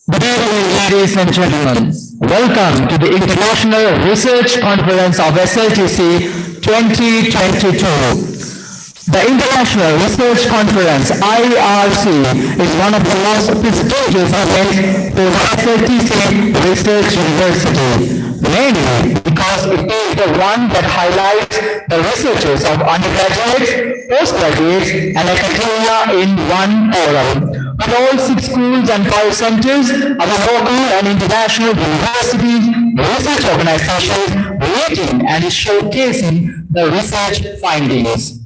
Good evening, ladies and gentlemen. Welcome to the International Research Conference of SLTC 2022. The International Research Conference, IRC, is one of the most prestigious events for the SLTC Research University, mainly because it is the one that highlights the researchers of undergraduates, postgraduates, and academia in one forum. With all 6 schools and 5 centers, our local and international universities, research organizations, meeting and showcasing the research findings.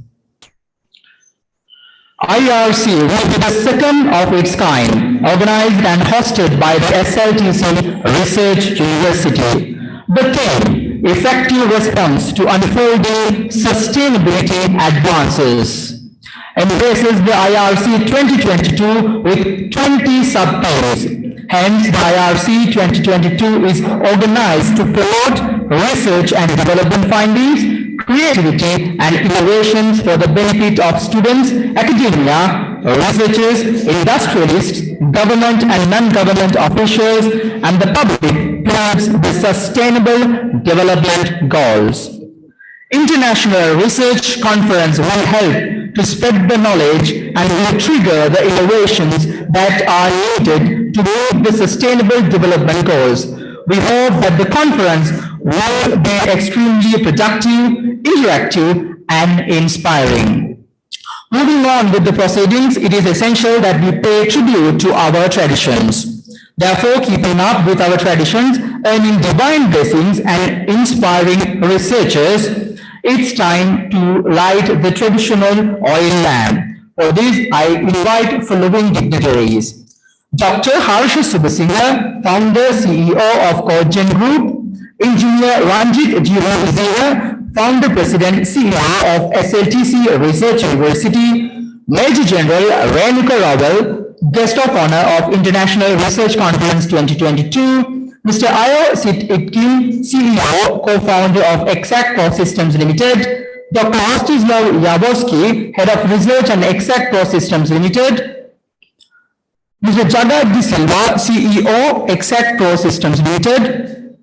IRC will be the second of its kind, organized and hosted by the SLTC Research University. The theme, effective response to unfolding sustainability advances, embraces the IRC 2022 with 20 sub-themes. Hence, the IRC 2022 is organized to promote research and development findings, creativity and innovations for the benefit of students, academia, researchers, industrialists, government and non-government officials, and the public towards the sustainable development goals. International Research Conference will help to spread the knowledge and will trigger the innovations that are needed to meet the Sustainable Development Goals. We hope that the conference will be extremely productive, interactive, and inspiring. Moving on with the proceedings, it is essential that we pay tribute to our traditions. Therefore, keeping up with our traditions, earning divine blessings, and inspiring researchers, it's time to light the traditional oil lamp. For this, I invite following dignitaries. Dr. Harsha Subasinghe, founder, CEO of Cogen Group; Engineer Ranjit Jiva, founder, president, CEO of SLTC Research University; Major General Renuka Rawal, guest of honor of International Research Conference 2022; Mr. Ayo Sitkin, CEO, co-founder of Exact Pro Systems Limited; Dr. Rostislav Yavorski, head of research and Exact Pro Systems Limited; Mr. Jagad De Silva, CEO, Exact Pro Systems Limited;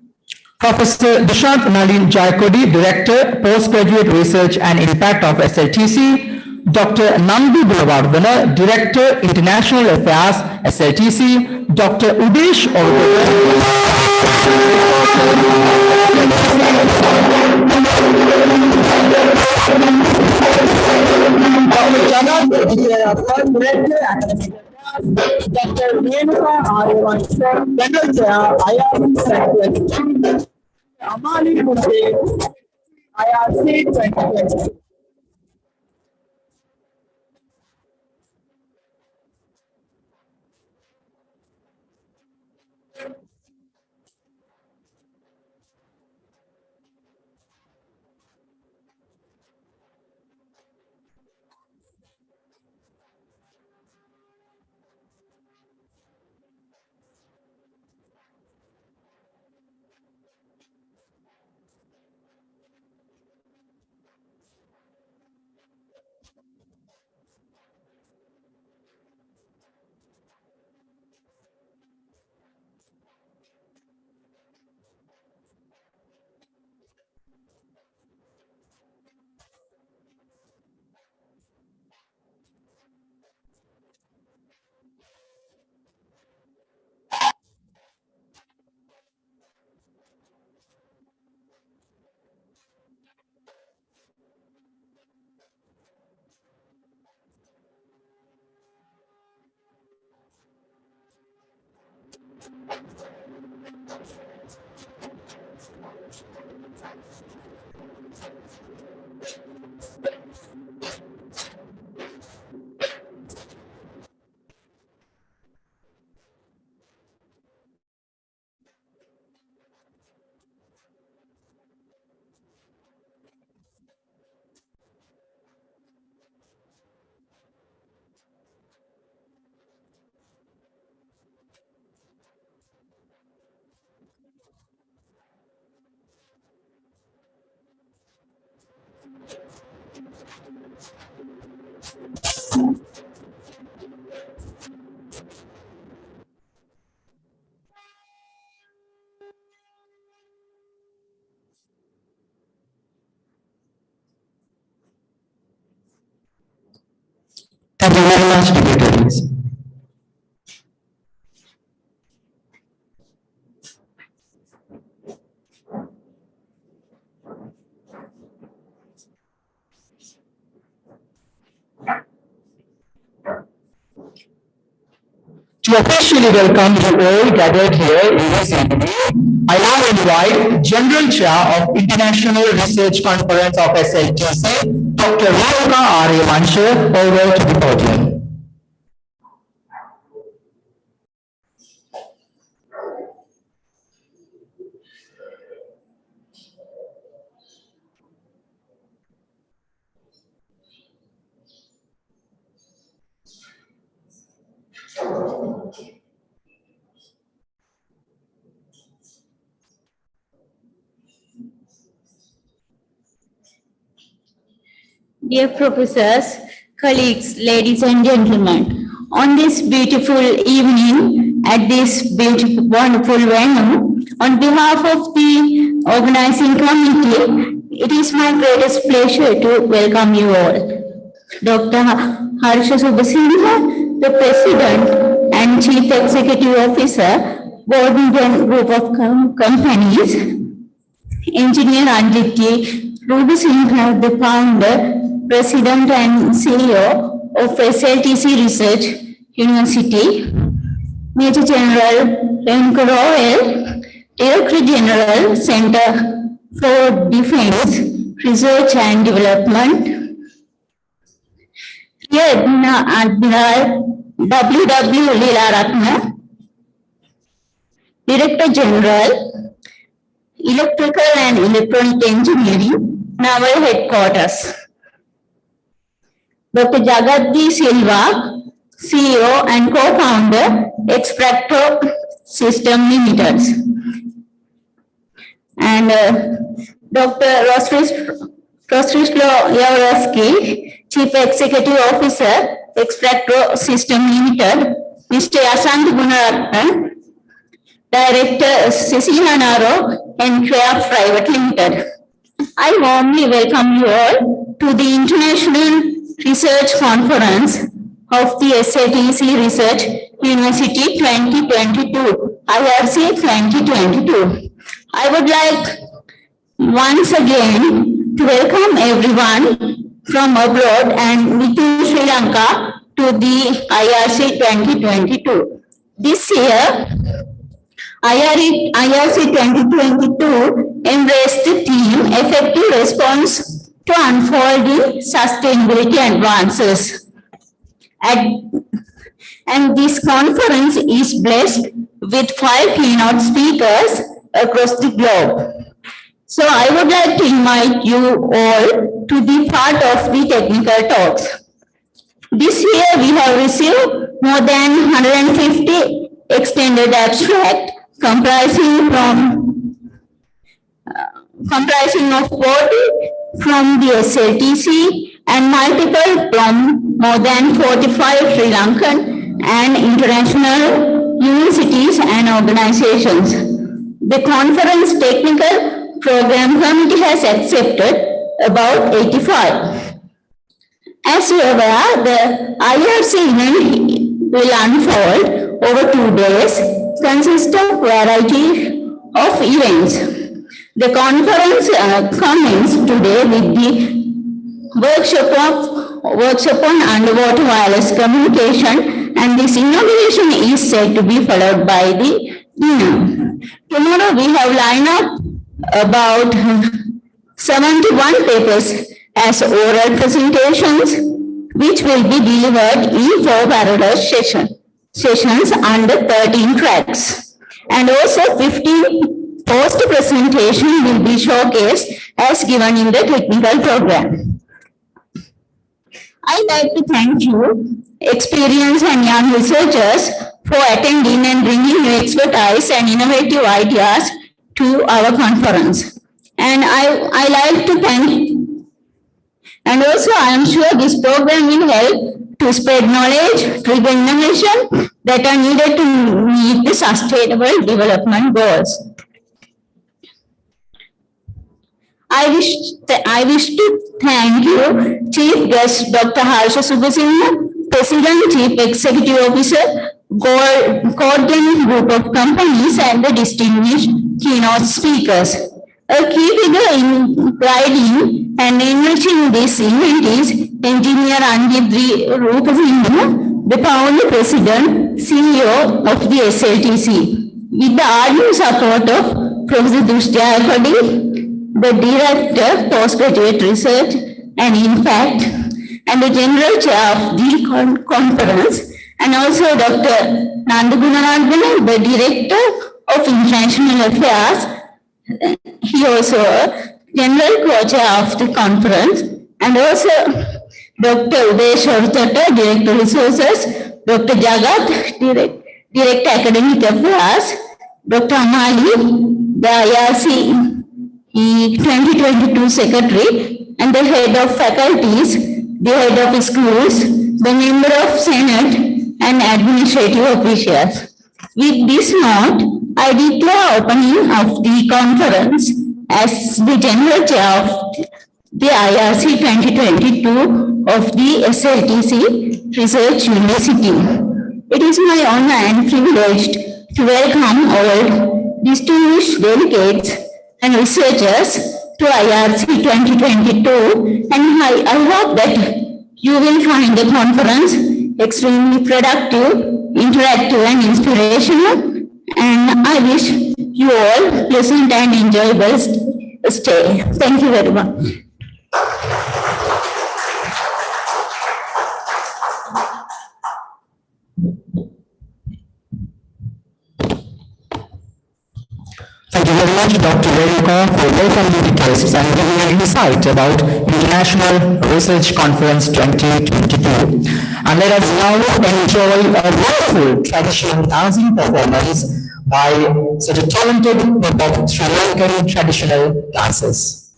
Professor Dushyant Nalin Jayakodi, Director, Postgraduate Research and Impact of SLTC; Dr. Nambi Bulavardhana, Director, International Affairs, SLTC; Dr. Udesh Dr. Renuka Aryavansh, General Chair, IRC 2022, Amali Munde, IRC 2022. Thank you very much, dignitaries. To officially welcome you all gathered here in this evening, I now invite General Chair of International Research Conference of SLTC, Dr. Renuka Aryavansh, over to the podium. Dear professors, colleagues, ladies and gentlemen, on this beautiful evening at this beautiful, wonderful venue, on behalf of the organizing committee, it is my greatest pleasure to welcome you all. Dr. Harsha Subbasinha, the President and Chief Executive Officer, Gordon Group of Companies, Engineer Anjit Rubasinghe, the Founder, President and CEO of SLTC Research University, Major General Renuka Royal, Director General, Center for Defense Research and Development, Rear Admiral W. Leela, Director General, Electrical and Electronic Engineering, Naval Headquarters. Dr. Jagat Silva, CEO and co-founder, Extractor System Limited. And Dr. Rostislav Yavorowski, Chief Executive Officer, Extractor System Limited. Mr. Asant Gunaratna, Director, Cecilia Naro, and Craft Private Limited. I warmly welcome you all to the International Research Conference of the SLTC Research University 2022, IRC 2022. I would like once again to welcome everyone from abroad and within Sri Lanka to the IRC 2022. This year, IRC 2022 embraced the theme Effective Response to Unfolding Sustainability Advances. And this conference is blessed with 5 keynote speakers across the globe. So I would like to invite you all to be part of the technical talks. This year we have received more than 150 extended abstracts comprising of 40 from the SLTC and multiple from more than 45 Sri Lankan and international universities and organizations. The conference technical program committee has accepted about 85. As you are aware, the IRC event will unfold over 2 days, consist of variety of events. The conference commences today with the workshop on underwater wireless communication, and this inauguration is said to be followed by the dinner. Tomorrow we have lined up about 71 papers as oral presentations, which will be delivered in 4 parallel sessions under 13 tracks. And also 15 post presentation will be showcased as given in the technical program. I'd like to thank you, experienced and young researchers, for attending and bringing your expertise and innovative ideas to our conference. And I like to thank, and also I am sure this program will help to spread knowledge, trigger innovation that are needed to meet the sustainable development goals. I wish to thank you, Chief Guest Dr. Harsha Subbasinha, President, Chief Executive Officer, Gordon Group of Companies, and the distinguished keynote speakers. A key figure in guiding and enriching this event is Engineer Anjit Rupasinghe, the founder, President, CEO of the SLTC. With the ardent support of Professor Dushtya Akadi, the Director, Postgraduate Research and Impact, and the General Chair of the conference, and also Dr. Nandagunanandana, the Director of International Affairs. He also General Co-Chair of the conference, and also Dr. Uday Shortata, Director Resources, Dr. Jagat, Director Academic Affairs, Dr. Amali, the IRC 2022 Secretary, and the Head of Faculties, the Head of Schools, the Member of Senate, and Administrative Officials. With this note, I declare opening of the conference as the General Chair of the IRC 2022 of the SLTC Research University. It is my honor and privilege to welcome all distinguished delegates and researchers to IRC 2022, and I hope that you will find the conference extremely productive, interactive and inspirational, and I wish you all pleasant and enjoyable stay. Thank you very much. Thank you very much, Dr. Verika, for welcoming the guests and giving an insight about International Research Conference 2022. And let us now enjoy a wonderful traditional dancing performance by such a talented group of Sri Lankan traditional dancers.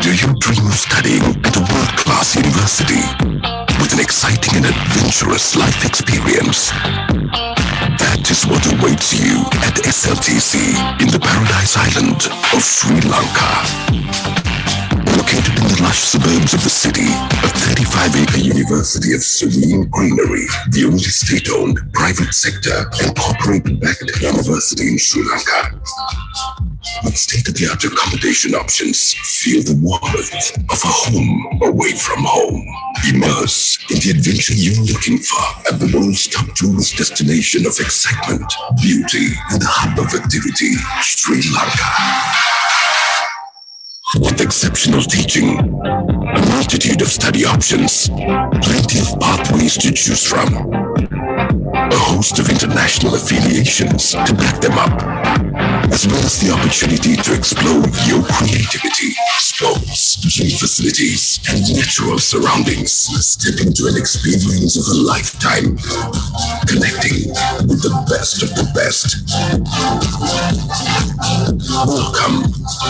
Do you dream of studying at a world-class university with an exciting and adventurous life experience? That is what awaits you at SLTC in the Paradise Island of Sri Lanka. Located in the lush suburbs of the city, a 35-acre university of serene greenery, the only state-owned, private sector, and corporate-backed university in Sri Lanka. With state-of-the-art accommodation options, feel the warmth of a home away from home. Immerse in the adventure you're looking for at the world's top tourist destination of excitement, beauty, and the hub of activity, Sri Lanka. With exceptional teaching, a multitude of study options, plenty of pathways to choose from, a host of international affiliations to back them up, as well as the opportunity to explore your creativity, sports, gym facilities, and natural surroundings. Step into an experience of a lifetime, connecting with the best of the best. Welcome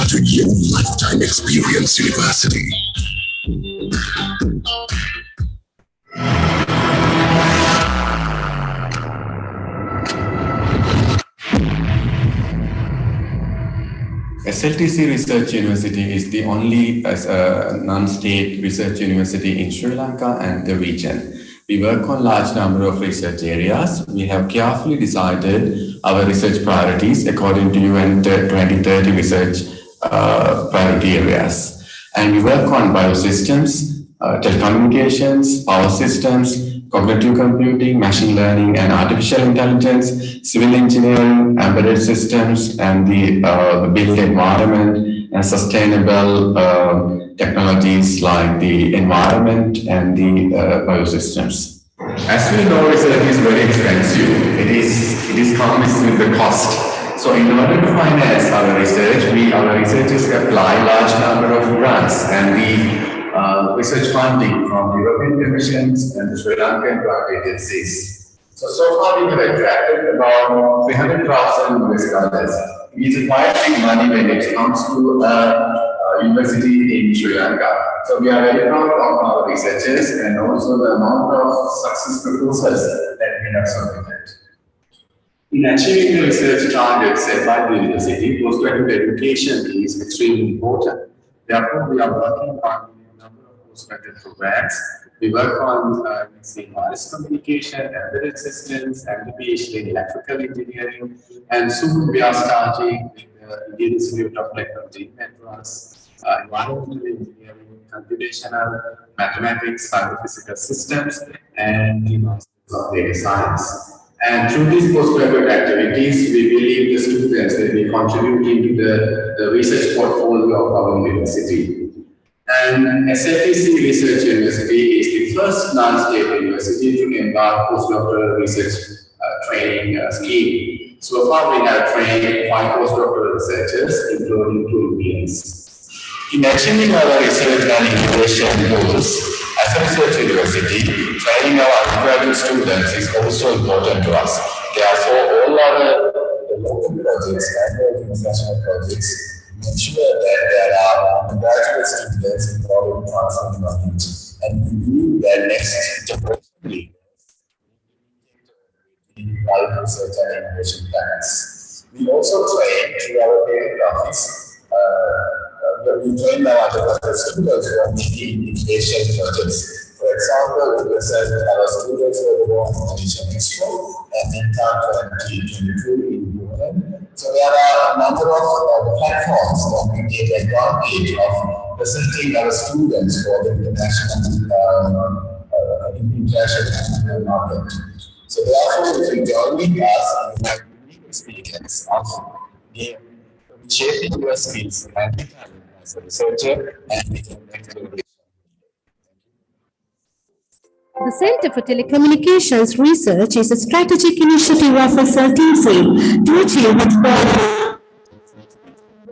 to your Lifetime Experience University. SLTC Research University is the only non-state research university in Sri Lanka and the region. We work on large number of research areas. We have carefully decided our research priorities according to UN 2030 research priority areas. And we work on biosystems, telecommunications, power systems, cognitive computing, machine learning, and artificial intelligence, civil engineering, embedded systems, and the built environment and sustainable technologies like the environment and the biosystems. As we know, research is very expensive. It is comes with the cost. So in order to finance our research, our researchers apply large number of grants and the research funding from European Commissions and the Sri Lankan grant agencies. So far we have attracted about 300,000 US dollars. It is quite big money when it comes to a university in Sri Lanka. So we are very proud of our researchers and also the amount of success proposals that we have submitted. In achieving the research targets set by the university, postgraduate education is extremely important. Therefore, we are working on a number of postgraduate programs. We work on wireless communication, embedded systems, and the PhD in electrical engineering. And soon we are starting with the Indian Institute of Technology, Madras, environmental engineering, computational mathematics, cyber-physical systems, and the Masters of Data Science. And through these postgraduate activities, we believe the students will be contributing to the research portfolio of our university. And SLTC Research University is the first non-state university to embark postdoctoral research training scheme. So far, we have trained 5 postdoctoral researchers, including 2 Indians. In achieving our research and innovation goals, as a research university, training our undergraduate students is also important to us. Therefore, all our local projects and our international projects ensure that there are undergraduate students involved in transferring knowledge, and we believe that next generation leaders in right research and innovation plans. We also train through our parent office. We train our undergraduate students on the innovation projects. For example, we present our students for the World Innovation Expo and Inter 2022 in UN. So there are a number of platforms that we take advantage of presenting our students for the international market. So therefore, if you join with us, you have unique experience of shaping your skills and as a researcher and exploration. The Center for Telecommunications Research is a strategic initiative of SLTC to achieve its goal.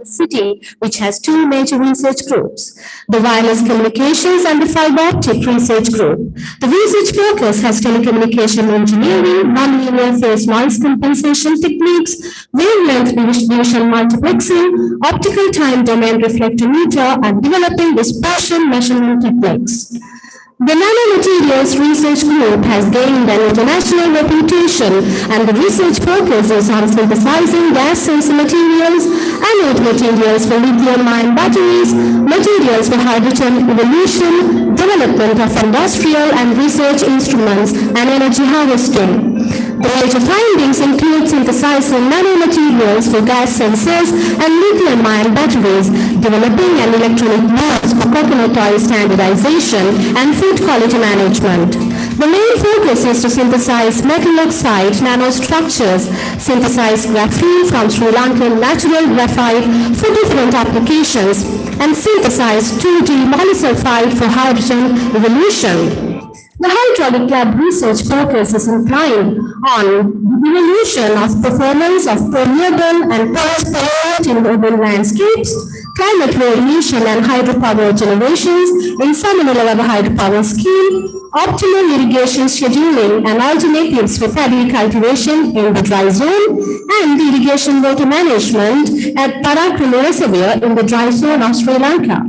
City, which has 2 major research groups, the wireless communications and the fiber optic research group. The research focus has telecommunication engineering, nonlinear phase noise compensation techniques, wavelength distribution multiplexing, optical time domain reflectometer, and developing dispersion measurement techniques. The Nanomaterials Research Group has gained an international reputation, and the research focuses on synthesizing gas sensor materials anode materials for lithium-ion batteries, materials for hydrogen evolution, development of industrial and research instruments, and energy harvesting. The major findings include synthesizing nanomaterials for gas sensors and lithium-ion batteries, developing an electronic modes for coconut oil standardization and food quality management. The main focus is to synthesize metal oxide nanostructures, synthesize graphene from Sri Lankan natural graphite for different applications, and synthesize 2D molysulfide for hydrogen evolution. The hydraulic lab research focuses inclined on the evolution of performance of permeable and post-permeate in urban landscapes, climate variation and hydropower generations in semi-level hydropower scheme, optimal irrigation scheduling and alternatives for paddy cultivation in the dry zone, and the irrigation water management at Parakrama Reservoir in the dry zone of Sri Lanka.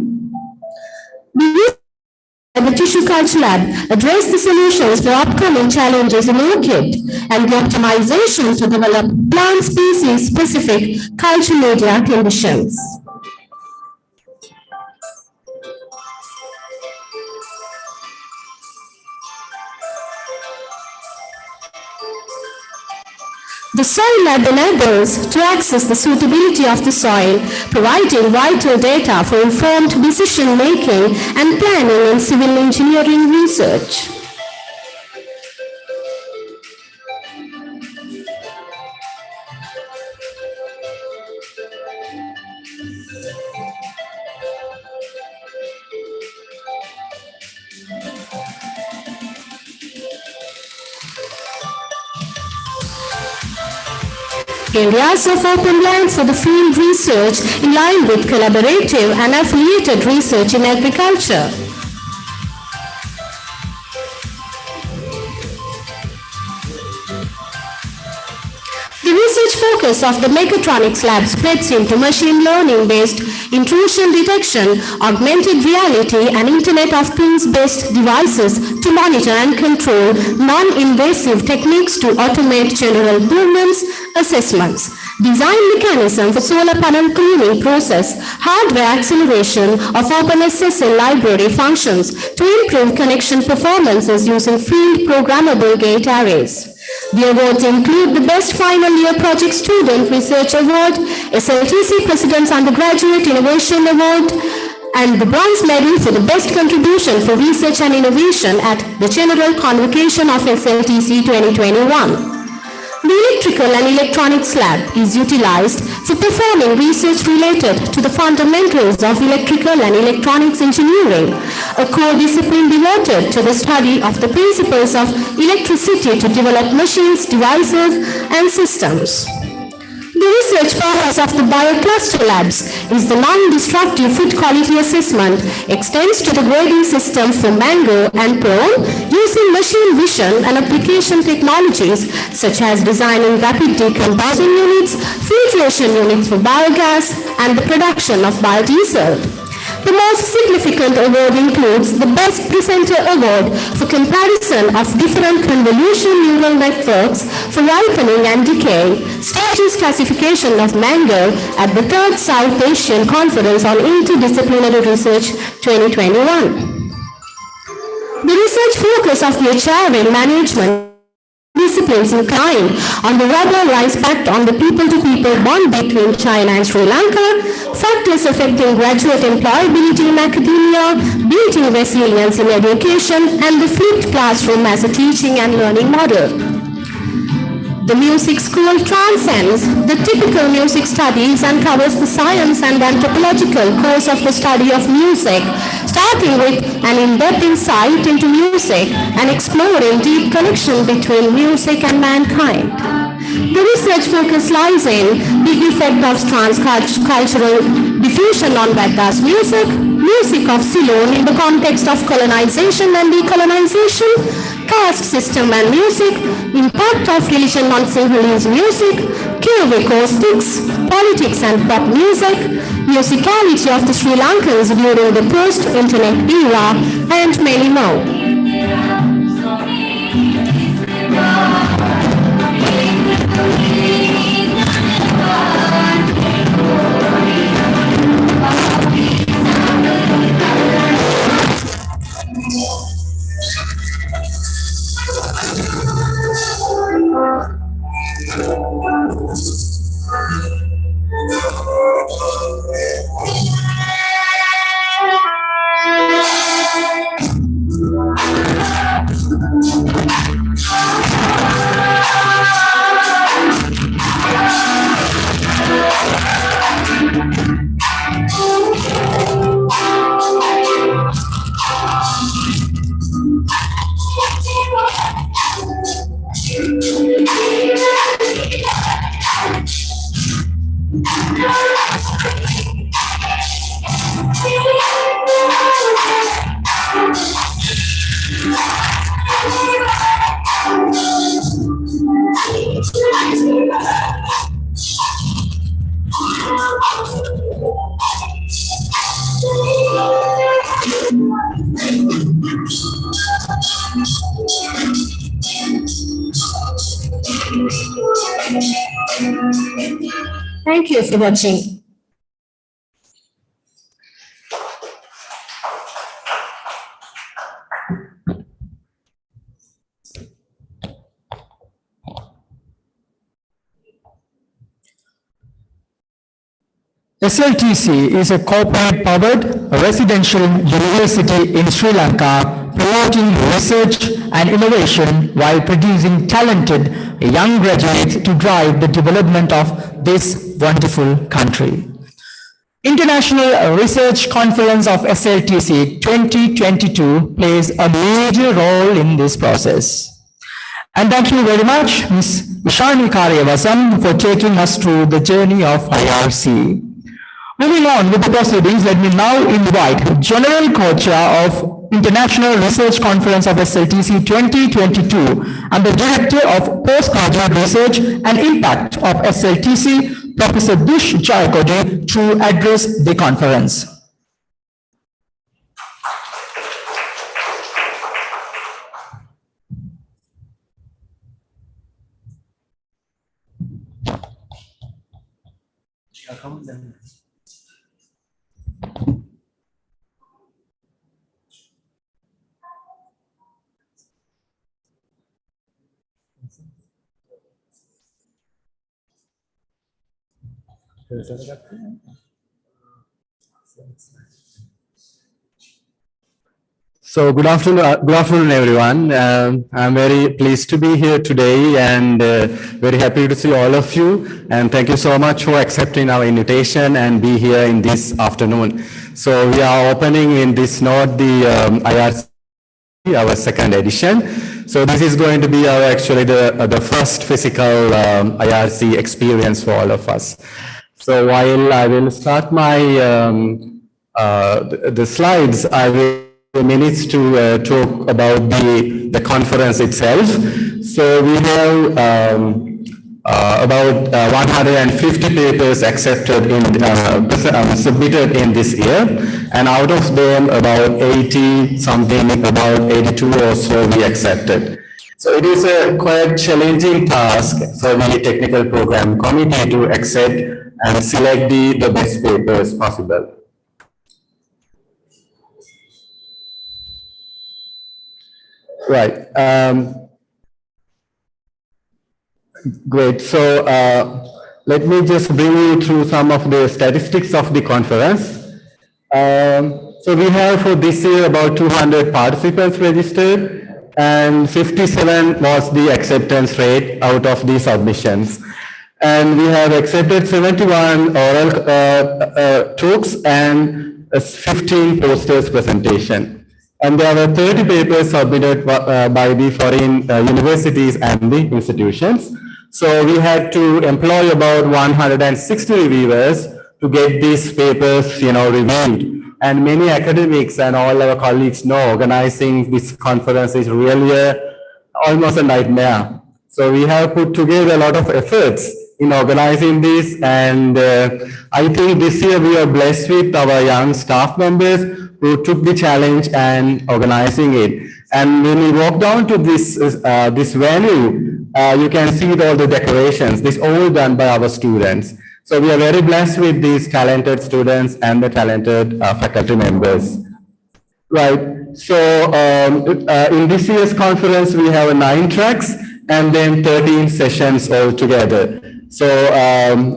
The tissue culture lab addressed the solutions for upcoming challenges in orchid and the optimization to develop plant species specific culture media conditions. The soil lab enables to access the suitability of the soil, providing vital data for informed decision making and planning in civil engineering research. Areas of open land for the field research in line with collaborative and affiliated research in agriculture. The research focus of the mechatronics lab splits into machine learning based intrusion detection, augmented reality and Internet of Things based devices to monitor and control non-invasive techniques to automate general movements, assessments, design mechanism for solar panel cleaning process, hardware acceleration of OpenSSL library functions to improve connection performances using field programmable gate arrays. The awards include the Best Final Year Project Student Research Award, SLTC President's Undergraduate Innovation Award, and the Bronze Medal for the Best Contribution for Research and Innovation at the General Convocation of SLTC 2021. The Electrical and Electronics Lab is utilized for performing research related to the fundamentals of electrical and electronics engineering, a core discipline devoted to the study of the principles of electricity to develop machines, devices, and systems. The research focus of the Biocluster Labs is the non-destructive food quality assessment, extends to the grading system for mango and prawn using machine vision and application technologies such as designing rapid decomposing units, filtration units for biogas, and the production of biodiesel. The most significant award includes the Best Presenter Award for comparison of different convolution neural networks for ripening and decay, stages classification of mango at the 3rd South Asian Conference on Interdisciplinary Research 2021. The research focus of the HRA management disciplines inclined on the rubber rice pact on the people-to-people bond between China and Sri Lanka, factors affecting graduate employability in academia, building resilience in education, and the flipped classroom as a teaching and learning model. The music school transcends the typical music studies and covers the science and anthropological course of the study of music, starting with an in-depth insight into music and exploring deep connection between music and mankind. The research focus lies in the effect of transcultural diffusion on Vedas music, music of Ceylon in the context of colonization and decolonization, caste system and music, impact of religion on Sinhalese music, cave acoustics, politics and pop music, musicality of the Sri Lankans during the post-internet era, and many more. Thank you for watching. SLTC is a corporate-powered residential university in Sri Lanka, promoting research and innovation while producing talented young graduates to drive the development of this wonderful country. International Research Conference of SLTC 2022 plays a major role in this process. And thank you very much, Ms. Ishani Karyavasam, for taking us through the journey of IRC. Moving on with the proceedings, let me now invite General Co-Chair of International Research Conference of SLTC 2022 and the Director of Postgraduate Research and Impact of SLTC, Professor Dush Jayakode, to address the conference. So good afternoon, everyone. I'm very pleased to be here today and very happy to see all of you. And thank you so much for accepting our invitation and be here in this afternoon. So we are opening in this note the IRC, our second edition. So this is going to be our actually the first physical IRC experience for all of us. So while I will start my the slides, I will minutes to talk about the conference itself. So we have about 150 papers accepted in submitted in this year, and out of them about 80 something, about 82 or so we accepted. So it is a quite challenging task for the technical program committee to accept and select the best papers possible. Right. Great. So let me just bring you through some of the statistics of the conference. So we have for this year about 200 participants registered, and 57 was the acceptance rate out of the submissions. And we have accepted 71 oral talks and 15 posters presentation. And there were 30 papers submitted by the foreign universities and the institutions. So we had to employ about 160 reviewers to get these papers, reviewed. And many academics and all our colleagues know organizing this conference is really almost a nightmare. So we have put together a lot of efforts in organizing this. And I think this year we are blessed with our young staff members who took the challenge and organizing it. And when we walk down to this venue, you can see all the decorations. This all done by our students. So we are very blessed with these talented students and the talented faculty members. Right. So in this year's conference, we have 9 tracks and then 13 sessions altogether. So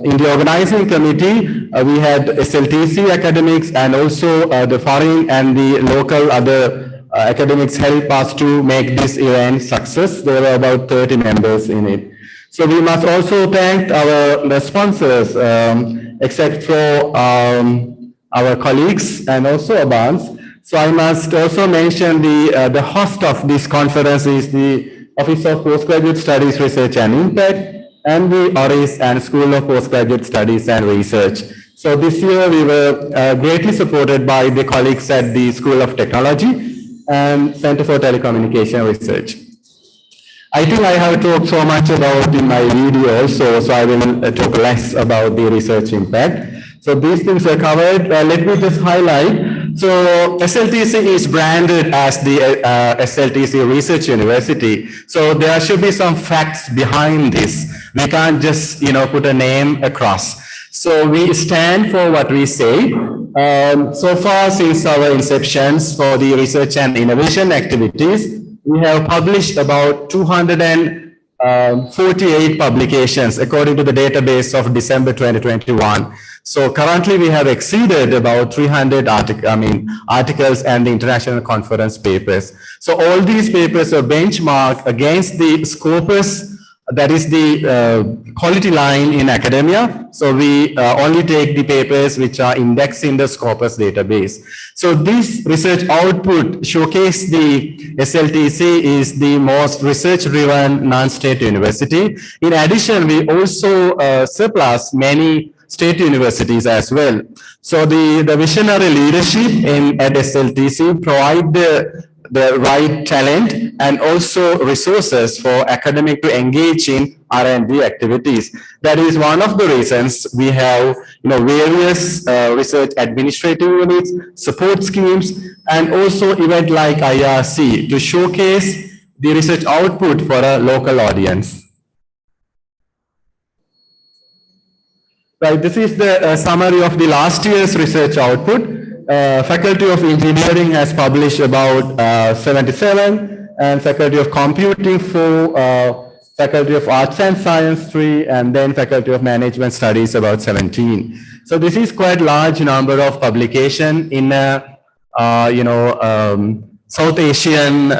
in the organizing committee, we had SLTC academics and also the foreign and the local other academics help us to make this event success. There were about 30 members in it. So we must also thank our sponsors, except for our colleagues and also Abans. So I must also mention the host of this conference is the Office of Postgraduate Studies, Research and Impact. and the ORIS and School of Postgraduate Studies and Research. So this year we were greatly supported by the colleagues at the School of Technology and Center for Telecommunication Research. I think I have talked so much about in my video also, so I will talk less about the research impact. So these things are covered. Let me just highlight. So SLTC is branded as the SLTC Research University. So there should be some facts behind this. We can't just, put a name across. So we stand for what we say. So far since our inceptions for the research and innovation activities, we have published about 248 publications according to the database of December 2021. So currently we have exceeded about 300 articles and the international conference papers. So all these papers are benchmarked against the Scopus, that is the quality line in academia. So we only take the papers which are indexed in the Scopus database. So this research output showcase the SLTC is the most research-driven non-state university. In addition, we also surpass many state universities as well. So the visionary leadership at SLTC provide the right talent and also resources for academic to engage in R&D activities. That is one of the reasons we have various research administrative units, support schemes, and also event like IRC to showcase the research output for a local audience. Right, this is the summary of the last year's research output. Faculty of Engineering has published about 77, and Faculty of Computing 4, Faculty of Arts and Science 3, and then Faculty of Management Studies about 17. So this is quite large number of publication in South Asian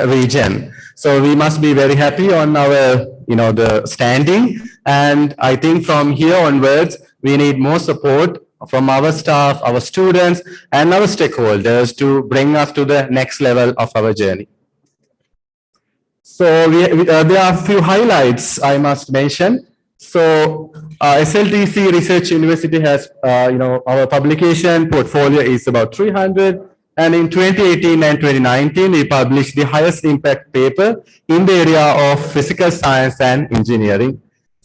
region. So we must be very happy on our the standing, and I think from here onwards we need more support from our staff, our students, and our stakeholders to bring us to the next level of our journey. So there are a few highlights I must mention. So SLTC Research University has, our publication portfolio is about 300. And in 2018 and 2019, we published the highest impact paper in the area of physical science and engineering.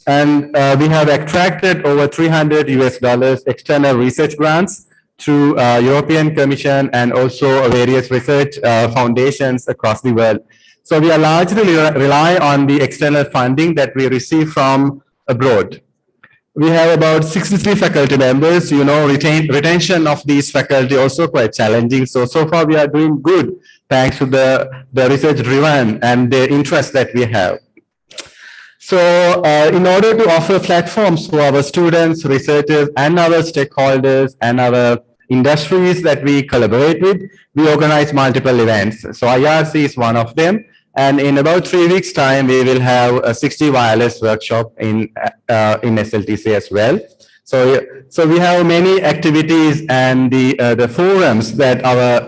And we have attracted over $300 external research grants through European Commission and also various research foundations across the world. So we are largely rely on the external funding that we receive from abroad. We have about 63 faculty members. Retention of these faculty also quite challenging. So far we are doing good thanks to the research driven and the interest that we have. So in order to offer platforms for our students, researchers, and our stakeholders and our industries that we collaborate with, we organize multiple events. So IRC is one of them. And in about 3 weeks' time, we will have a 60 wireless workshop in SLTC as well. So we have many activities and the forums that our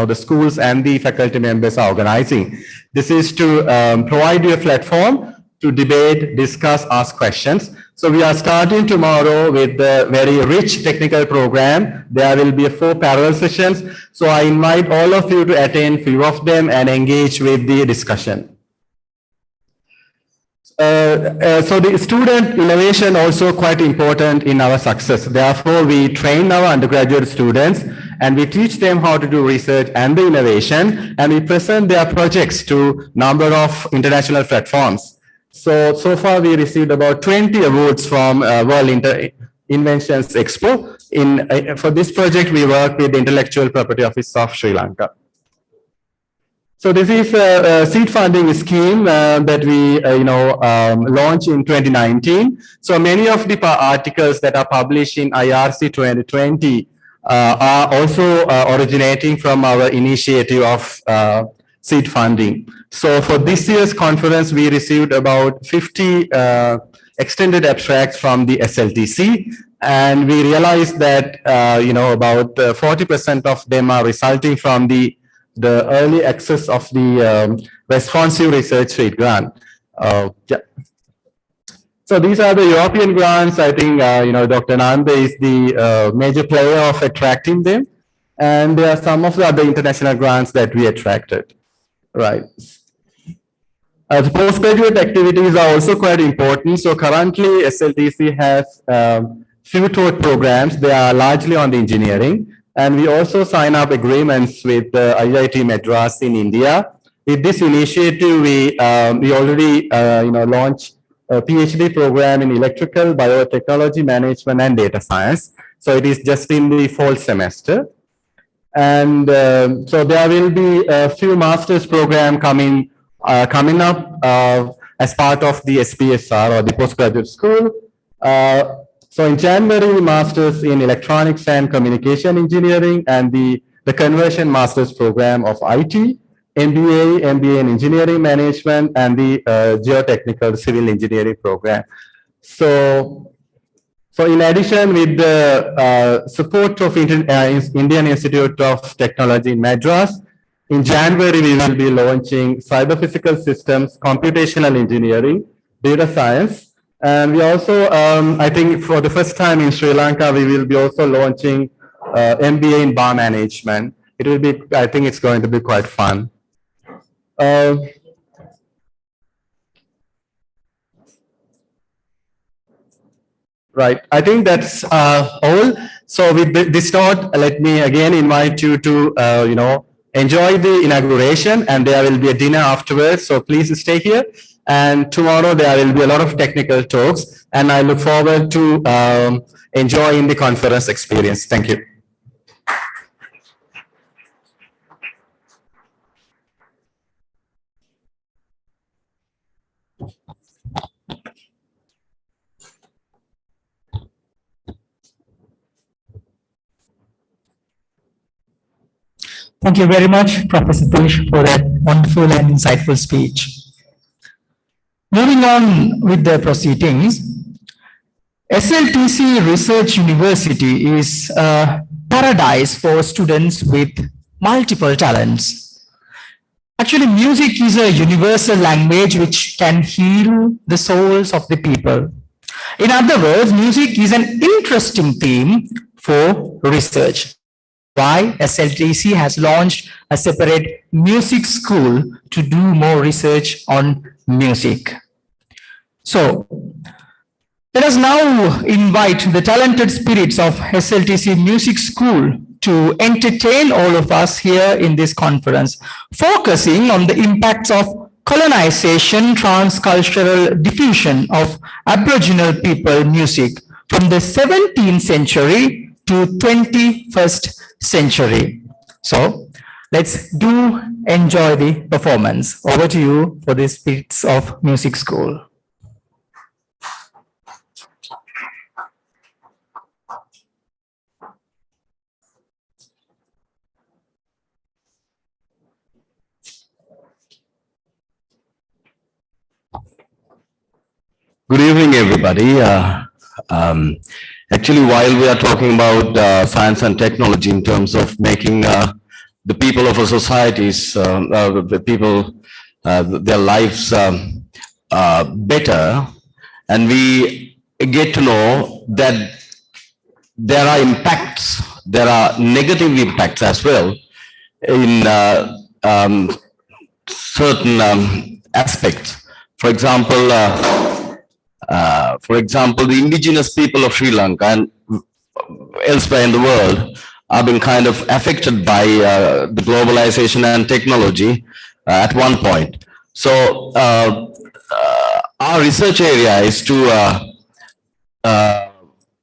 the schools and the faculty members are organizing. This is to provide you a platform to debate, discuss, ask questions. So we are starting tomorrow with a very rich technical program. There will be 4 parallel sessions. So I invite all of you to attend few of them and engage with the discussion. So the student innovation also quite important in our success. Therefore, we train our undergraduate students and we teach them how to do research and the innovation, and we present their projects to number of international platforms. So far we received about 20 awards from World Inventions Expo. For this project, we work with the Intellectual Property Office of Sri Lanka. So this is a seed funding scheme that we launched in 2019. So many of the articles that are published in IRC 2020 are also originating from our initiative of seed funding. So for this year's conference, we received about 50 extended abstracts from the SLTC, and we realized that about 40% of them are resulting from the early access of the responsive research seed grant. So these are the European grants. I think, Dr. Nanda is the major player of attracting them. And there are some of the other international grants that we attracted, right? The postgraduate activities are also quite important. So currently SLTC has few taught programs. They are largely on the engineering. And we also sign up agreements with IIT Madras in India. With this initiative, we already launched a PhD program in electrical, biotechnology, management, and data science. So it is just in the fall semester. And so there will be a few master's program coming up as part of the SPSR or the postgraduate school. So in January, Masters in Electronics and Communication Engineering, and the Conversion Masters program of IT, MBA in Engineering Management, and the Geotechnical Civil Engineering program. So in addition, with the support of Indian Institute of Technology in Madras, in January, we will be launching Cyber Physical Systems, Computational Engineering, Data Science. And we also, I think for the first time in Sri Lanka, we will be also launching MBA in Bar Management. It will be, I think it's going to be quite fun. Right, I think that's all. So with this note, let me again invite you to, enjoy the inauguration, and there will be a dinner afterwards. So please stay here. And tomorrow there will be a lot of technical talks, and I look forward to enjoying the conference experience. Thank you. Thank you very much, Professor Tish, for that wonderful and insightful speech. Moving on with the proceedings, SLTC Research University is a paradise for students with multiple talents. Actually, music is a universal language which can heal the souls of the people. In other words, music is an interesting theme for research. Why SLTC has launched a separate music school to do more research on music. So, let us now invite the talented spirits of SLTC Music School to entertain all of us here in this conference, focusing on the impacts of colonization, transcultural diffusion of Aboriginal people music from the 17th century to 21st century. So let's do enjoy the performance. Over to you for the spirits of music school. Good evening, everybody. Actually, while we are talking about science and technology in terms of making the people of our societies, the people, their lives better, and we get to know that there are impacts, there are negative impacts as well in certain aspects. For example, the indigenous people of Sri Lanka and elsewhere in the world are being kind of affected by the globalization and technology at one point. So our research area is to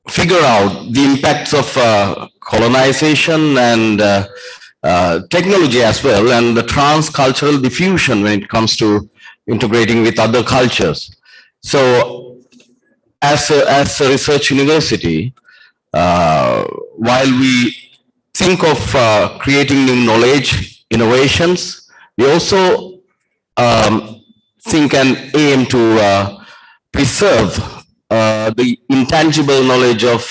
figure out the impacts of colonization and technology as well, and the transcultural diffusion when it comes to integrating with other cultures. So as a research university, while we think of creating new knowledge, innovations, we also think and aim to preserve the intangible knowledge of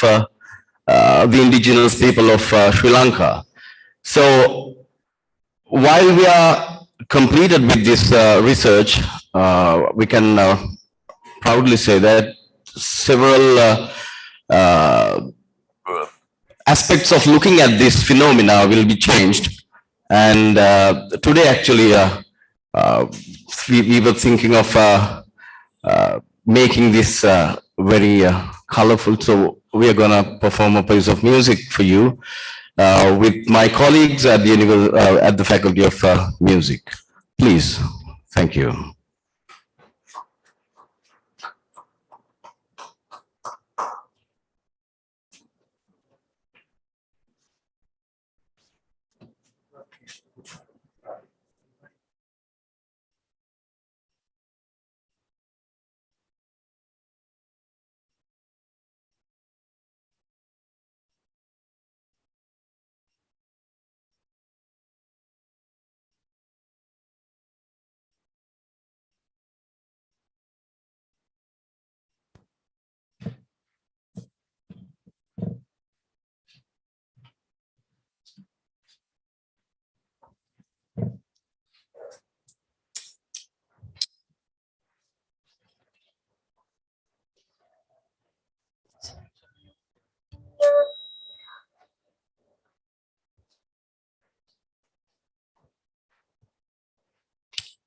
the indigenous people of Sri Lanka. So while we are completed with this research, we can proudly say that several aspects of looking at this phenomena will be changed. And today actually we were thinking of making this very colorful. So we are going to perform a piece of music for you with my colleagues at the Faculty of Music. Please. Thank you.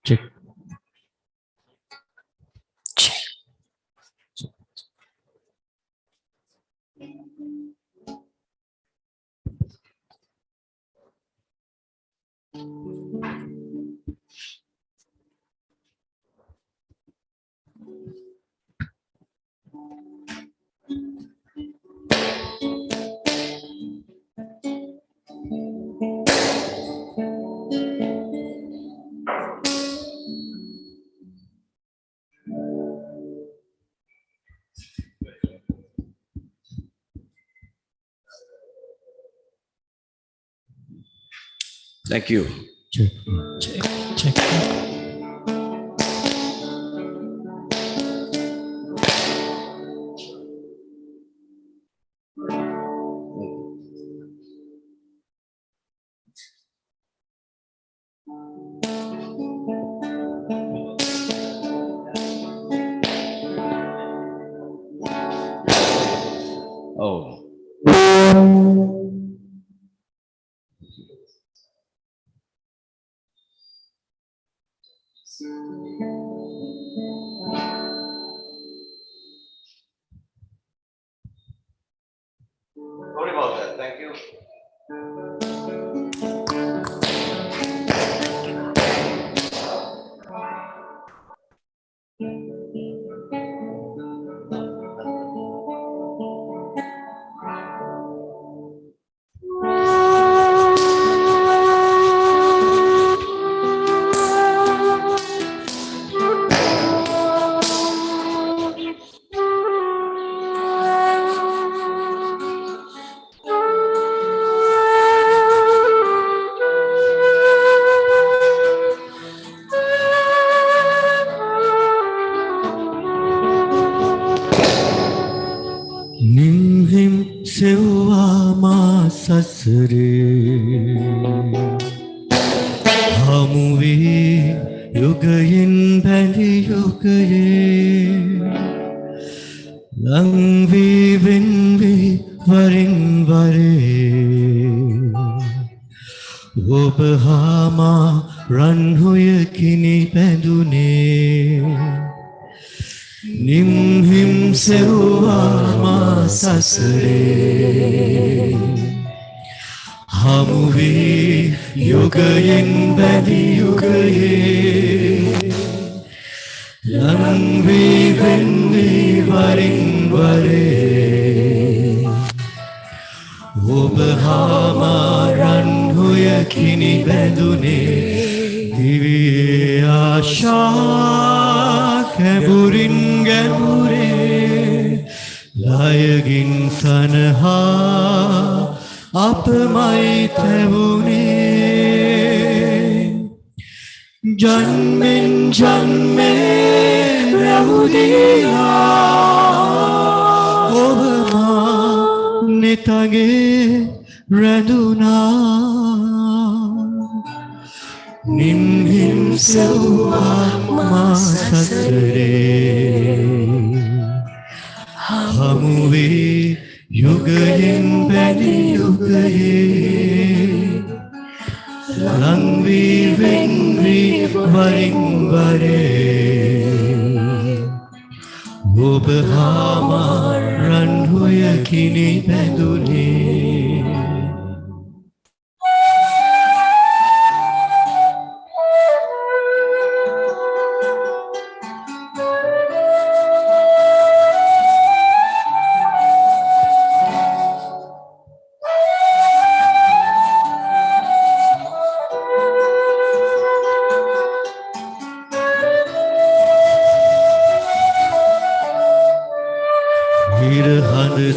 Check. Thank you. Check. Check. Oh. Sorry about that. Thank you. Nimhim sewa ma sasare Hamuvi yugayin bandi yugaye Langvi vinvi varin vare Obahama ranhuya kini pendune Nimhim sewa ma sasare Hamuvi yugayin badi yugaye Langvi venvi varin vare Obahama ranhuya kini bedune Divi asha keburin gebure Layagin sanha apamai tevune Janmin janme rahudiya Obama netage raduna Nimhim sewa ma sasare හමුවේ යුගයෙන් බැඳි යුගයේ ලංවී වෙන්වී වරින් වරේ ඔබ හා මා රන් හොයකිනි බැඳුනේ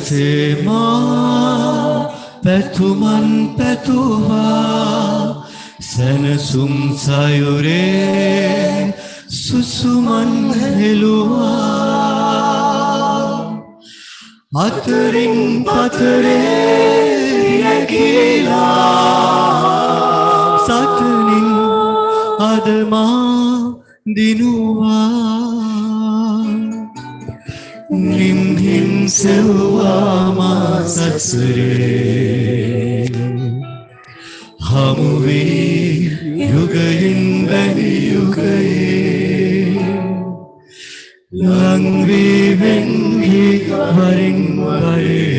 සේමා පැතුමන් පැතුවා සැනසුම් සයුරේ සුසුමන් හෙළුවා අතරින් පතරේ යැගිලා සටනින් අදමා දිනුවා නිම්හින් සෙව්වා මා සසරේ හමුවී යුගයෙන් බැඳි යුගයේ ලංවී වෙන්වී වරින් වරේ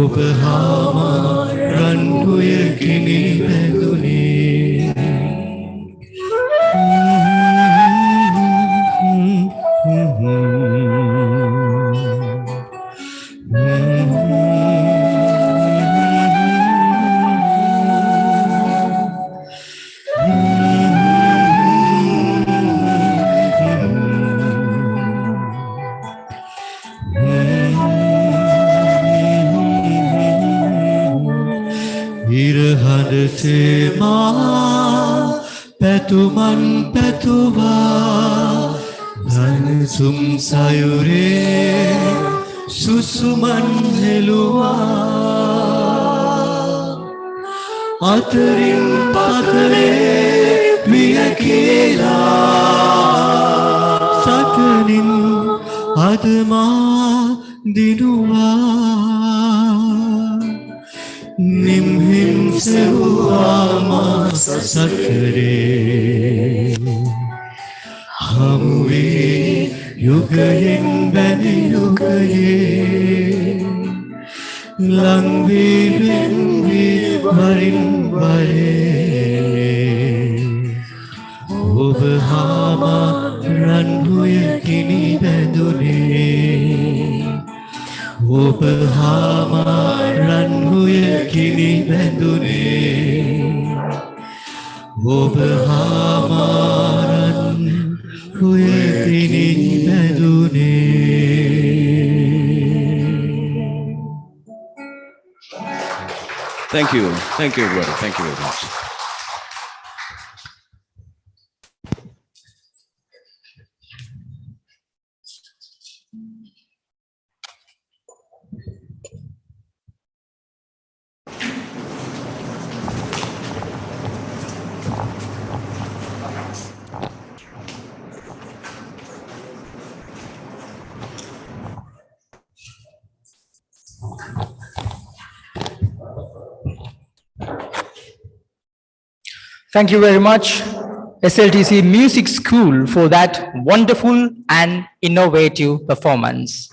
ඔබ හා මා රන් හොයකිනි බැඳුනේ සේමා පැතුමන් පැතුවා ධනසුම් සයුරේ සුසුමන් හෙළුවා අතරින් පතරේ විය කියලා සටනින් අදමා දිනුවා නිම්හින් සෙව්වා මා සසරේ හමුවේ යුගයෙන් බැඳි යුගයේ ලංවී වෙන්වී වරින් වරේ ඔබ හා මා රන් හොයකිනි බැඳුනේ ඔබ හා මා රන් හොයකිනි බැඳුනේ ඔබ හා මා රන් හොයකිනි බැඳුනේ Thank you, brother. Thank you very much. Thank you very much, SLTC Music School, for that wonderful and innovative performance.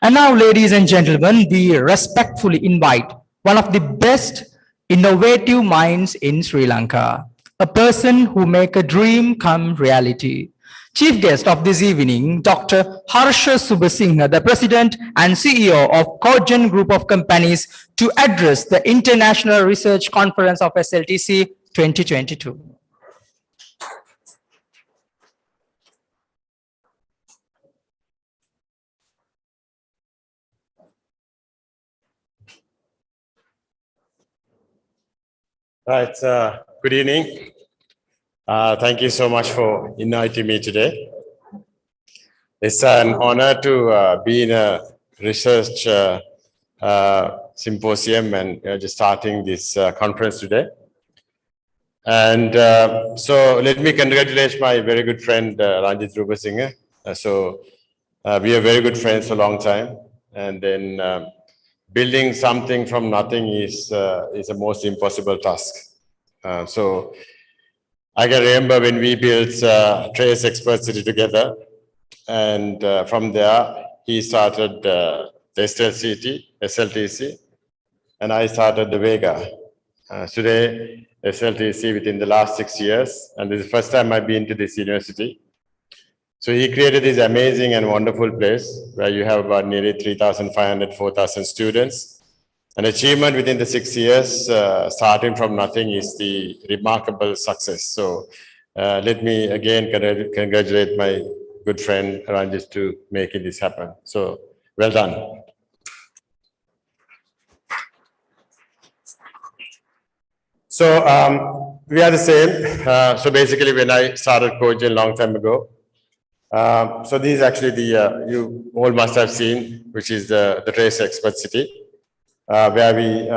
And now, ladies and gentlemen, we respectfully invite one of the best innovative minds in Sri Lanka, a person who make a dream come reality. Chief guest of this evening, Dr. Harsha Subasinghe, the President and CEO of Cogen Group of Companies, to address the International Research Conference of SLTC 2022. Right, good evening. Thank you so much for inviting me today. It's an honor to be in a research symposium and just starting this conference today. And so let me congratulate my very good friend Ranjit Rupasinghe. So We are very good friends for a long time. And then building something from nothing is the most impossible task. So I can remember when we built Trace Expert City together. And from there, he started the SLTC, and I started the Vega. Today, SLTC within the last 6 years, and this is the first time I've been to this university. So he created this amazing and wonderful place where you have about nearly 3,500, 4,000 students. An achievement within the 6 years, starting from nothing, is the remarkable success. So let me again congratulate my good friend Ranjit to making this happen. So well done. So we are the same. So basically, when I started coaching a long time ago, so this is actually the you all must have seen, which is the Trace Expert City, where we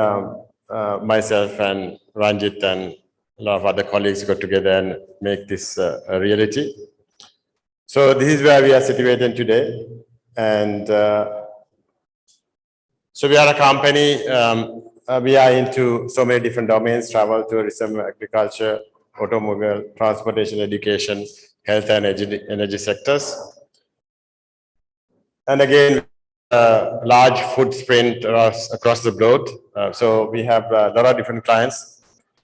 myself and Ranjit and a lot of other colleagues got together and make this a reality. So this is where we are situated today, and so we are a company. We are into so many different domains: travel, tourism, agriculture, automobile, transportation, education, health and energy sectors. And again, large footprint across the globe. So we have a lot of different clients.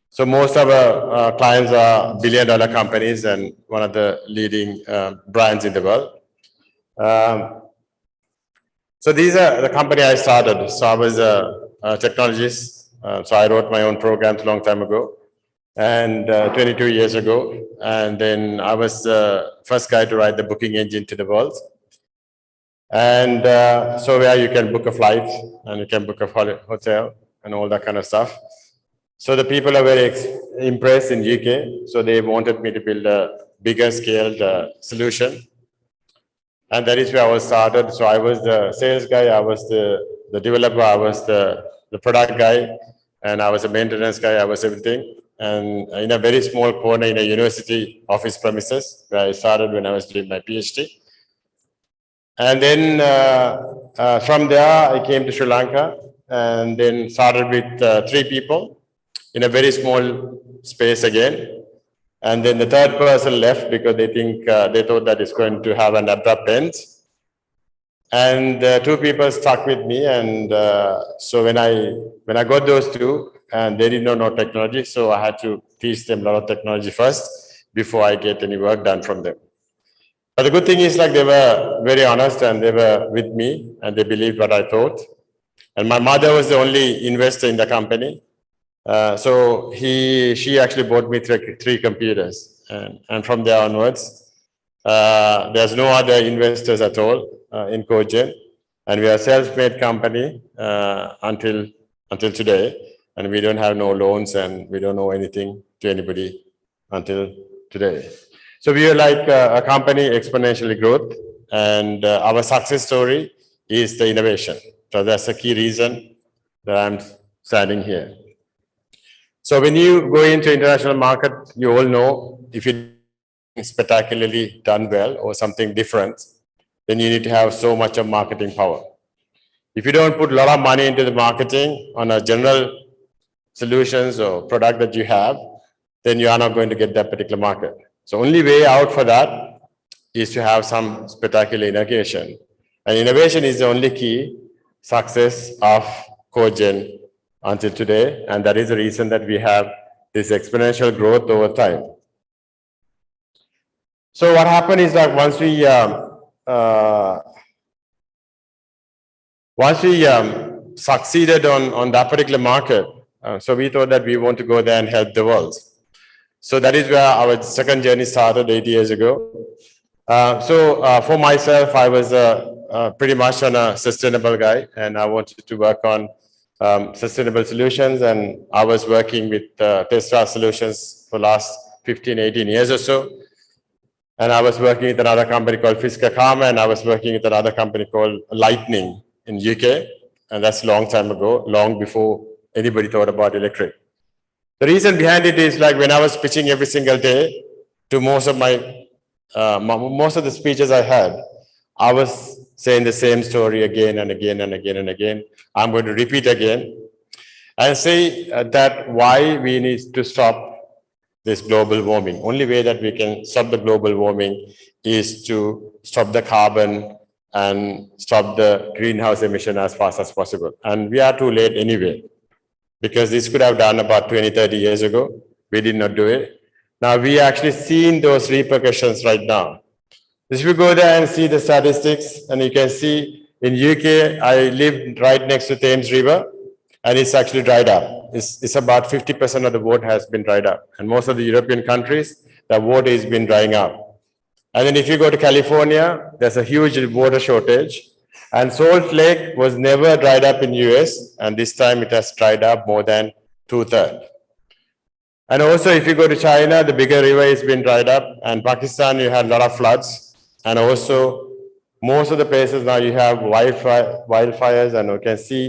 So most of our clients are billion-dollar companies and one of the leading brands in the world. So these are the company I started. So I was a technologist. So I wrote my own programs a long time ago, and 22 years ago. And then I was the first guy to write the booking engine to the world. And so where you can book a flight and you can book a hotel and all that kind of stuff. So the people are very impressed in UK. So they wanted me to build a bigger scaled solution. And that is where I was started. So I was the sales guy, I was the developer, I was the product guy, and I was a maintenance guy, I was everything. And in a very small corner in a university office premises, where I started when I was doing my PhD. And then from there, I came to Sri Lanka and then started with 3 people in a very small space again. And then the third person left because they thought that it's going to have an abrupt end. And 2 people stuck with me. And so when I got those 2, and they didn't know technology, so I had to teach them a lot of technology first before I get any work done from them. But the good thing is, like, they were very honest and they were with me and they believed what I thought. And my mother was the only investor in the company. So she actually bought me 3 computers. And from there onwards, there's no other investors at all in Cogen. And we are a self-made company until today. And we don't have no loans and we don't owe anything to anybody until today. So we are like a company exponentially growth, and our success story is the innovation. So that's the key reason that I'm standing here. So when you go into international market, you all know if you spectacularly done well or something different, then you need to have so much of marketing power. If you don't put a lot of money into the marketing on a general solutions or product that you have, then you are not going to get that particular market. So only way out for that is to have some spectacular innovation. And innovation is the only key success of Cogen until today. And that is the reason that we have this exponential growth over time. So what happened is that once we succeeded on that particular market, so we thought that we want to go there and help the world. So that is where our second journey started 8 years ago. For myself, I was pretty much on a sustainable guy, and I wanted to work on sustainable solutions. And I was working with Tesla Solutions for the last 15, 18 years or so. And I was working with another company called Fisker Karma, and I was working with another company called Lightning in UK. And that's a long time ago, long before anybody thought about electric. The reason behind it is, like, when I was pitching every single day to most of the speeches I had, I was saying the same story again and again and again and again. I'm going to repeat again and say that why we need to stop this global warming. Only way that we can stop the global warming is to stop the carbon and stop the greenhouse emission as fast as possible. And we are too late anyway, because this could have done about 20, 30 years ago. We did not do it. Now we actually seen those repercussions right now. If you go there and see the statistics, and you can see in UK, I live right next to Thames River, and it's actually dried up. It's about 50% of the water has been dried up. And most of the European countries, the water has been drying up. And then if you go to California, there's a huge water shortage. And Salt Lake was never dried up in US, and this time it has dried up more than 2/3. And also if you go to China, the bigger river has been dried up, and Pakistan, you had a lot of floods. And also most of the places now you have wildfires, and you can see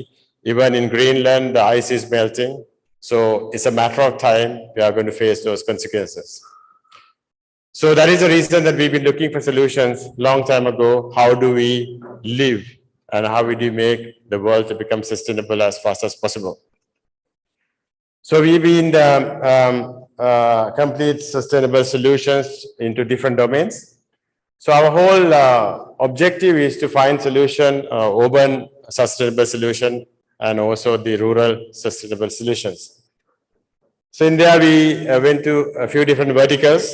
even in Greenland, the ice is melting. So it's a matter of time we are going to face those consequences. So that is the reason that we've been looking for solutions long time ago. How do we live and how do we make the world to become sustainable as fast as possible? So we've been complete sustainable solutions into different domains. So our whole objective is to find solution, urban sustainable solution, and also the rural sustainable solutions. So in there, we went to a few different verticals,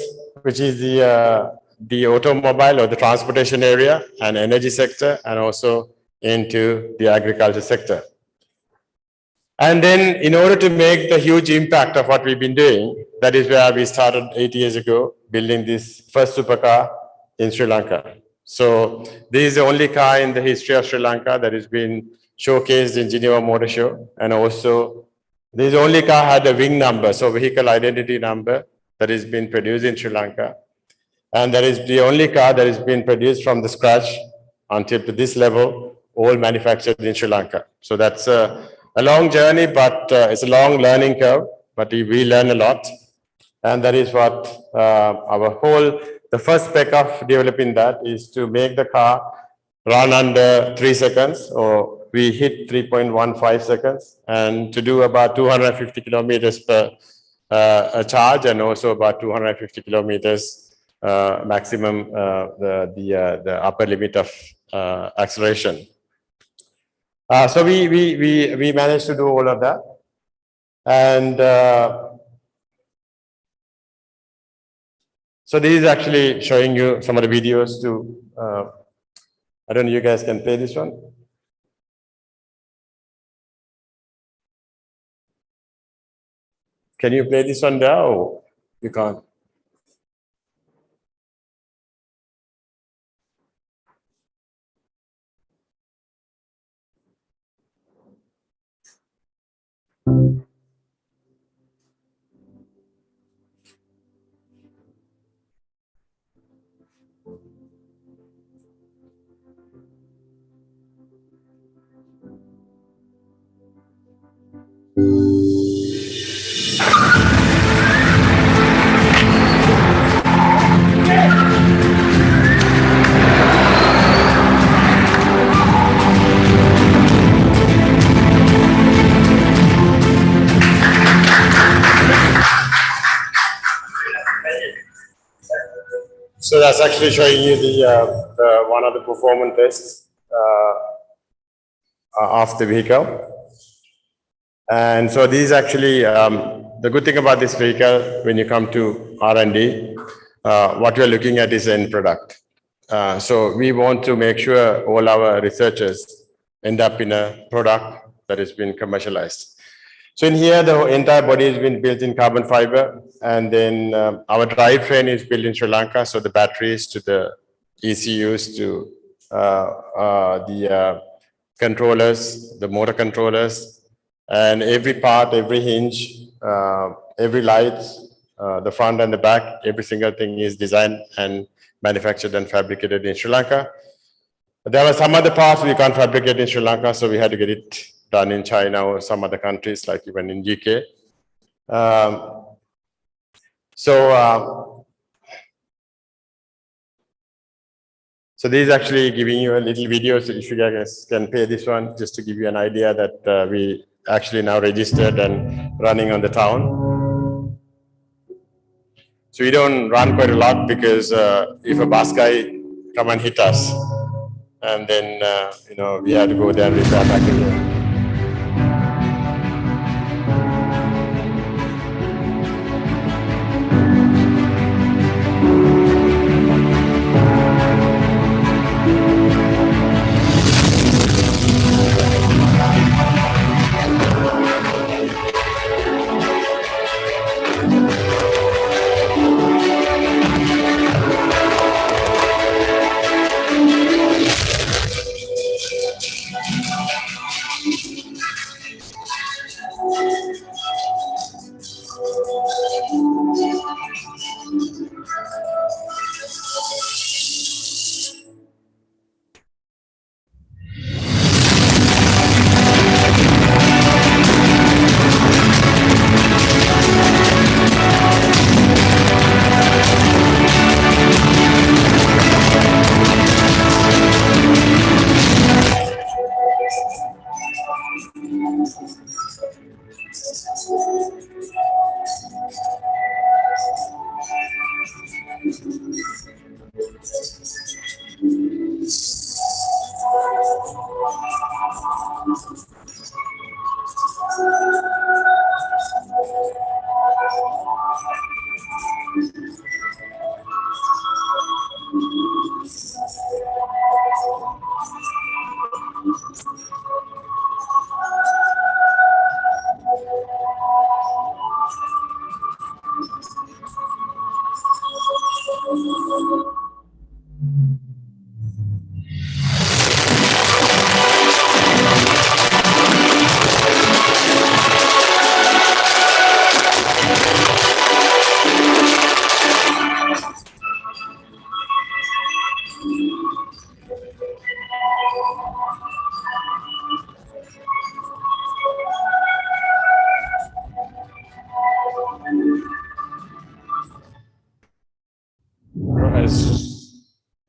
which is the automobile or the transportation area and energy sector, and also into the agriculture sector. And then in order to make the huge impact of what we've been doing, that is where we started 8 years ago, building this first supercar in Sri Lanka. So this is the only car in the history of Sri Lanka that has been showcased in Geneva Motor Show. And also this is the only car had a VIN number, so vehicle identity number, that has been produced in Sri Lanka. And that is the only car that has been produced from the scratch until to this level, all manufactured in Sri Lanka. So that's a long journey, but it's a long learning curve, but we learn a lot. And that is what the first spec of developing that is to make the car run under 3 seconds, or we hit 3.15 seconds, and to do about 250 kilometers per charge, and also about 250 kilometers maximum, the upper limit of acceleration. So we managed to do all of that. And so this is actually showing you some of the videos to, I don't know, you guys can play this one. Can you play this one there, or you can't? So that's actually showing you the one of the performance tests of the vehicle. And so these actually, the good thing about this vehicle, when you come to R&D, what we're looking at is end product. So we want to make sure all our researchers end up in a product that has been commercialized. So in here, the entire body has been built in carbon fiber, and then our drivetrain is built in Sri Lanka. So the batteries to the ECUs to the controllers, the motor controllers, and every part, every hinge, every light, the front and the back, every single thing is designed and manufactured and fabricated in Sri Lanka. But there were some other parts we can't fabricate in Sri Lanka, so we had to get it done in China or some other countries, like even in UK. So So this is actually giving you a little video. So if you guys can play this one, just to give you an idea that we actually now registered and running on the town. So we don't run quite a lot because if a bus guy come and hit us, and then we have to go there and repair back again.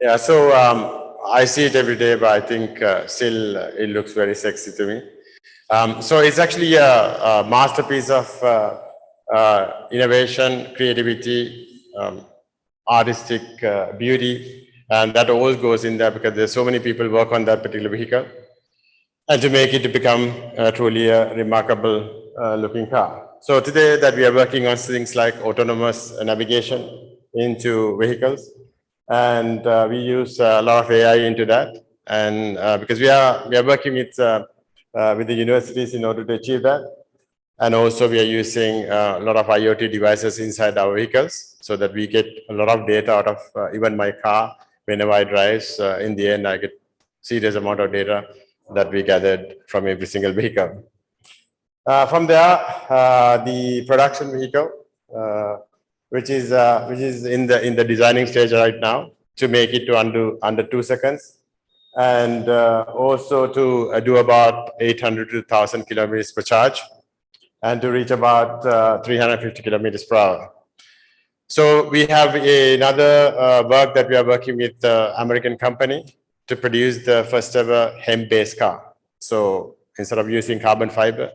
Yeah, so I see it every day, but I think still it looks very sexy to me. So it's actually a masterpiece of innovation, creativity, artistic beauty, and that all goes in there because there's so many people work on that particular vehicle, and to make it to become truly a remarkable looking car. So today that we are working on things like autonomous navigation into vehicles, and we use a lot of AI into that, and because we are working with the universities in order to achieve that, and also we are using a lot of IoT devices inside our vehicles so that we get a lot of data out of even my car. Whenever I drive, in the end I get serious amount of data that we gathered from every single vehicle. From there, the production vehicle, which is in the designing stage right now, to make it to under 2 seconds, and also to do about 800 to 1,000 kilometers per charge, and to reach about 350 kilometers per hour. So we have another work that we are working with the American company to produce the first ever hemp-based car. So instead of using carbon fiber,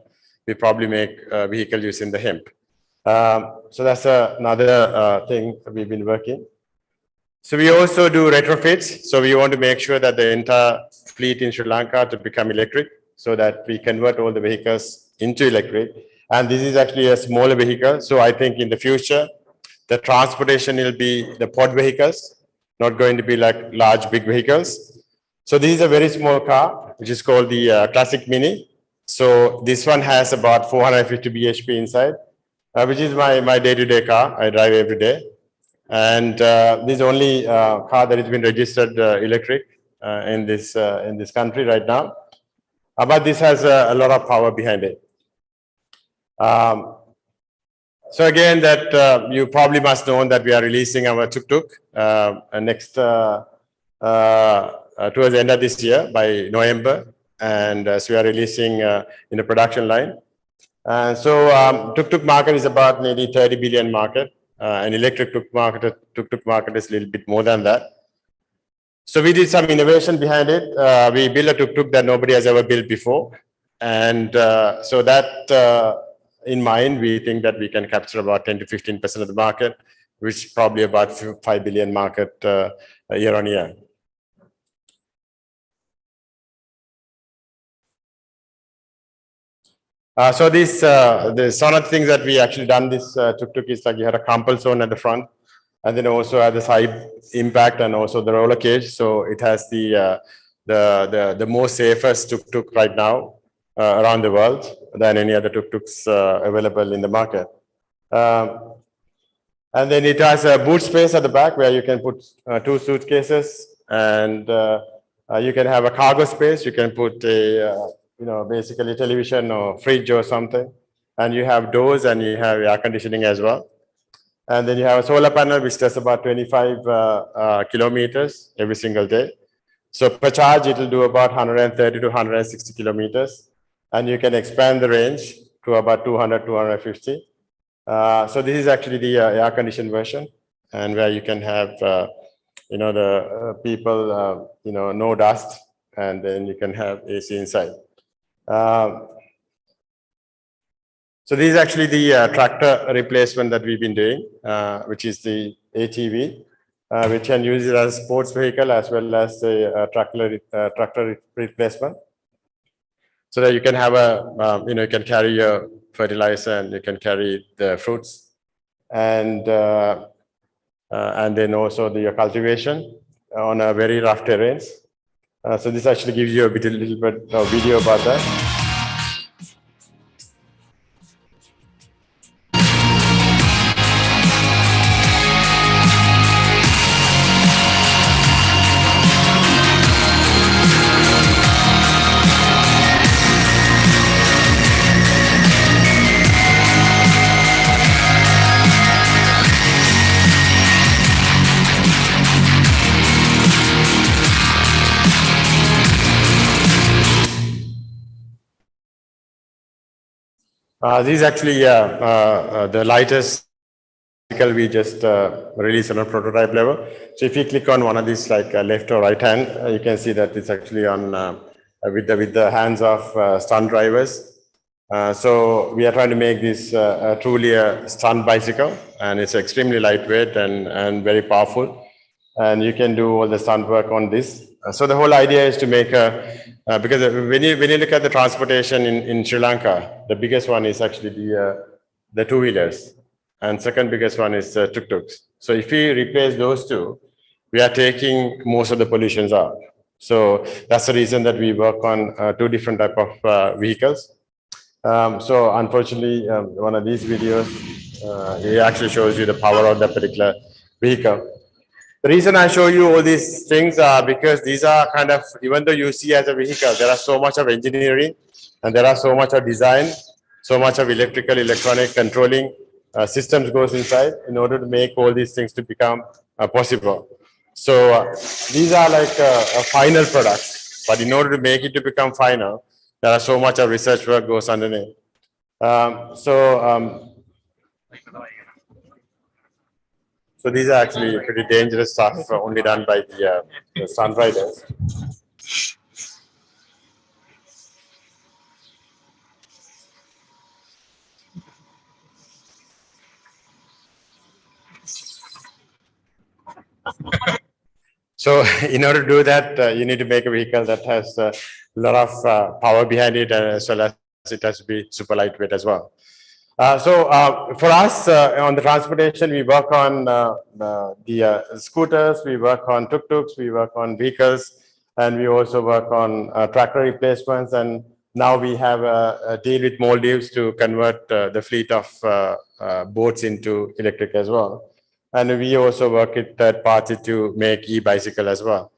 we probably make a vehicle using the hemp. So that's another thing we've been working. So we also do retrofits. So we want to make sure that the entire fleet in Sri Lanka to become electric, so that we convert all the vehicles into electric. And this is actually a smaller vehicle. So I think in the future, the transportation will be the pod vehicles, not going to be like large, big vehicles. So this is a very small car, which is called the Classic Mini. So this one has about 450 bhp inside, which is my day-to-day car. I drive every day. And this is the only car that has been registered electric in this country right now. But this has a lot of power behind it. So again, that you probably must know that we are releasing our tuk-tuk next towards the end of this year by November, and so we are releasing in the production line. So tuk-tuk market is about nearly 30 billion market. An electric tuk-tuk market is a little bit more than that. So we did some innovation behind it. We built a tuk-tuk that nobody has ever built before. And so that in mind, we think that we can capture about 10 to 15% of the market, which is probably about 5 billion market year on year. So this, there's one of the things that we actually done this tuk-tuk is like you had a crumple zone at the front, and then also had the side impact and also the roller cage. So it has the most safest tuk-tuk right now around the world than any other tuk-tuks available in the market. And then it has a boot space at the back where you can put 2 suitcases, and you can have a cargo space. You can put a basically television or fridge or something, and you have doors and you have air conditioning as well. And then you have a solar panel which does about 25 kilometers every single day. So per charge, it will do about 130 to 160 kilometers, and you can expand the range to about 200, 250. So this is actually the air conditioned version, and where you can have, the people, no dust, and then you can have AC inside. So this is actually the tractor replacement that we've been doing, which is the ATV, which can use it as a sports vehicle as well as a tractor replacement. So that you can have you can carry your fertilizer and you can carry the fruits, and then also your cultivation on a very rough terrains. So this actually gives you a little bit of video about that. This is actually the lightest vehicle we just released on a prototype level. So if you click on one of these, like left or right hand, you can see that it's actually on with the hands of stunt drivers. So we are trying to make this truly a stunt bicycle, and it's extremely lightweight and very powerful. And you can do all the stunt work on this. So the whole idea is to make because when you look at the transportation in Sri Lanka, the biggest one is actually the two-wheelers, and second biggest one is tuk-tuks. So if we replace those two, we are taking most of the pollutions out. So that's the reason that we work on 2 different type of vehicles. So unfortunately, one of these videos, it actually shows you the power of that particular vehicle. The reason I show you all these things are because these are kind of, even though you see as a vehicle, there are so much of engineering and there are so much of design, so much of electrical, electronic controlling systems goes inside in order to make all these things to become possible. So these are like final products, but in order to make it to become final, there are so much of research work goes underneath. So these are actually pretty dangerous stuff only done by the stunt riders. So in order to do that, you need to make a vehicle that has a lot of power behind it, as well as it has to be super lightweight as well. For us on the transportation, we work on the scooters, we work on tuk-tuks, we work on vehicles, and we also work on tractor replacements. And now we have a deal with Maldives to convert the fleet of boats into electric as well. And we also work with third party to make e-bicycle as well.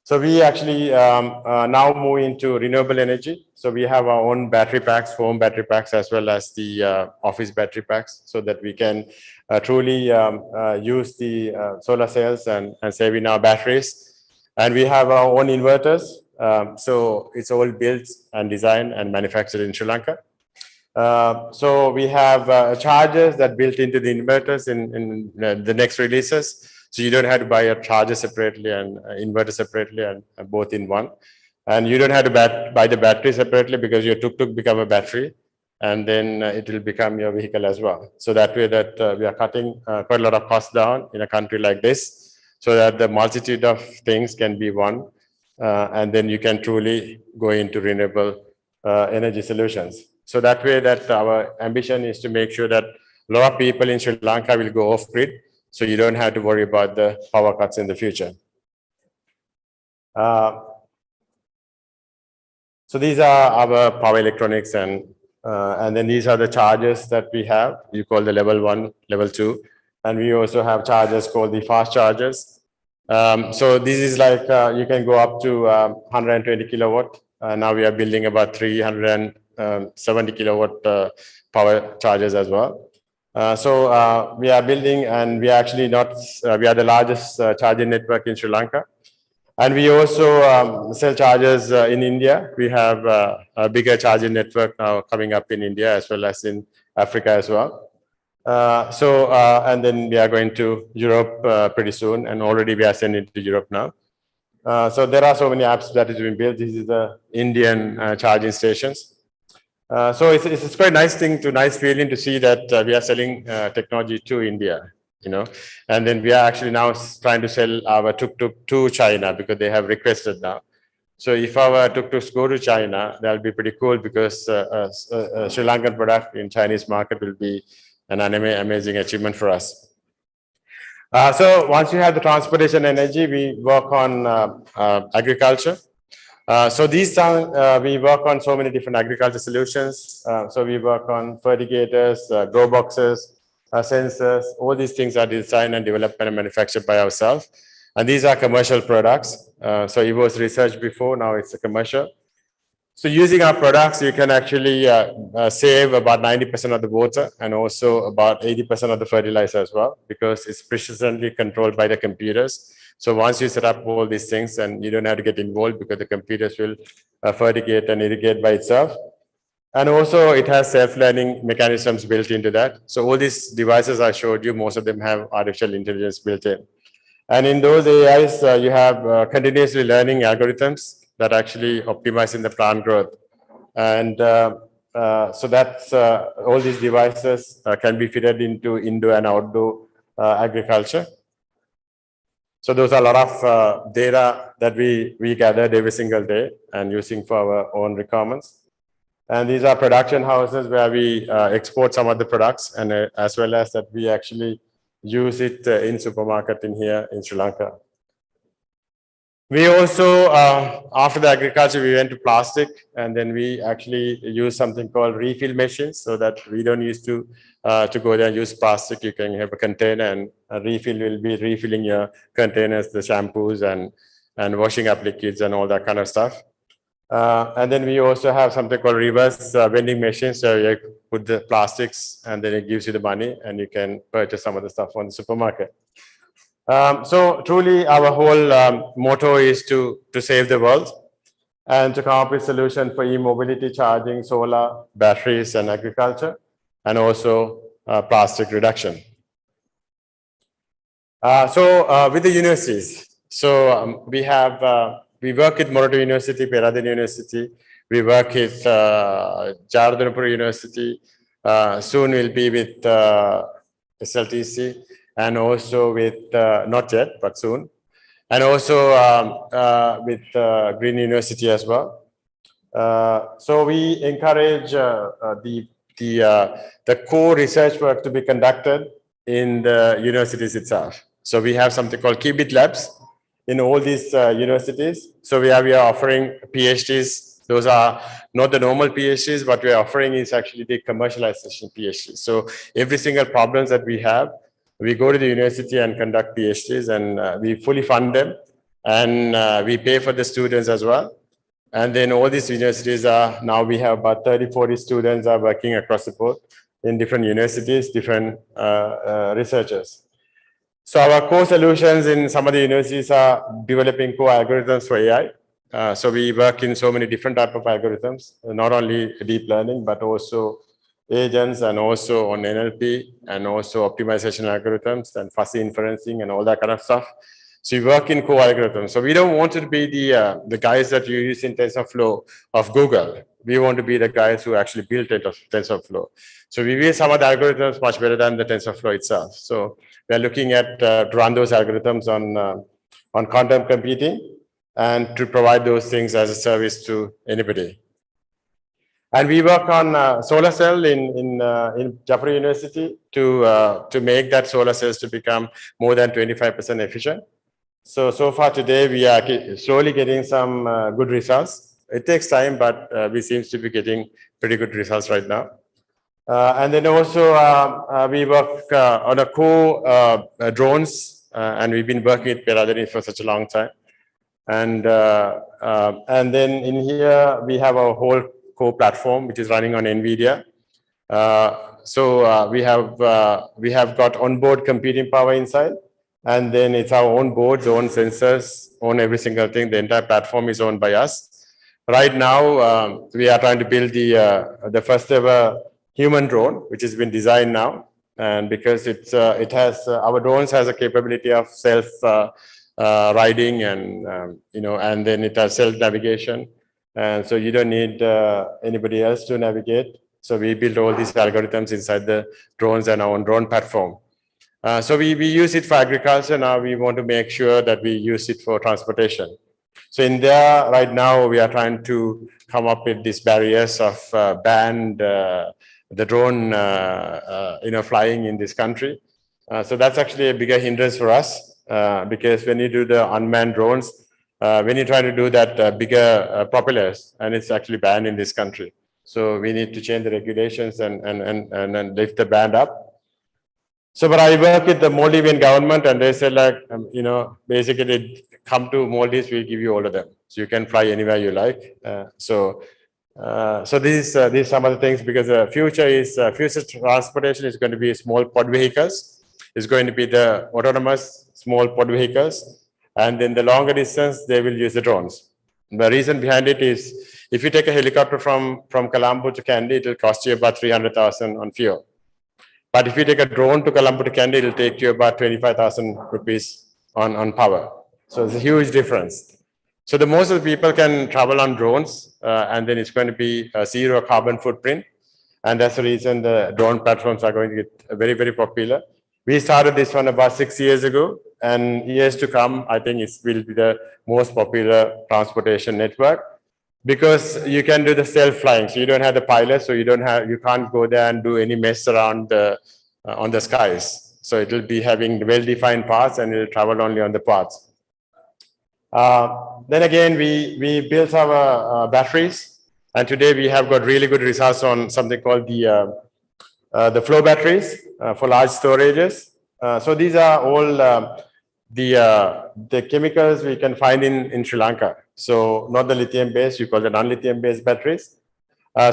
So we actually now move into renewable energy. So we have our own battery packs, home battery packs, as well as the office battery packs, so that we can truly use the solar cells and save in our batteries. And we have our own inverters. So it's all built and designed and manufactured in Sri Lanka. So we have chargers that built into the inverters in the next releases. So you don't have to buy a charger separately and inverter separately and both in one. And you don't have to buy the battery separately because your tuk-tuk become a battery, and then it will become your vehicle as well. So that way that we are cutting quite a lot of costs down in a country like this, so that the multitude of things can be one, and then you can truly go into renewable energy solutions. So that way that our ambition is to make sure that a lot of people in Sri Lanka will go off grid, so you don't have to worry about the power cuts in the future. So these are our power electronics, and then these are the chargers that we have. You call the level 1, level 2, and we also have chargers called the fast chargers. So this is like you can go up to 120 kilowatt. Now we are building about 370 kilowatt power chargers as well. So we are building, and we are actually not, we are the largest charging network in Sri Lanka. And we also sell chargers in India. We have a bigger charging network now coming up in India as well as in Africa as well. And then we are going to Europe pretty soon, and already we are sending to Europe now. So there are so many apps that is being built. This is the Indian charging stations. So it's quite nice feeling to see that we are selling technology to India, you know, and then we are actually now trying to sell our tuk-tuk to China because they have requested now. So if our tuk-tuks go to China, that'll be pretty cool, because a Sri Lankan product in Chinese market will be an amazing achievement for us. So once you have the transportation energy, we work on agriculture. So these time we work on so many different agriculture solutions. So we work on fertigators, grow boxes, sensors. All these things are designed and developed and manufactured by ourselves. And these are commercial products. So it was research before, now it's a commercial. So using our products, you can actually save about 90% of the water and also about 80% of the fertilizer as well, because it's precisely controlled by the computers. So once you set up all these things, and you don't have to get involved because the computers will fertigate and irrigate by itself. And also it has self-learning mechanisms built into that. So all these devices I showed you, most of them have artificial intelligence built in. And in those AIs, you have continuously learning algorithms that actually optimize in the plant growth. And so that's all these devices can be fitted into indoor and outdoor agriculture. So those are a lot of data that we gathered every single day and using for our own requirements. And these are production houses where we export some of the products, and as well as that we actually use it in supermarket in here in Sri Lanka. We also, after the agriculture, we went to plastic, and then we actually use something called refill machines, so that we don't use to go there and use plastic. You can have a container, and a refill will be refilling your containers, the shampoos and washing up liquids and all that kind of stuff. And then we also have something called reverse vending machines. So you put the plastics, and then it gives you the money, and you can purchase some of the stuff on the supermarket. So truly our whole motto is to save the world and to come up with solution for e-mobility, charging, solar, batteries, and agriculture, and also plastic reduction. With the universities, so we work with Moroto University, Peradeniya University. We work with Jardhanapura University. Soon we'll be with SLTC. And also with, not yet, but soon. And also with Green University as well. So we encourage the core research work to be conducted in the universities itself. So we have something called Qubit Labs in all these universities. So we are offering PhDs. Those are not the normal PhDs. What we are offering is actually the commercialization PhDs. So every single problems that we have, we go to the university and conduct PhDs, and we fully fund them, and we pay for the students as well. And then all these universities are, now we have about 30-40 students are working across the board in different universities, different researchers. So our core solutions in some of the universities are developing core algorithms for AI. So we work in so many different types of algorithms, not only deep learning, but also agents and also on NLP and also optimization algorithms and fuzzy inferencing and all that kind of stuff. So we work in core algorithms. So we don't want to be the guys that you use in TensorFlow of Google. We want to be the guys who actually built TensorFlow. So we use some of the algorithms much better than the TensorFlow itself. So we are looking at to run those algorithms on quantum computing and to provide those things as a service to anybody. And we work on solar cell in Japur University to make that solar cells to become more than 25% efficient. So far today, we are slowly getting some good results. It takes time, but we seem to be getting pretty good results right now. And then also we work on a drones, and we've been working with Peradani for such a long time. And then in here, we have a whole core platform, which is running on NVIDIA. So we have got onboard computing power inside. And then it's our own boards, own sensors, own every single thing. The entire platform is owned by us. Right now, we are trying to build the first ever human drone, which has been designed now. And because it has our drones has a capability of self riding and and then it has self navigation, and so you don't need anybody else to navigate. So we build all these algorithms inside the drones and our own drone platform. So we use it for agriculture. Now we want to make sure that we use it for transportation. So in there right now, we are trying to come up with these barriers of banned the drone flying in this country. So that's actually a bigger hindrance for us because when you do the unmanned drones, when you try to do that bigger propellers, and it's actually banned in this country. So we need to change the regulations and lift the ban up. So, but I work with the Maldivian government, and they said like, basically come to Maldives, we'll give you all of them. So you can fly anywhere you like. So these some of the things, because the future transportation is going to be small pod vehicles. It's going to be the autonomous small pod vehicles. And then the longer distance, they will use the drones. The reason behind it is if you take a helicopter from Colombo to Kandy, it will cost you about 300,000 on fuel. But if you take a drone to Colombo to Kandy, it will take you about 25,000 rupees on power. So it's a huge difference. So the most of the people can travel on drones, and then it's going to be a zero carbon footprint. And that's the reason the drone platforms are going to get very, very popular. We started this one about 6 years ago, and years to come, I think it will be the most popular transportation network because you can do the self-flying. So you don't have the pilot, so you can't go there and do any mess around on the skies. So it will be having well-defined paths, and it will travel only on the paths. Then again, we built our batteries, and today we have got really good results on something called the flow batteries for large storages. So these are all the chemicals we can find in Sri Lanka. So not the lithium based, you call the non-lithium based batteries.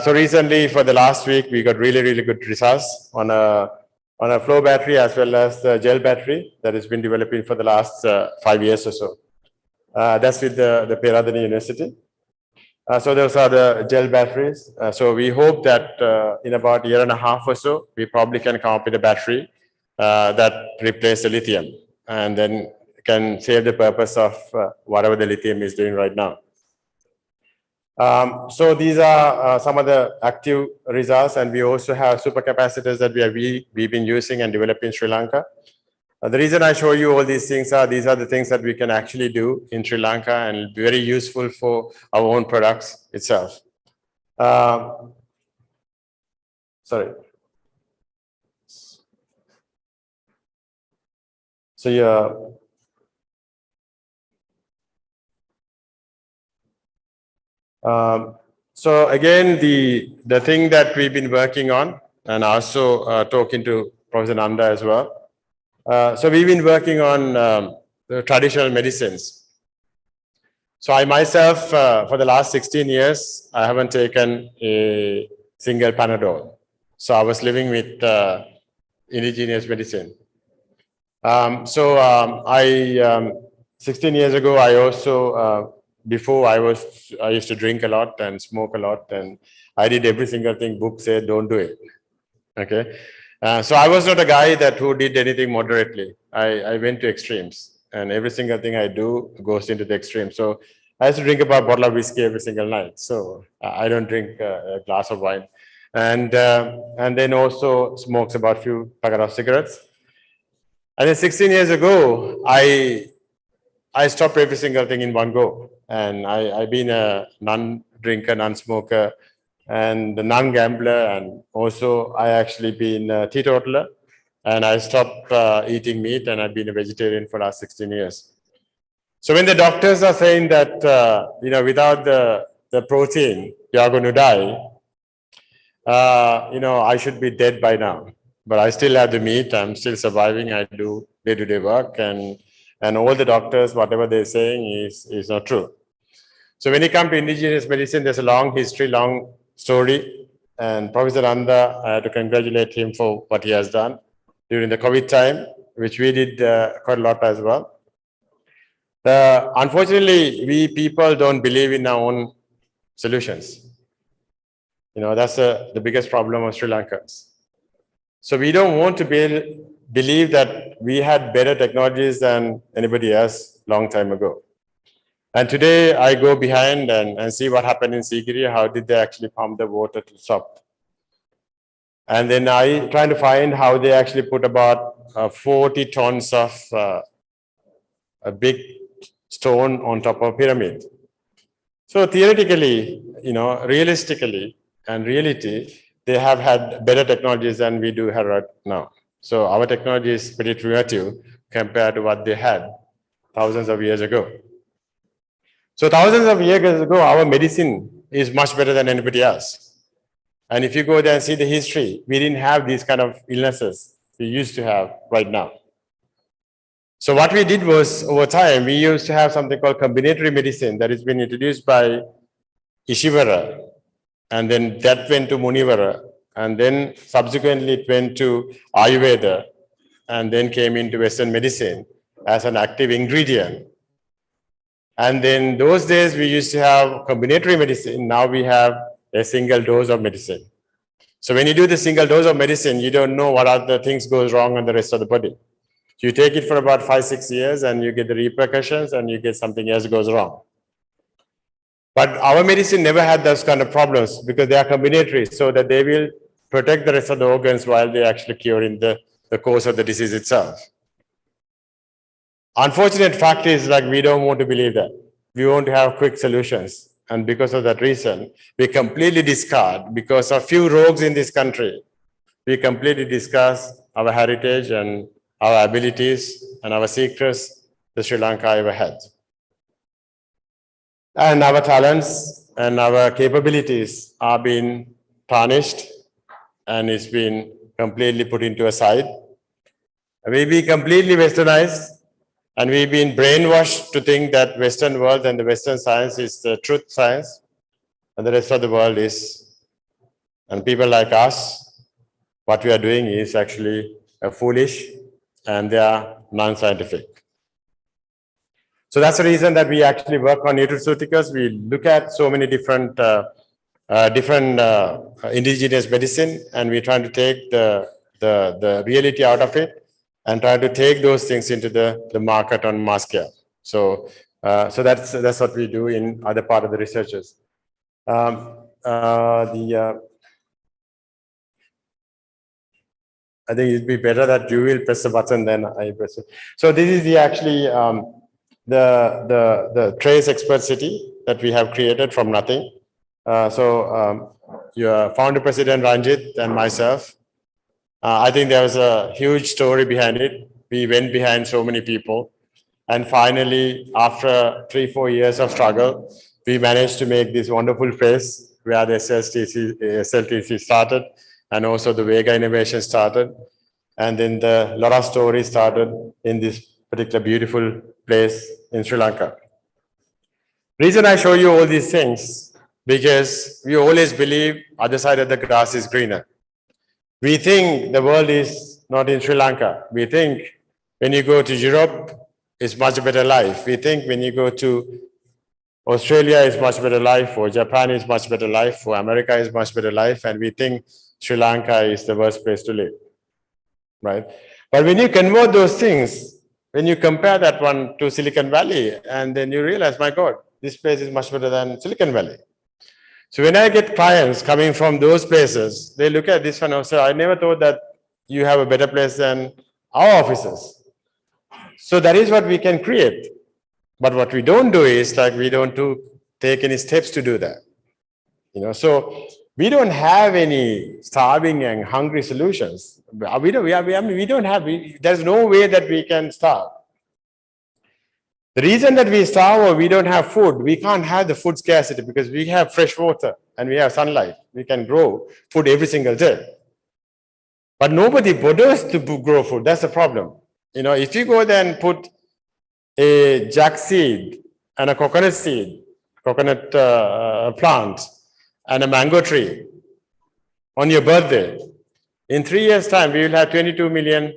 So recently, for the last week, we got really, really good results on a flow battery as well as the gel battery that has been developing for the last 5 years or so. That's with the Peradani University. So those are the gel batteries. So we hope that in about a year and a half or so, we probably can come up with a battery that replaces the lithium and then can save the purpose of whatever the lithium is doing right now. So these are some of the active results, and we also have supercapacitors that we've been using and developing in Sri Lanka. The reason I show you all these things are these are the things that we can actually do in Sri Lanka and very useful for our own products itself. Sorry. So yeah. So again, the thing that we've been working on, and also talking to Professor Nanda as well. So we've been working on the traditional medicines. So I myself, for the last 16 years, I haven't taken a single Panadol. So I was living with indigenous medicine. 16 years ago, I also, before I used to drink a lot and smoke a lot, and I did every single thing book said, don't do it. Okay. So I was not a guy who did anything moderately. I went to extremes, and every single thing I do goes into the extreme. So I used to drink about a bottle of whiskey every single night. So I don't drink a glass of wine, and then also smokes about few packet of cigarettes. And then 16 years ago, I stopped every single thing in one go, and I've been a non-drinker, non-smoker, and a non-gambler, and also I actually been a teetotaler, and I stopped eating meat, and I've been a vegetarian for the last 16 years. So when the doctors are saying that without the protein you're going to die, I should be dead by now, but I still have the meat. I'm still surviving. I do day-to-day work, and all the doctors, whatever they're saying is not true. So when it comes to indigenous medicine, there's a long history, long story. And Professor Nanda, I have to congratulate him for what he has done during the COVID time, which we did quite a lot as well. Unfortunately, we people don't believe in our own solutions. That's the biggest problem of Sri Lankans. So we don't want to believe that we had better technologies than anybody else long time ago. And today I go behind and see what happened in Sigiri. How did they actually pump the water to stop? And then I try to find how they actually put about 40 tons of a big stone on top of a pyramid. So theoretically, realistically and reality, they have had better technologies than we do have right now. So our technology is pretty primitive compared to what they had thousands of years ago. So thousands of years ago, our medicine is much better than anybody else. And if you go there and see the history, we didn't have these kind of illnesses we used to have right now. So what we did was, over time, we used to have something called combinatory medicine that has been introduced by Ishivara. And then that went to Munivara. And then subsequently it went to Ayurveda. And then came into Western medicine as an active ingredient. And then those days we used to have combinatory medicine. Now we have a single dose of medicine. So when you do the single dose of medicine, you don't know what other things goes wrong on the rest of the body. You take it for about 5-6 years and you get the repercussions and you get something else goes wrong. But our medicine never had those kind of problems because they are combinatory, so that they will protect the rest of the organs while they actually curing the cause of the disease itself. Unfortunate fact is, like, we don't want to believe that. We want to have quick solutions. And because of that reason, we completely discard, because of few rogues in this country, we completely discuss our heritage and our abilities and our secrets that Sri Lanka ever had. And our talents and our capabilities are being tarnished and it's been completely put into a side. We've been completely westernized and we've been brainwashed to think that Western world and the Western science is the truth science and the rest of the world is, and people like us, what we are doing is actually foolish and they are non-scientific. So that's the reason that we actually work on nutraceuticals. We look at so many different indigenous medicine, and we're trying to take the reality out of it and try to take those things into the market on mass scale. So that's what we do in other part of the researchers. I think it'd be better that you will press the button than I press it. So this is the trace expert city that we have created from nothing. Your founder president Ranjit and myself, I think there was a huge story behind it. We went behind so many people, and finally, after 3-4 years of struggle, we managed to make this wonderful place where the SLTC started, and also the Vega innovation started, and then the lot of stories started in this particular beautiful place in Sri Lanka. Reason I show you all these things, because we always believe other side of the grass is greener. We think the world is not in Sri Lanka. We think when you go to Europe, it's much better life. We think when you go to Australia, it's much better life, or Japan is much better life, or America is much better life. And we think Sri Lanka is the worst place to live, right? But when you convert those things, when you compare that one to Silicon Valley, and then you realize, my God, this place is much better than Silicon Valley. So when I get clients coming from those places, they look at this one and say, I never thought that you have a better place than our offices. So that is what we can create. But what we don't do is like we don't take any steps to do that. So we don't have any starving and hungry solutions. There's no way that we can starve. The reason that we starve or we don't have food, we can't have the food scarcity because we have fresh water and we have sunlight. We can grow food every single day. But nobody bothers to grow food. That's the problem. If you go there and put a jack seed and a coconut plant and a mango tree on your birthday, in 3 years' time, we will have 22 million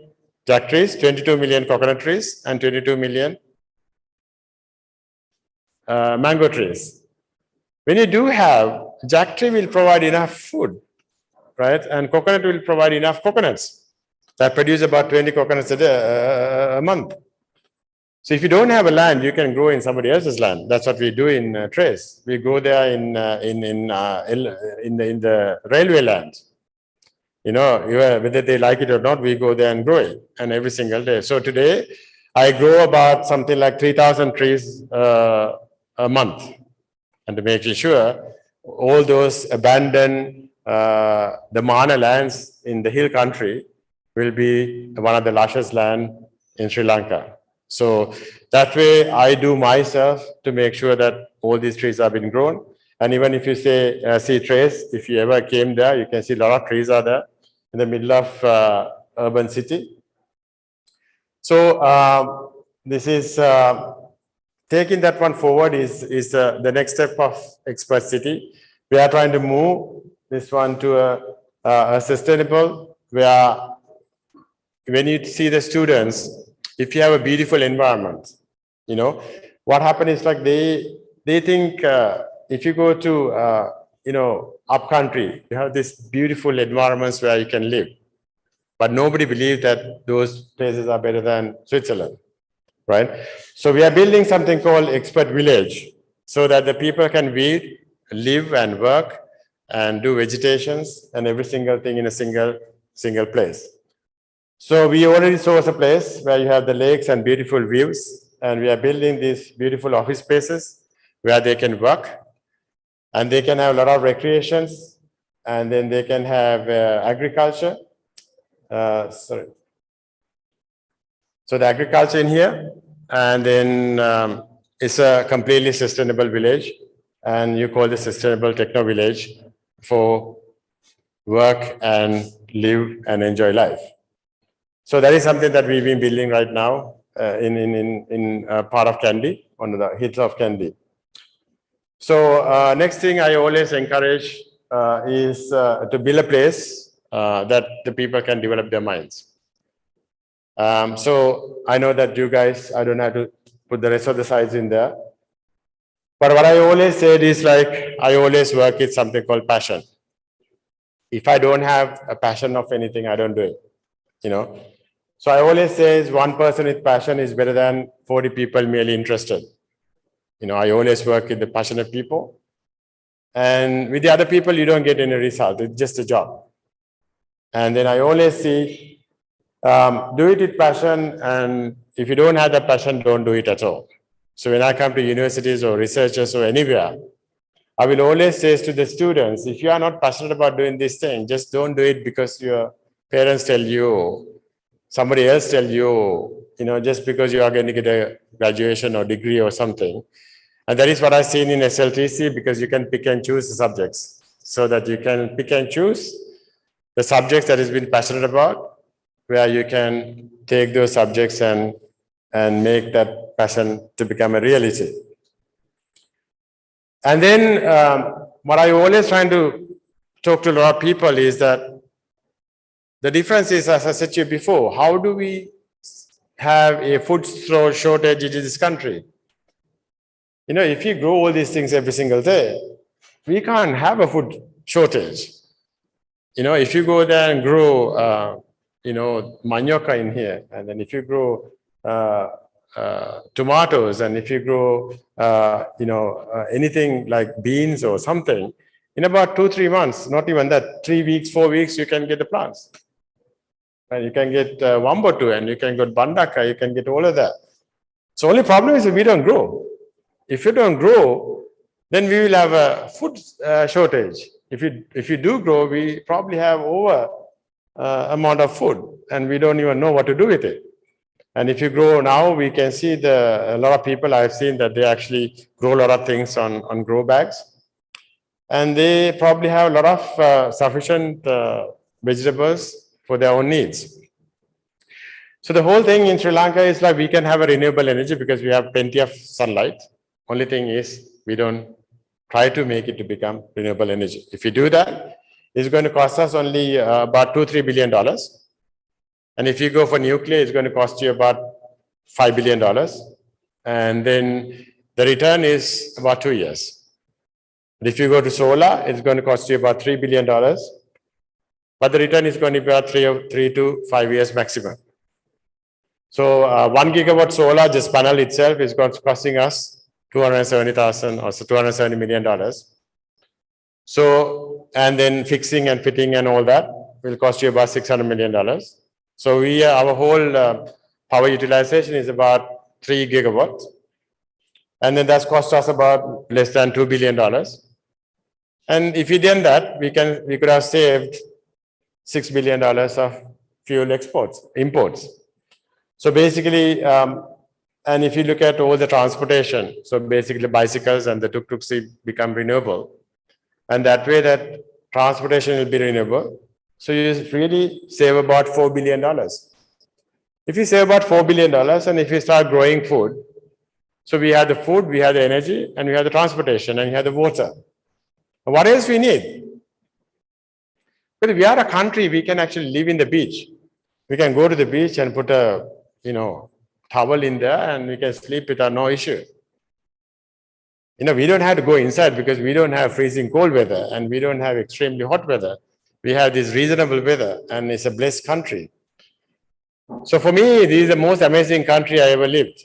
jack trees, 22 million coconut trees, and 22 million mango trees. When you do have, jack tree will provide enough food, right? And coconut will provide enough coconuts that produce about 20 coconuts a month. So if you don't have a land, you can grow in somebody else's land. That's what we do in Trace. We go there in the railway land. Whether they like it or not, we go there and grow it, and every single day. So today, I grow about something like 3,000 trees a month, and to make sure all those abandoned the Mana lands in the hill country will be one of the lushest land in Sri Lanka. So that way I do myself to make sure that all these trees have been grown. And even if you see Trace, if you ever came there, you can see a lot of trees are there in the middle of urban city. So this is taking that one forward is the next step of Expert City. We are trying to move this one to a sustainable, where when you see the students, if you have a beautiful environment, what happens is like they think if you go to, up country, you have these beautiful environments where you can live, but nobody believes that those places are better than Switzerland, right? So we are building something called Expert Village so that the people can live and work and do vegetations and every single thing in a single place. So we already source a place where you have the lakes and beautiful views, and we are building these beautiful office spaces where they can work and they can have a lot of recreations, and then they can have agriculture. So the agriculture in here, and then it's a completely sustainable village, and you call this sustainable techno village for work and live and enjoy life. So that is something that we've been building right now in part of Kandy, on the hills of Kandy. So next thing I always encourage is to build a place that the people can develop their minds. So I know that you guys, I don't have to put the rest of the slides in there. But what I always said is like, I always work with something called passion. If I don't have a passion of anything, I don't do it, So I always say is one person with passion is better than 40 people merely interested. I always work with the passionate people. And with the other people, you don't get any result. It's just a job. And then I always see, do it with passion. And if you don't have that passion, don't do it at all. So when I come to universities or researchers or anywhere, I will always say to the students, if you are not passionate about doing this thing, just don't do it because your parents tell you, somebody else tell you, just because you are going to get a graduation or degree or something. And that is what I've seen in SLTC, because you can pick and choose the subjects, so that you can pick and choose the subjects that has been passionate about, where you can take those subjects and make that passion to become a reality. And then what I always trying to talk to a lot of people is that the difference is, as I said to you before, how do we have a food shortage in this country? If you grow all these things every single day, we can't have a food shortage. if you go there and grow, manioca in here, and then if you grow tomatoes, and if you grow, anything like beans or something, in about 2-3 months, not even that, 3 weeks, 4 weeks, you can get the plants. And you can get wambotu, and you can get bandaka, you can get all of that. So only problem is that we don't grow. If you don't grow, then we will have a food shortage. If you do grow, we probably have over amount of food, and we don't even know what to do with it. And if you grow now, we can see a lot of people I've seen that they actually grow a lot of things on grow bags. And they probably have a lot of sufficient vegetables for their own needs. So the whole thing in Sri Lanka is like we can have a renewable energy because we have plenty of sunlight. Only thing is we don't try to make it to become renewable energy. If you do that, it's going to cost us only about $2-3 billion. And if you go for nuclear, it's going to cost you about $5 billion. And then the return is about 2 years. But if you go to solar, it's going to cost you about $3 billion. But the return is going to be about 3 to 5 years maximum. So 1 gigawatt solar, just panel itself, is costing us $270,000 or so $270 million. So, and then fixing and fitting and all that will cost you about $600 million. So our whole power utilization is about 3 gigawatts. And then that's cost us about less than $2 billion. And if we did that, we could have saved $6 billion of fuel imports. So basically, and if you look at all the transportation, so basically bicycles and the tuk-tuks become renewable. And that way that transportation will be renewable. So you really save about $4 billion. If you save about $4 billion and if you start growing food, so we have the food, we have the energy, and we have the transportation, and we have the water. What else we need? But if we are a country, we can actually live in the beach. We can go to the beach and put a, towel in there and we can sleep without no issue. We don't have to go inside because we don't have freezing cold weather and we don't have extremely hot weather. We have this reasonable weather and it's a blessed country. So for me, this is the most amazing country I ever lived.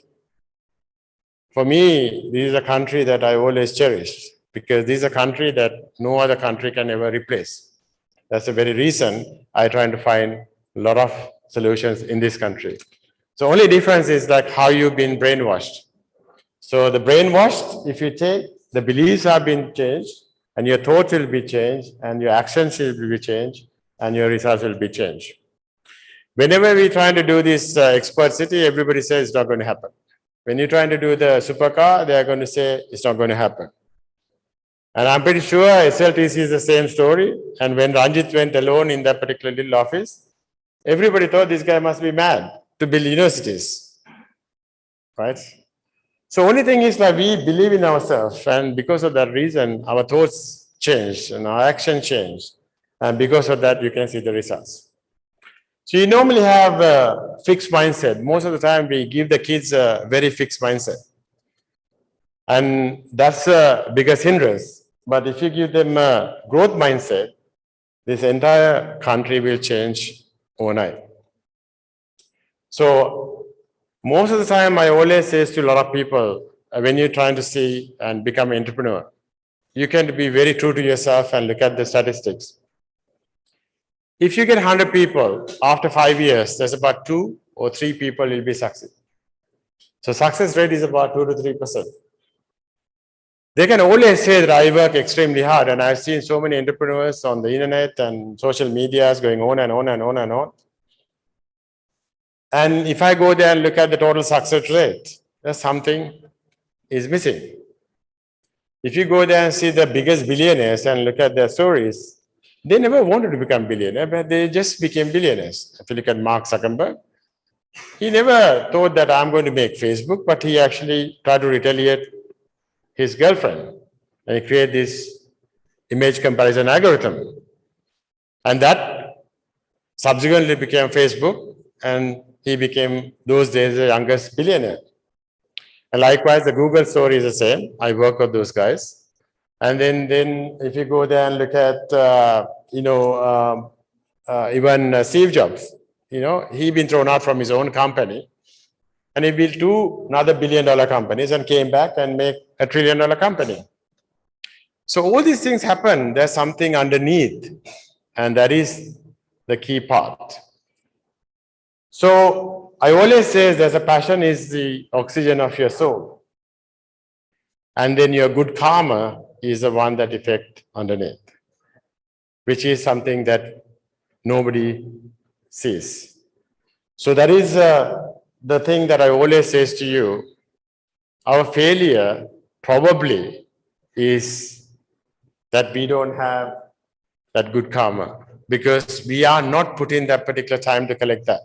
For me, this is a country that I always cherish because this is a country that no other country can ever replace. That's the very reason I try to find a lot of solutions in this country. So only difference is like how you've been brainwashed. So the brainwashed, if you take, the beliefs have been changed and your thoughts will be changed and your actions will be changed and your results will be changed. Whenever we're trying to do this expert city, everybody says it's not going to happen. When you're trying to do the supercar, they are going to say it's not going to happen. And I'm pretty sure SLTC is the same story. And when Ranjit went alone in that particular little office, everybody thought this guy must be mad to build universities, right? So only thing is that we believe in ourselves. And because of that reason, our thoughts changed and our action changed. And because of that, you can see the results. So you normally have a fixed mindset. Most of the time, we give the kids a very fixed mindset. And that's the biggest hindrance. But if you give them a growth mindset, this entire country will change overnight. So most of the time, I always say to a lot of people, when you're trying to see and become an entrepreneur, you can be very true to yourself and look at the statistics. If you get 100 people, after 5 years, there's about 2 or 3 people will be success. So success rate is about 2 to 3%. They can always say that I work extremely hard, and I've seen so many entrepreneurs on the internet and social medias going on and on and on and on. And if I go there and look at the total success rate, there's something is missing. If you go there and see the biggest billionaires and look at their stories, they never wanted to become billionaires, but they just became billionaires. If you look at Mark Zuckerberg, he never thought that I'm going to make Facebook, but he actually tried to retaliate his girlfriend and he created this image comparison algorithm. And that subsequently became Facebook, and he became those days the youngest billionaire. And likewise, the Google story is the same. I work with those guys. And then if you go there and look at, even Steve Jobs, he been thrown out from his own company and he built two another billion-dollar companies and came back and make a trillion-dollar company. So all these things happen, there's something underneath, and that is the key part. So I always say there's a passion is the oxygen of your soul. And then your good karma is the one that affects underneath, which is something that nobody sees. So that is the thing that I always say to you. Our failure probably is that we don't have that good karma because we are not putting that particular time to collect that.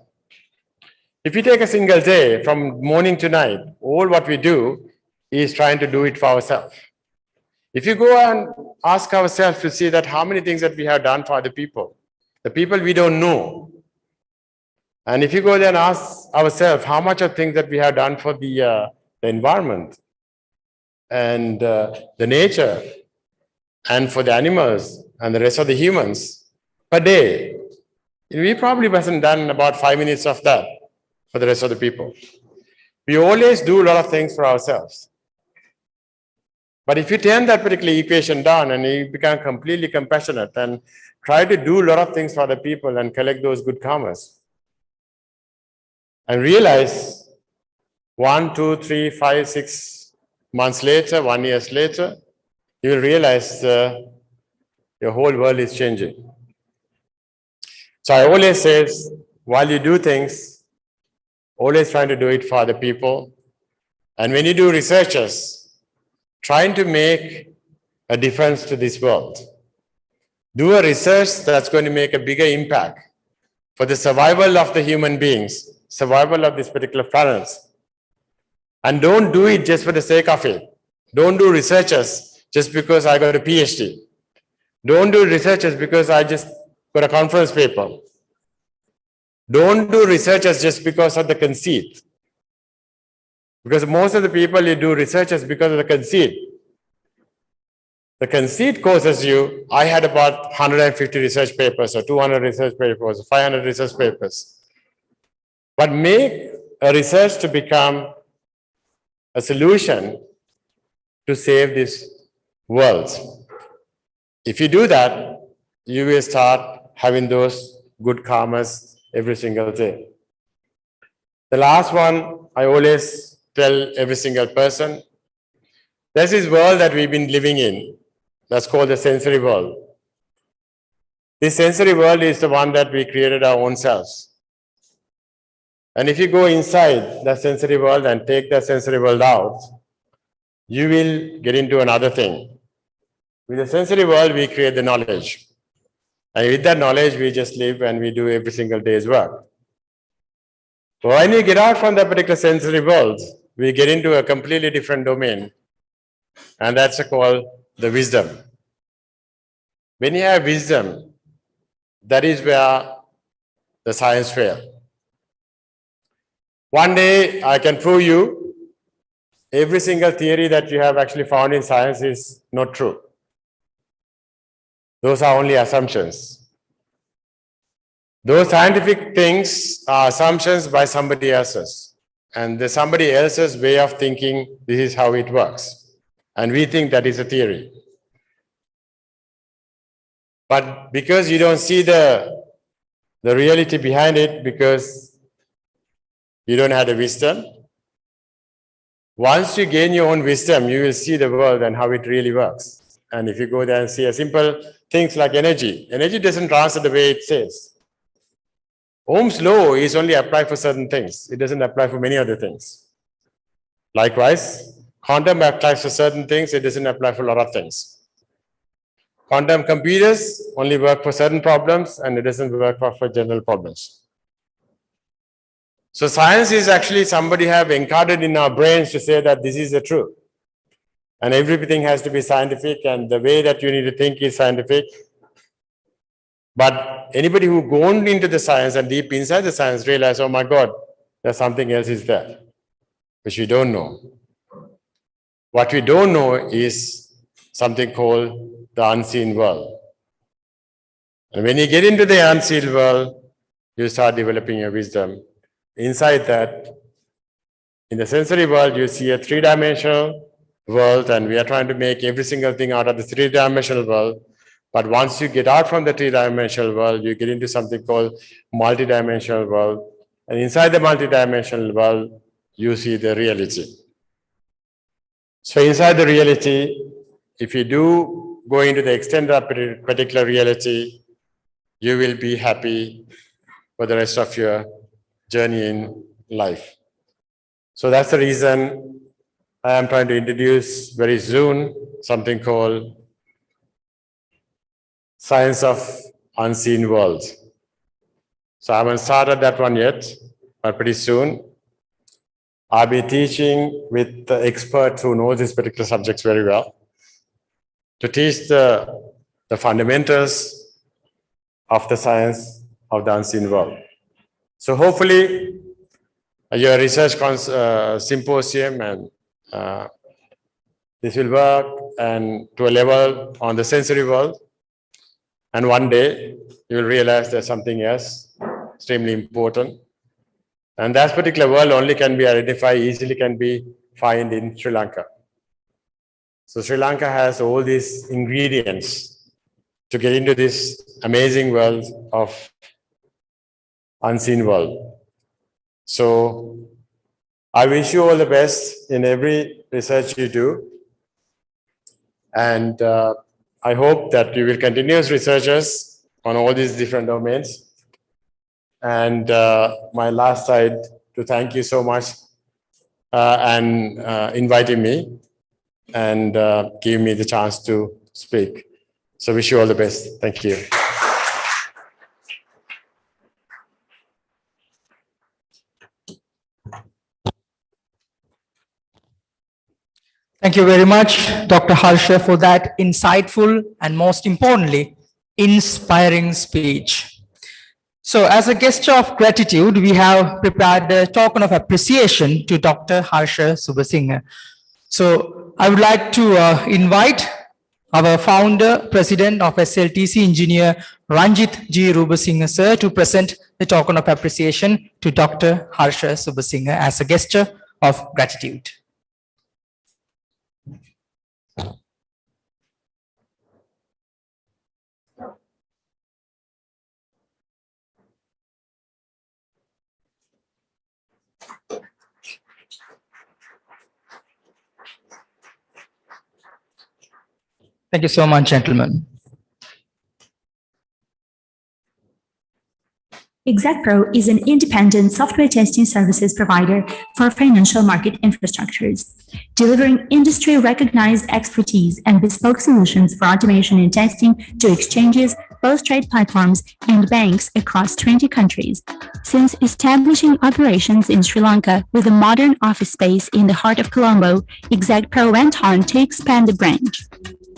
If you take a single day from morning to night, all what we do is trying to do it for ourselves. If you go and ask ourselves to see that how many things that we have done for other people, the people we don't know, and if you go there and ask ourselves how much of things that we have done for the environment and the nature and for the animals and the rest of the humans per day, we probably wasn't done about 5 minutes of that for the rest of the people. We always do a lot of things for ourselves. But if you turn that particular equation down and you become completely compassionate and try to do a lot of things for other people and collect those good karmas, and realize 1, 2, 3, 5, 6 months later, 1 year later, you will realize your whole world is changing. So I always say, while you do things, always trying to do it for other people. And when you do researches, trying to make a difference to this world. Do a research that's going to make a bigger impact for the survival of the human beings, survival of this particular planet. And don't do it just for the sake of it. Don't do researches just because I got a PhD. Don't do researches because I just got a conference paper. Don't do researches just because of the conceit. Because most of the people you do researches because of the conceit. The conceit causes you, I had about 150 research papers or 200 research papers or 500 research papers. But make a research to become a solution to save this world. If you do that, you will start having those good karmas every single day. The last one, I always tell every single person, there's this world that we've been living in that's called the sensory world. This sensory world is the one that we created our own selves. And if you go inside the sensory world and take the sensory world out, you will get into another thing. With the sensory world, we create the knowledge. And with that knowledge, we just live and we do every single day's work. So when we get out from that particular sensory world, we get into a completely different domain. And that's called the wisdom. When you have wisdom, that is where the science fails. One day, I can prove you every single theory that you have actually found in science is not true. Those are only assumptions. Those scientific things are assumptions by somebody else's. And the somebody else's way of thinking, this is how it works. And we think that is a theory. But because you don't see the reality behind it, because you don't have the wisdom, once you gain your own wisdom, you will see the world and how it really works. And if you go there and see a simple things like energy, energy doesn't transfer the way it says. Ohm's law is only applied for certain things. It doesn't apply for many other things. Likewise, quantum applies for certain things. It doesn't apply for a lot of things. Quantum computers only work for certain problems and it doesn't work for general problems. So science is actually somebody have encoded in our brains to say that this is the truth. And everything has to be scientific and the way that you need to think is scientific. But anybody who gone into the science and deep inside the science realize, oh my God, there's something else is there, which we don't know. What we don't know is something called the unseen world. And when you get into the unseen world, you start developing your wisdom. Inside that, in the sensory world, you see a three-dimensional world, and we are trying to make every single thing out of the three-dimensional world. But once you get out from the three-dimensional world, you get into something called multi-dimensional world. And inside the multi-dimensional world, you see the reality. So inside the reality, if you do go into the extent of a particular reality, you will be happy for the rest of your journey in life. So that's the reason I am trying to introduce very soon something called Science of Unseen Worlds. So I haven't started that one yet, but pretty soon I'll be teaching with the experts who know these particular subjects very well to teach the fundamentals of the science of the unseen world. So hopefully your research symposium and this will work and to a level on the sensory world. And one day you will realize there's something else extremely important. And that particular world only can be identified, easily can be found in Sri Lanka. So Sri Lanka has all these ingredients to get into this amazing world of unseen world. So I wish you all the best in every research you do. And I hope that you will continue as researchers on all these different domains. And my last side to thank you so much and inviting me and giving me the chance to speak. So wish you all the best. Thank you. Thank you very much, Dr. Harsha, for that insightful and most importantly, inspiring speech. So as a gesture of gratitude, we have prepared a token of appreciation to Dr. Harsha Subasinghe. So I would like to invite our founder, president of SLTC, Engineer Ranjit G. Rubasinghe, sir, to present the token of appreciation to Dr. Harsha Subasinghe as a gesture of gratitude. Thank you so much, gentlemen. ExactPro is an independent software testing services provider for financial market infrastructures, delivering industry-recognized expertise and bespoke solutions for automation and testing to exchanges, post-trade platforms, and banks across 20 countries. Since establishing operations in Sri Lanka with a modern office space in the heart of Colombo, ExactPro went on to expand the branch.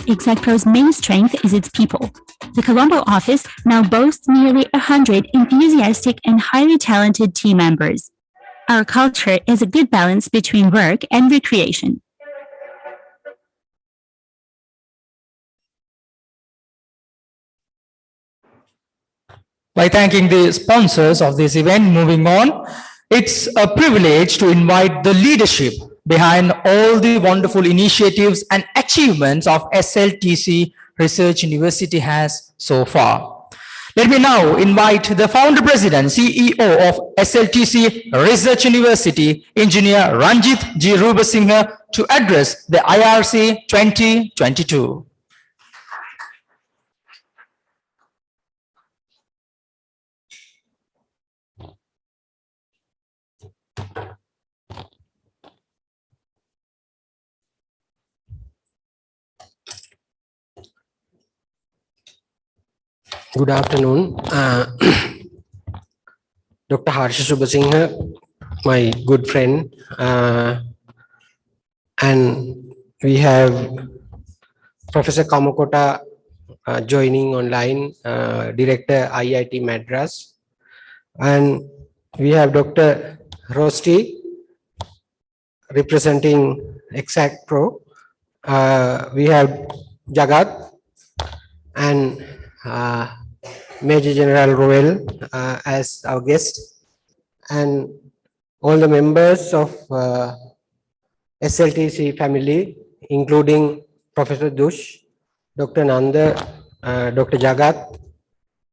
ExactPro's main strength is its people. The Colombo office now boasts nearly 100 enthusiastic and highly talented team members. Our culture is a good balance between work and recreation. By thanking the sponsors of this event, moving on, it's a privilege to invite the leadership behind all the wonderful initiatives and achievements of SLTC Research University has so far. Let me now invite the founder president, CEO of SLTC Research University, Engineer Ranjit G. Rubasinghe, to address the IRC 2022. Good afternoon. Dr. Harsha Subasinghe, my good friend, and we have Professor Kamakota joining online, Director IIT Madras, and we have Dr. Rosti representing ExactPro. We have Jagat and Major General Roel as our guest, and all the members of SLTC family, including Professor Dush, Dr. Nanda, Dr. Jagat,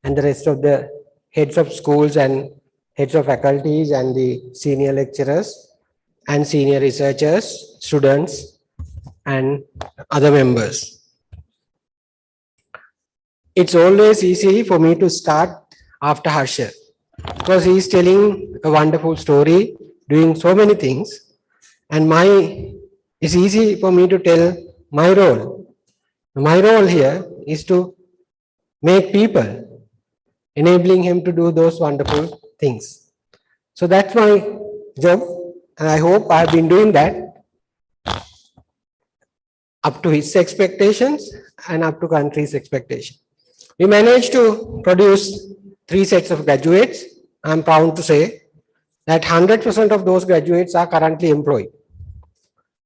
and the rest of the heads of schools and heads of faculties and the senior lecturers and senior researchers, students, and other members. It's always easy for me to start after Harsha because he is telling a wonderful story, doing so many things, and it's easy for me to tell my role. My role here is to make people, enabling him to do those wonderful things. So that's my job, and I hope I've been doing that up to his expectations and up to country's expectation. We managed to produce 3 sets of graduates. I'm proud to say that 100% of those graduates are currently employed.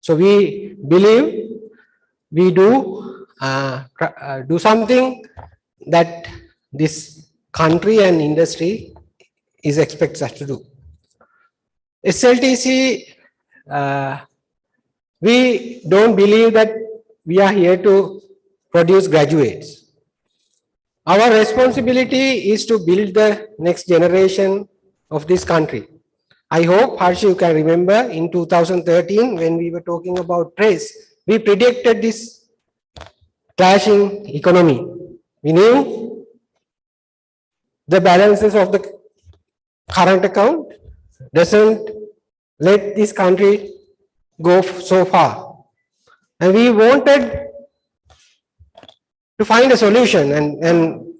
So we believe we do something that this country and industry expects us to do. SLTC, we don't believe that we are here to produce graduates. Our responsibility is to build the next generation of this country. I hope, Harsh, you can remember in 2013 when we were talking about trace, we predicted this clashing economy. We knew the balances of the current account doesn't let this country go so far. And we wanted to find a solution, and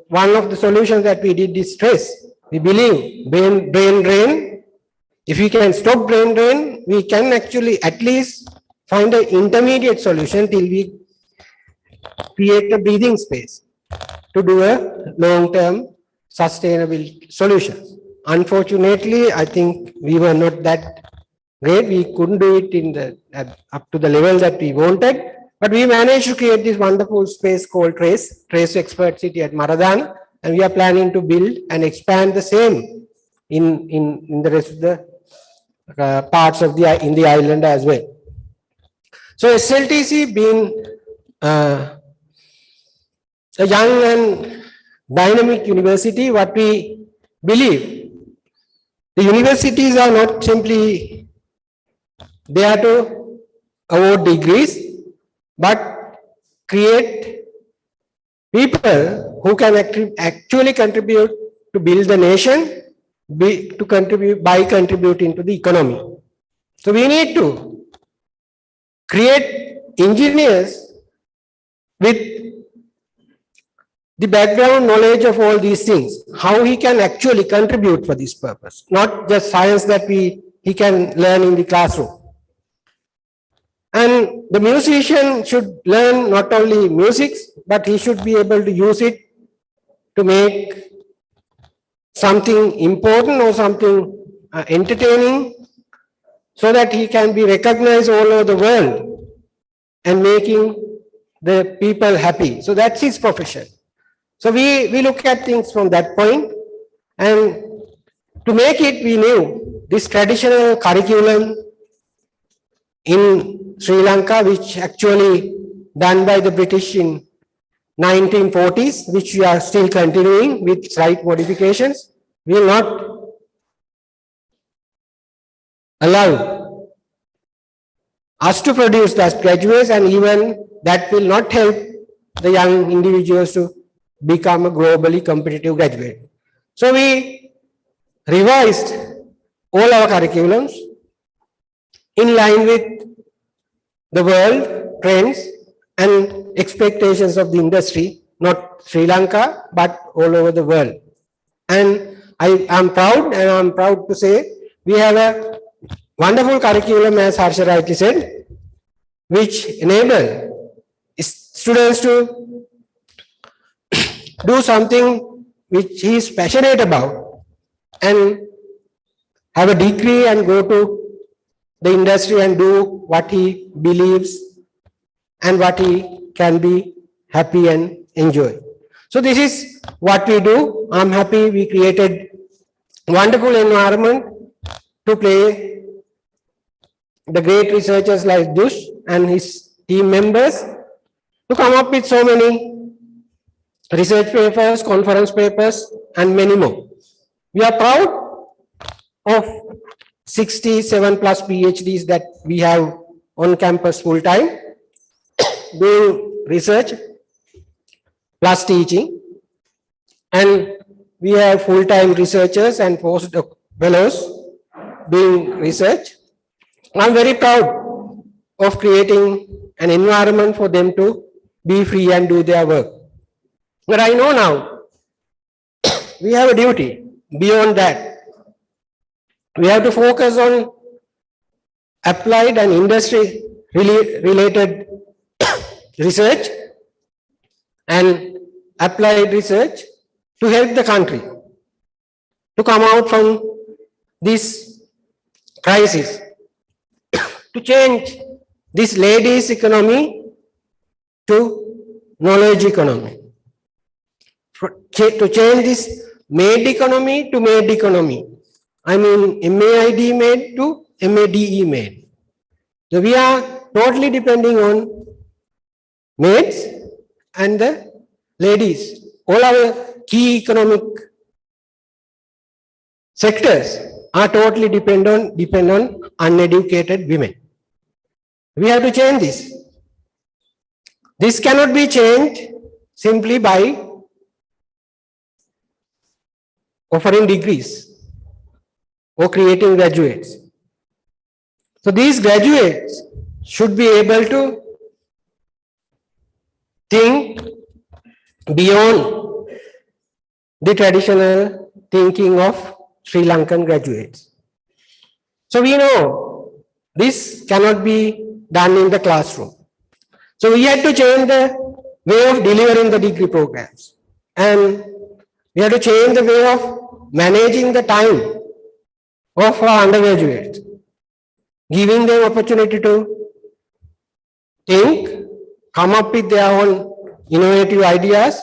one of the solutions that we did is trace. We believe brain drain. If we can stop brain drain, we can actually at least find an intermediate solution till we create a breathing space to do a long-term sustainable solution. Unfortunately, I think we were not that great. We couldn't do it up to the level that we wanted. But we managed to create this wonderful space called Trace Expert City at Maradana, and we are planning to build and expand the same in the rest of the parts of the island as well. So SLTC being a young and dynamic university, what we believe, the universities are not simply there to award degrees, but create people who can actually contribute to build the nation, by contributing to the economy. So we need to create engineers with the background knowledge of all these things, how he can actually contribute for this purpose, not just science that he can learn in the classroom. And the musician should learn not only music, but he should be able to use it to make something important or something entertaining, so that he can be recognized all over the world and making the people happy. So that's his profession. So we look at things from that point, and to make it, we knew this traditional curriculum in Sri Lanka, which actually done by the British in 1940s, which we are still continuing with slight modifications, will not allow us to produce that graduates, and even that will not help the young individuals to become a globally competitive graduate. So we revised all our curriculums in line with the world trends and expectations of the industry, not Sri Lanka, but all over the world. And I am proud, and I'm proud to say we have a wonderful curriculum, as Harsha rightly said, which enable students to do something which he is passionate about and have a degree and go to the industry and do what he believes and what he can be happy and enjoy. So this is what we do. I'm happy we created wonderful environment to play the great researchers like Dush and his team members to come up with so many research papers, conference papers, and many more. We are proud of 67 plus PhDs that we have on campus full time doing research plus teaching, and we have full-time researchers and postdoc fellows doing research. I'm very proud of creating an environment for them to be free and do their work. But I know now we have a duty beyond that. We have to focus on applied and industry related research and applied research to help the country to come out from this crisis, to change this ladies economy to knowledge economy, to change this made economy to made economy. I mean MAID made to MADE made. So we are totally depending on maids and the ladies. All our key economic sectors are totally dependent on uneducated women. We have to change this. This cannot be changed simply by offering degrees or creating graduates. So these graduates should be able to think beyond the traditional thinking of Sri Lankan graduates. So we know this cannot be done in the classroom. So we had to change the way of delivering the degree programs, and we had to change the way of managing the time of our undergraduates, giving them opportunity to think, come up with their own innovative ideas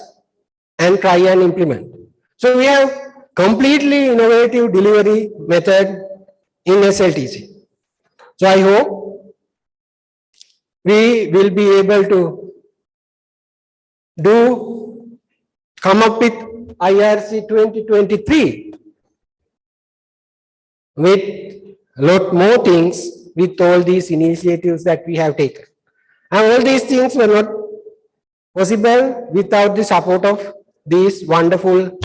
and try and implement. So we have completely innovative delivery method in SLTC. So I hope we will be able to come up with IRC 2023 with a lot more things with all these initiatives that we have taken. And all these things were not possible without the support of these wonderful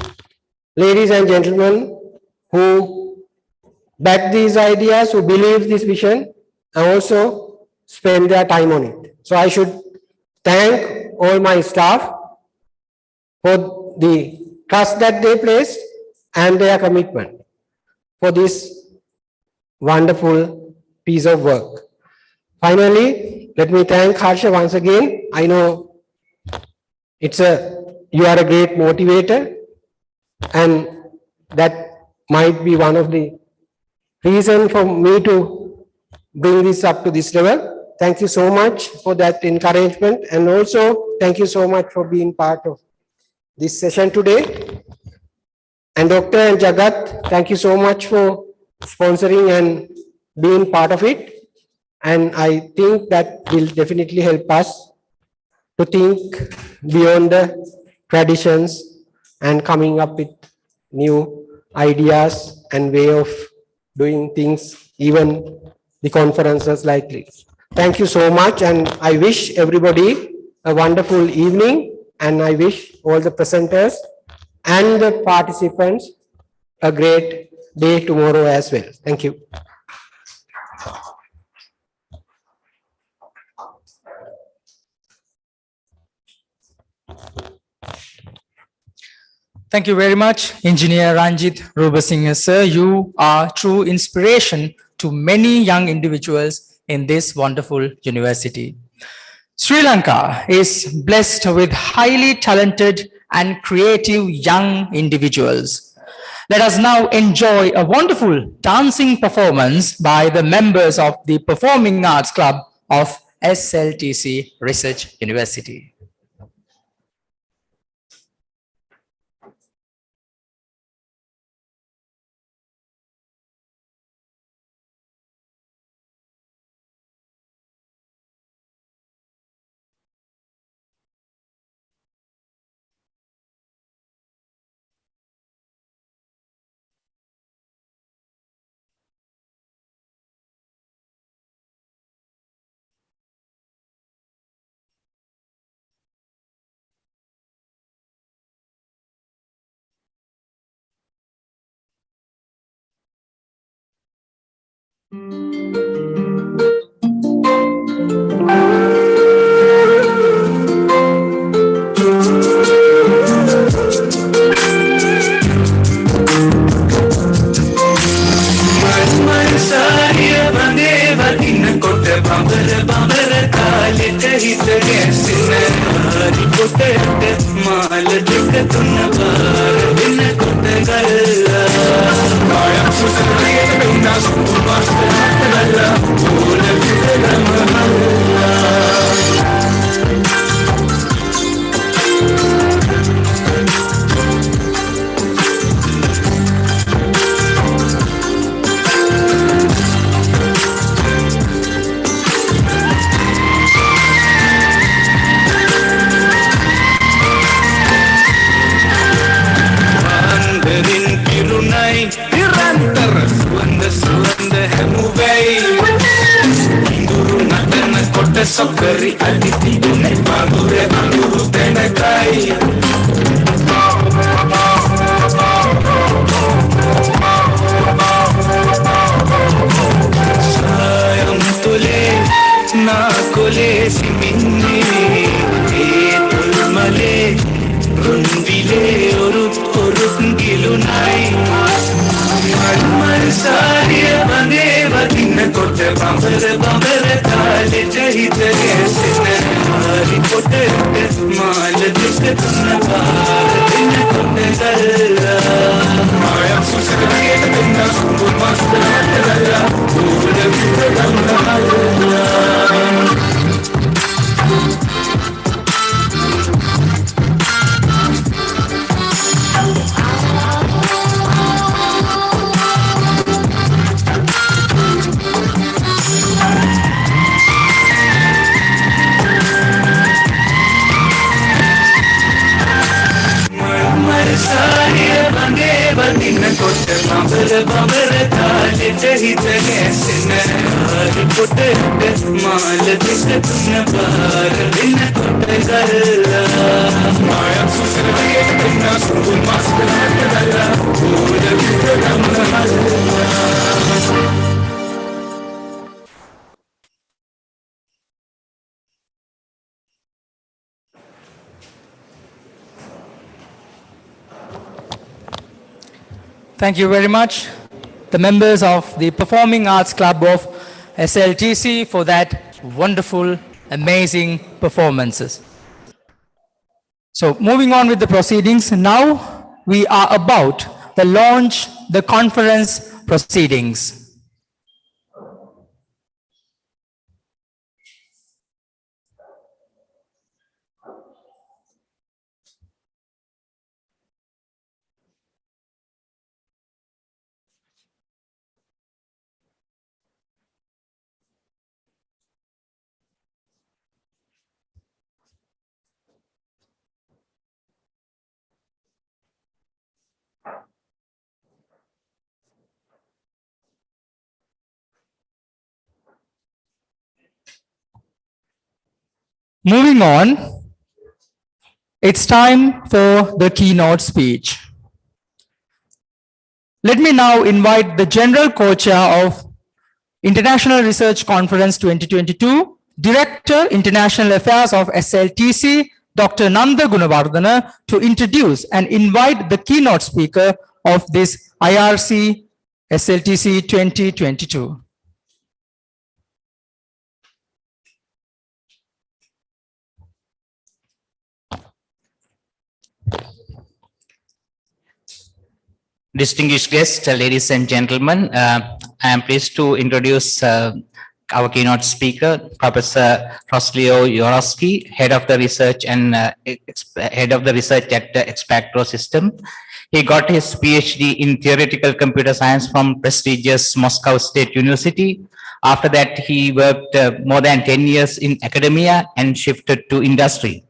ladies and gentlemen who back these ideas, who believe this vision, and also spend their time on it. So I should thank all my staff for the trust that they place and their commitment for this wonderful piece of work. Finally, let me thank Harsha once again. I know you are a great motivator, and that might be one of the reasons for me to bring this up to this level. Thank you so much for that encouragement, and also thank you so much for being part of this session today. And Dr. and Jagat, thank you so much for sponsoring and being part of it. And I think that will definitely help us to think beyond the traditions and coming up with new ideas and way of doing things, even the conferences like this. Thank you so much, and I wish everybody a wonderful evening, and I wish all the presenters and the participants a great day tomorrow as well. Thank you. Thank you very much, Engineer Ranjit Rubasinghe, sir. You are true inspiration to many young individuals in this wonderful university. Sri Lanka is blessed with highly talented and creative young individuals. Let us now enjoy a wonderful dancing performance by the members of the Performing Arts Club of SLTC Research University. Thank you very much, the members of the Performing Arts Club of SLTC, for that wonderful, amazing performances. So moving on with the proceedings, now we are about to launch the conference proceedings. Moving on, it's time for the keynote speech. Let me now invite the General Co-Chair of International Research Conference 2022, Director, International Affairs of SLTC, Dr. Nanda Gunawardana, to introduce and invite the keynote speaker of this IRC SLTC 2022. Distinguished guests, ladies and gentlemen, I am pleased to introduce our keynote speaker, Professor Roslio Yorosky, head of the research and head of the research at the Expactro system. He got his PhD in theoretical computer science from prestigious Moscow State University. After that, he worked more than 10 years in academia and shifted to industry.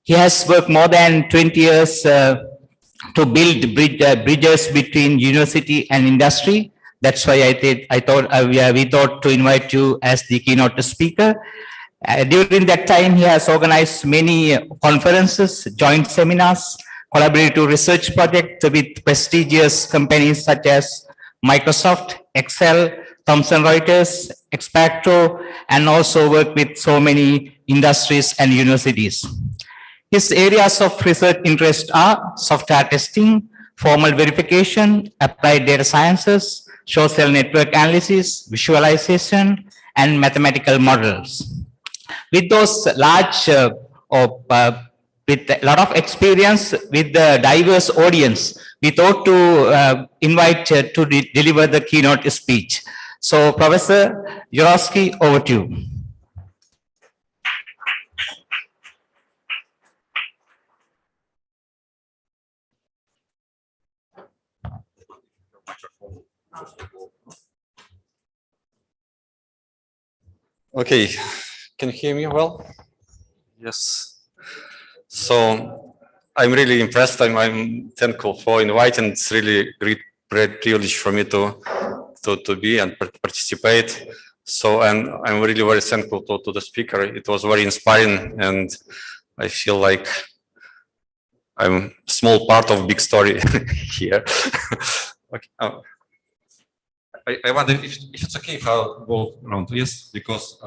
He has worked more than 20 years to build bridges between university and industry. That's why we thought to invite you as the keynote speaker. During that time, he has organized many conferences, joint seminars, collaborative research projects with prestigious companies such as Microsoft, Excel, Thomson Reuters, Expactro, and also worked with so many industries and universities. His areas of research interest are software testing, formal verification, applied data sciences, social network analysis, visualization, and mathematical models. With those large, with a lot of experience with the diverse audience, we thought to invite to deliver the keynote speech. So, Professor Yorosky, over to you. Okay, can you hear me well? Yes. So I'm really impressed. I'm thankful for inviting. It's really great privilege for me to be and participate. So I'm really very thankful to the speaker. It was very inspiring, and I feel like I'm a small part of big story here. Okay. I wonder if it's okay if I'll go around. Yes, because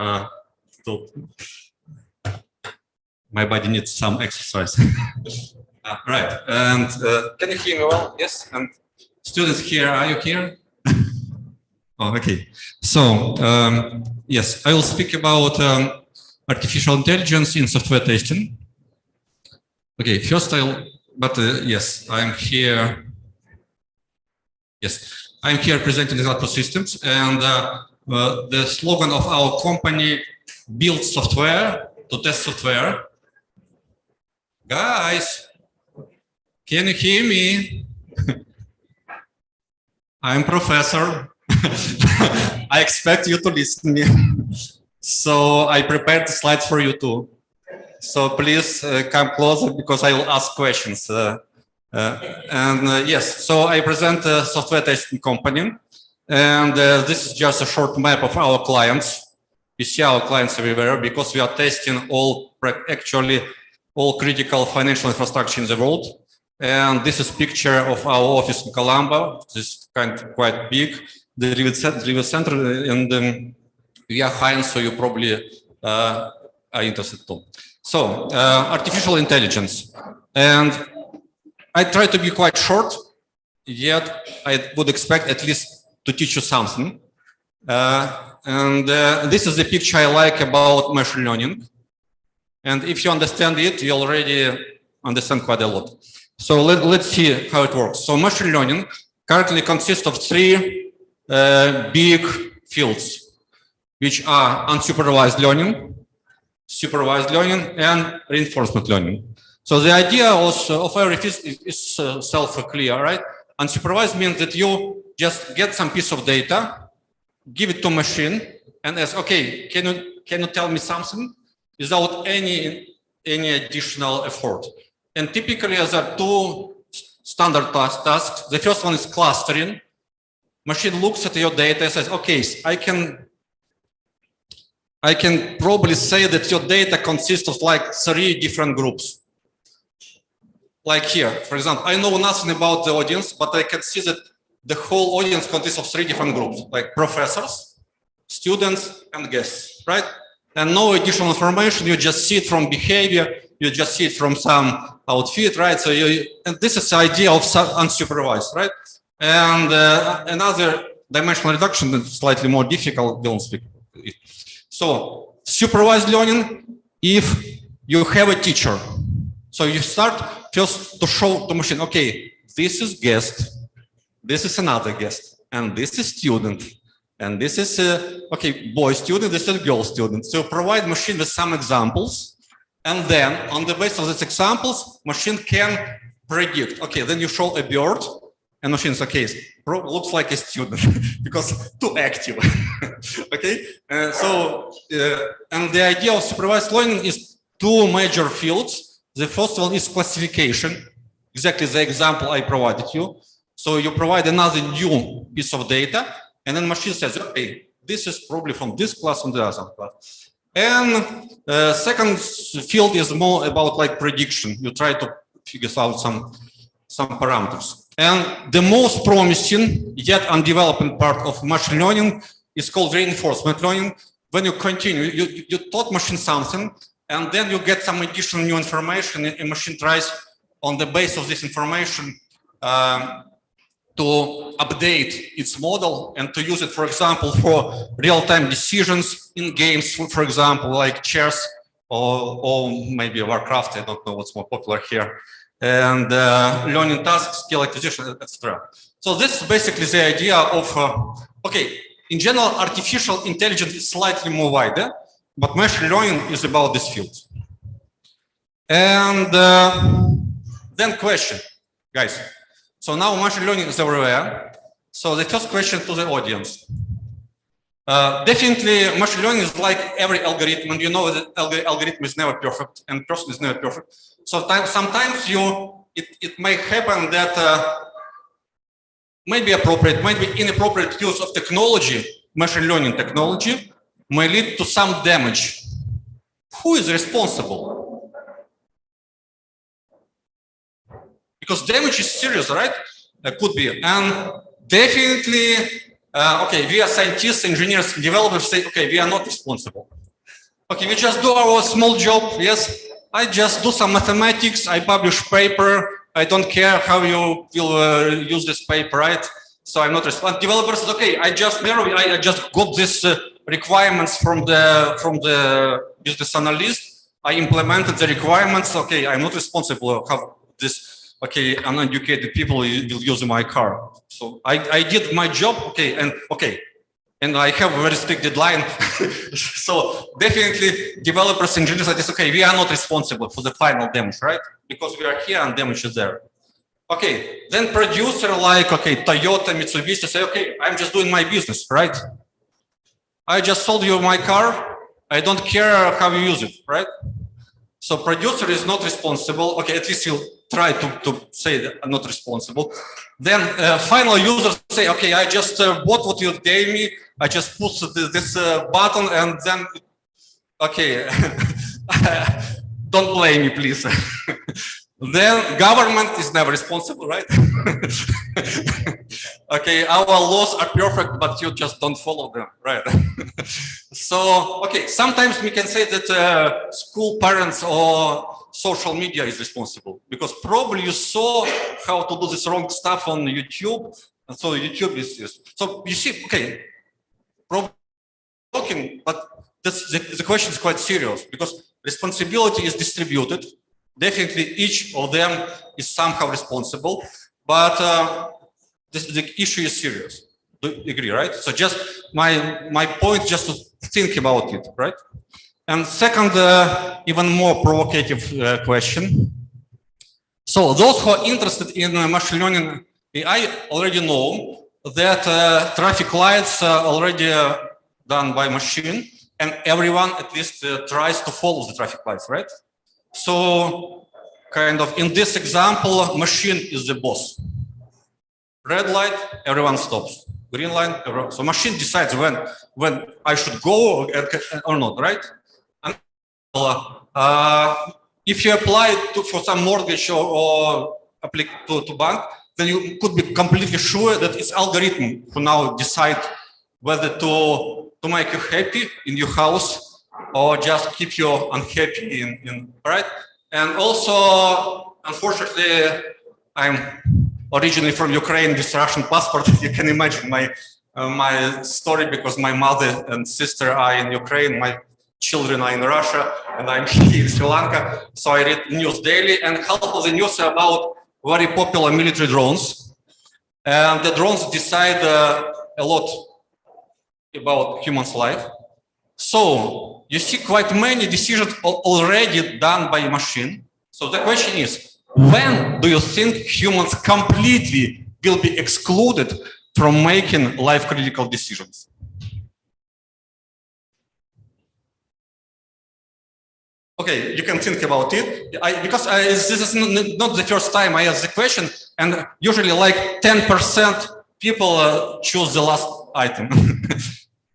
my body needs some exercise. Right, and can you hear me well? Yes, and students here, are you here? Oh, okay. So, yes, I will speak about artificial intelligence in software testing. Okay, first yes, I'm here. Yes. I'm here presenting Expactro Systems, and the slogan of our company, build software to test software. Guys, can you hear me? I'm professor. I expect you to listen to me. So I prepared the slides for you too. So please come closer because I will ask questions. Yes, so I present a software testing company, and this is just a short map of our clients. You see our clients everywhere because we are testing actually all critical financial infrastructure in the world. And this is a picture of our office in Colombo. This is quite big, the delivery center, and we are hiring, so you probably are interested too. So, artificial intelligence. And I try to be quite short, yet I would expect at least to teach you something. This is the picture I like about machine learning. And if you understand it, you already understand quite a lot. So let's see how it works. So machine learning currently consists of three big fields, which are unsupervised learning, supervised learning, and reinforcement learning. So the idea also of everything is self-clear, right? Unsupervised means that you just get some piece of data, give it to machine, and ask, okay, can you tell me something without any additional effort? And typically, there are two standard tasks. The first one is clustering. Machine looks at your data and says, okay, I can probably say that your data consists of like 3 different groups. Like here, for example, I know nothing about the audience, but I can see that the whole audience consists of 3 different groups, like professors, students, and guests, right? And no additional information, you just see it from behavior, you just see it from some outfit, right? So and this is the idea of unsupervised, right? And another dimensional reduction is slightly more difficult, don't speak it. So supervised learning, if you have a teacher, so you start first to show the machine, okay, this is guest, this is another guest, and this is student, And this is, okay, boy student, this is girl student. So provide machine with some examples. And then on the basis of these examples, machine can predict. Okay, then you show a bird and machine says, okay, looks like a student because too active. Okay, and the idea of supervised learning is two major fields. The first one is classification, exactly the example I provided you. So you provide another new piece of data, and then machine says, okay, this is probably from this class and the other class. And second field is more about like prediction. You try to figure out some parameters. And the most promising yet undeveloped part of machine learning is called reinforcement learning. When you continue, you taught machine something, and then you get some additional new information, and a machine tries on the basis of this information to update its model and to use it, for example, for real-time decisions in games, for example, like chess or maybe Warcraft, I don't know what's more popular here, and learning tasks, skill acquisition, etc. So this is basically the idea of, okay, in general, artificial intelligence is slightly more wider, but machine learning is about this field. And then question, guys. So now machine learning is everywhere. So the first question to the audience. Definitely machine learning is like every algorithm, and you know that algorithm is never perfect and person is never perfect. So sometimes it may happen that maybe appropriate, maybe inappropriate use of technology, machine learning technology, may lead to some damage. Who is responsible? Because damage is serious, right? Could be. And definitely, okay, we are scientists, engineers, developers say, okay, we are not responsible. Okay, we just do our small job. Yes, I just do some mathematics. I publish paper. I don't care how you will use this paper, right? So I'm not responsible. Developers say, okay, I just got this requirements from the business analyst. I implemented the requirements. Okay, I'm not responsible how this. Okay, uneducated people will use my car. So I did my job, okay, and I have a very strict deadline. So definitely developers, engineers, like this, okay, we are not responsible for the final damage, right? Because we are here and damage is there. Okay, then producer like, okay, Toyota, Mitsubishi say, okay, I'm just doing my business, right? I just sold you my car. I don't care how you use it, right? So producer is not responsible. Okay, at least he'll try to say that I'm not responsible. Then final users say, okay, I just bought what you gave me. I just put this button and then, okay, don't blame me, please. Then government is never responsible, right? Okay, our laws are perfect, but you just don't follow them, right? So, okay, sometimes we can say that school parents or social media is responsible because probably you saw how to do this wrong stuff on YouTube, and so YouTube is so you see, okay, provoking, but the question is quite serious because responsibility is distributed. Definitely, each of them is somehow responsible, but the issue is serious. Do you agree, right? So just my point, just to think about it, right? And second, even more provocative question. So those who are interested in machine learning AI already know that traffic lights are already done by machine, and everyone at least tries to follow the traffic lights, right? So kind of in this example, machine is the boss. Red light, everyone stops. Green line, everyone. So machine decides when I should go or not, right? And if you apply for some mortgage or to bank, then you could be completely sure that it's algorithm who now decide whether to make you happy in your house or just keep you unhappy in right? And also, unfortunately, I'm originally from Ukraine with Russian passport. You can imagine my story because my mother and sister are in Ukraine, my children are in Russia, and I'm here in Sri Lanka. So I read news daily, and half of the news about very popular military drones. And the drones decide a lot about human's life. So you see quite many decisions already done by machine. So the question is, when do you think humans completely will be excluded from making life-critical decisions? Okay, you can think about it. Because this is not the first time I ask the question, and usually like 10% people choose the last item.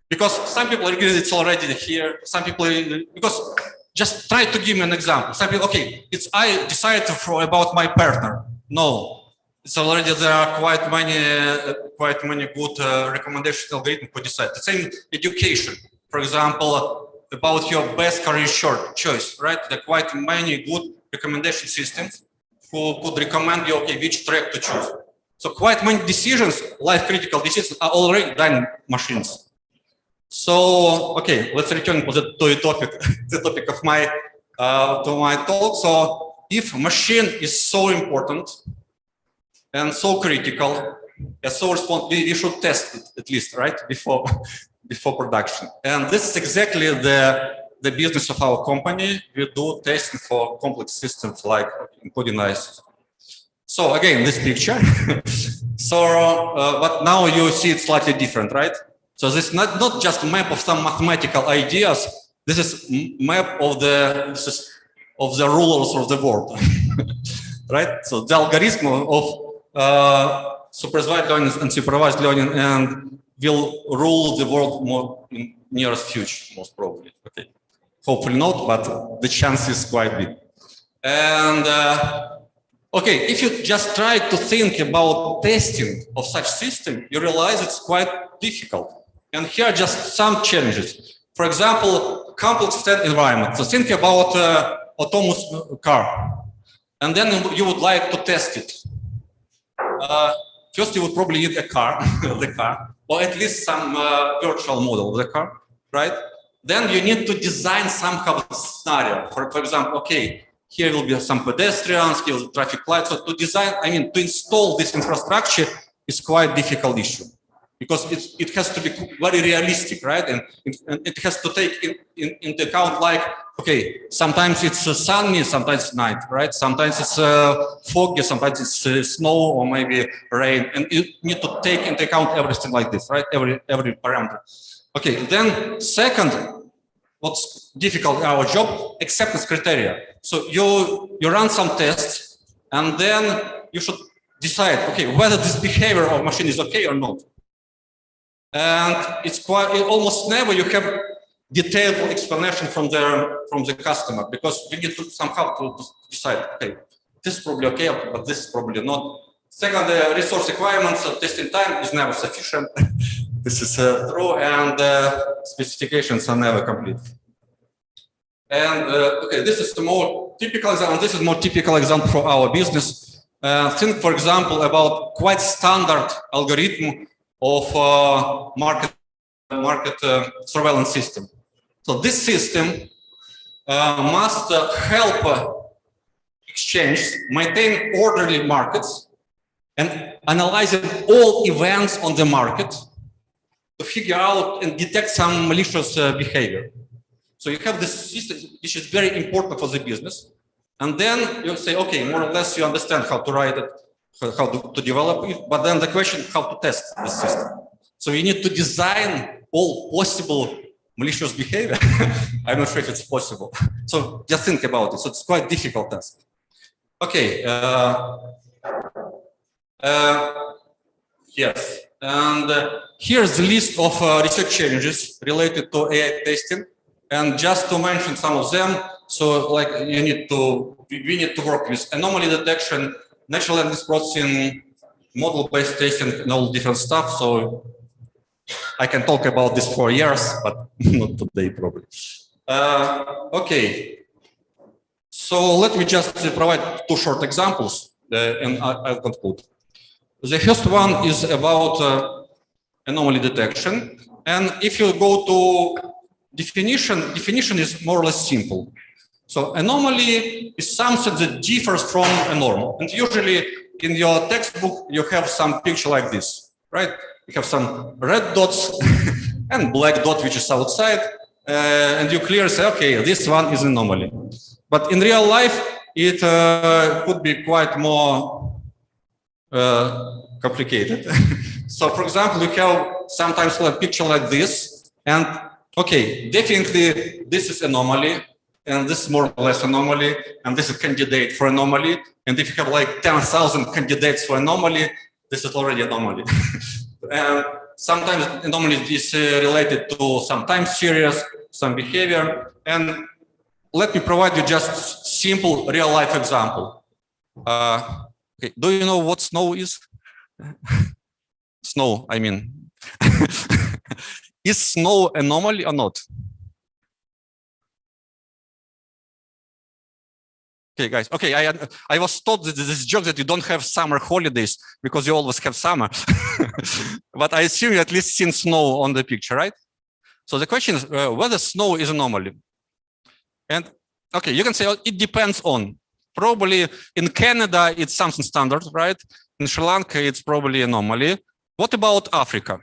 Because some people agree it's already here. Some people, because just try to give me an example. Some people, okay, it's I decided about my partner. No, it's already there are quite many good recommendation algorithms to decide. The same education, for example, about your best career choice, right? There are quite many good recommendation systems who could recommend you, okay, which track to choose. So quite many decisions, life critical decisions, are already done machines. So, okay, let's return to the topic of my talk. So, if machine is so important and so critical, and so responsible, we should test it at least, right, before production. And this is exactly the business of our company. We do testing for complex systems like including ICs. So again, this picture. So, but now you see it's slightly different, right? So this is not just a map of some mathematical ideas. This is map of the rulers of the world, right? So the algorithm of supervised learning and supervised learning and will rule the world more in nearest future, most probably. Okay, hopefully not, but the chance is quite big. And okay, if you just try to think about testing of such system, you realize it's quite difficult. And here are just some challenges. For example, complex state environment. So think about autonomous car, and then you would like to test it. First, you would probably need a car, the car, or at least some virtual model of the car, right? Then you need to design somehow a scenario. For example, okay, here will be some pedestrians, here will be traffic lights. So to design, I mean, to install this infrastructure is quite a difficult issue because it has to be very realistic, right? And it has to take into account like, okay, sometimes it's sunny, sometimes it's night, right? Sometimes it's foggy, sometimes it's snow or maybe rain. And you need to take into account everything like this, right? Every parameter. Okay, then second, what's difficult in our job, acceptance criteria. So you run some tests and then you should decide, okay, whether this behavior of machine is okay or not. And it's almost never you have detailed explanation from the customer because we need to somehow to decide, okay, this is probably okay, but this is probably not. Second, the resource requirements of testing time is never sufficient. This is true, and specifications are never complete. And okay, this is the more typical example. This is more typical example for our business. Think, for example, about quite standard algorithm of market surveillance system. So this system must help exchange, maintain orderly markets, and analyzing all events on the market to figure out and detect some malicious behavior. So you have this system, which is very important for the business. And then you say, okay, more or less you understand how to write it, how to develop it, but then the question, how to test the system. So you need to design all possible malicious behavior. I'm not sure if it's possible. So just think about it. So it's quite difficult task. Okay. Yes. And here's the list of research challenges related to AI testing. And just to mention some of them, so like we need to work with anomaly detection, natural language processing, model-based testing, and all different stuff. So I can talk about this for years, but not today probably. Okay. So let me just provide two short examples, and I'll conclude. The first one is about anomaly detection, and if you go to definition is more or less simple. So anomaly is something that differs from a norm. And usually in your textbook, you have some picture like this, right? You have some red dots and black dot which is outside, and you clearly say, okay, this one is anomaly. But in real life, it could be quite more complicated. So, for example, we have sometimes a picture like this, and okay, definitely this is anomaly, and this is more or less anomaly, and this is candidate for anomaly. And if you have like 10,000 candidates for anomaly, this is already anomaly. And sometimes anomaly is related to some time series, some behavior. And let me provide you just simple real life example. Okay. Do you know what snow is? Snow, I mean. Is snow anomaly or not? Okay, guys. Okay, I was taught that this joke that you don't have summer holidays because you always have summer. But I assume you at least seen snow on the picture, right? So the question is whether snow is anomaly. And okay, you can say it depends on. Probably in Canada it's something standard, right? In Sri Lanka it's probably anomaly. What about Africa?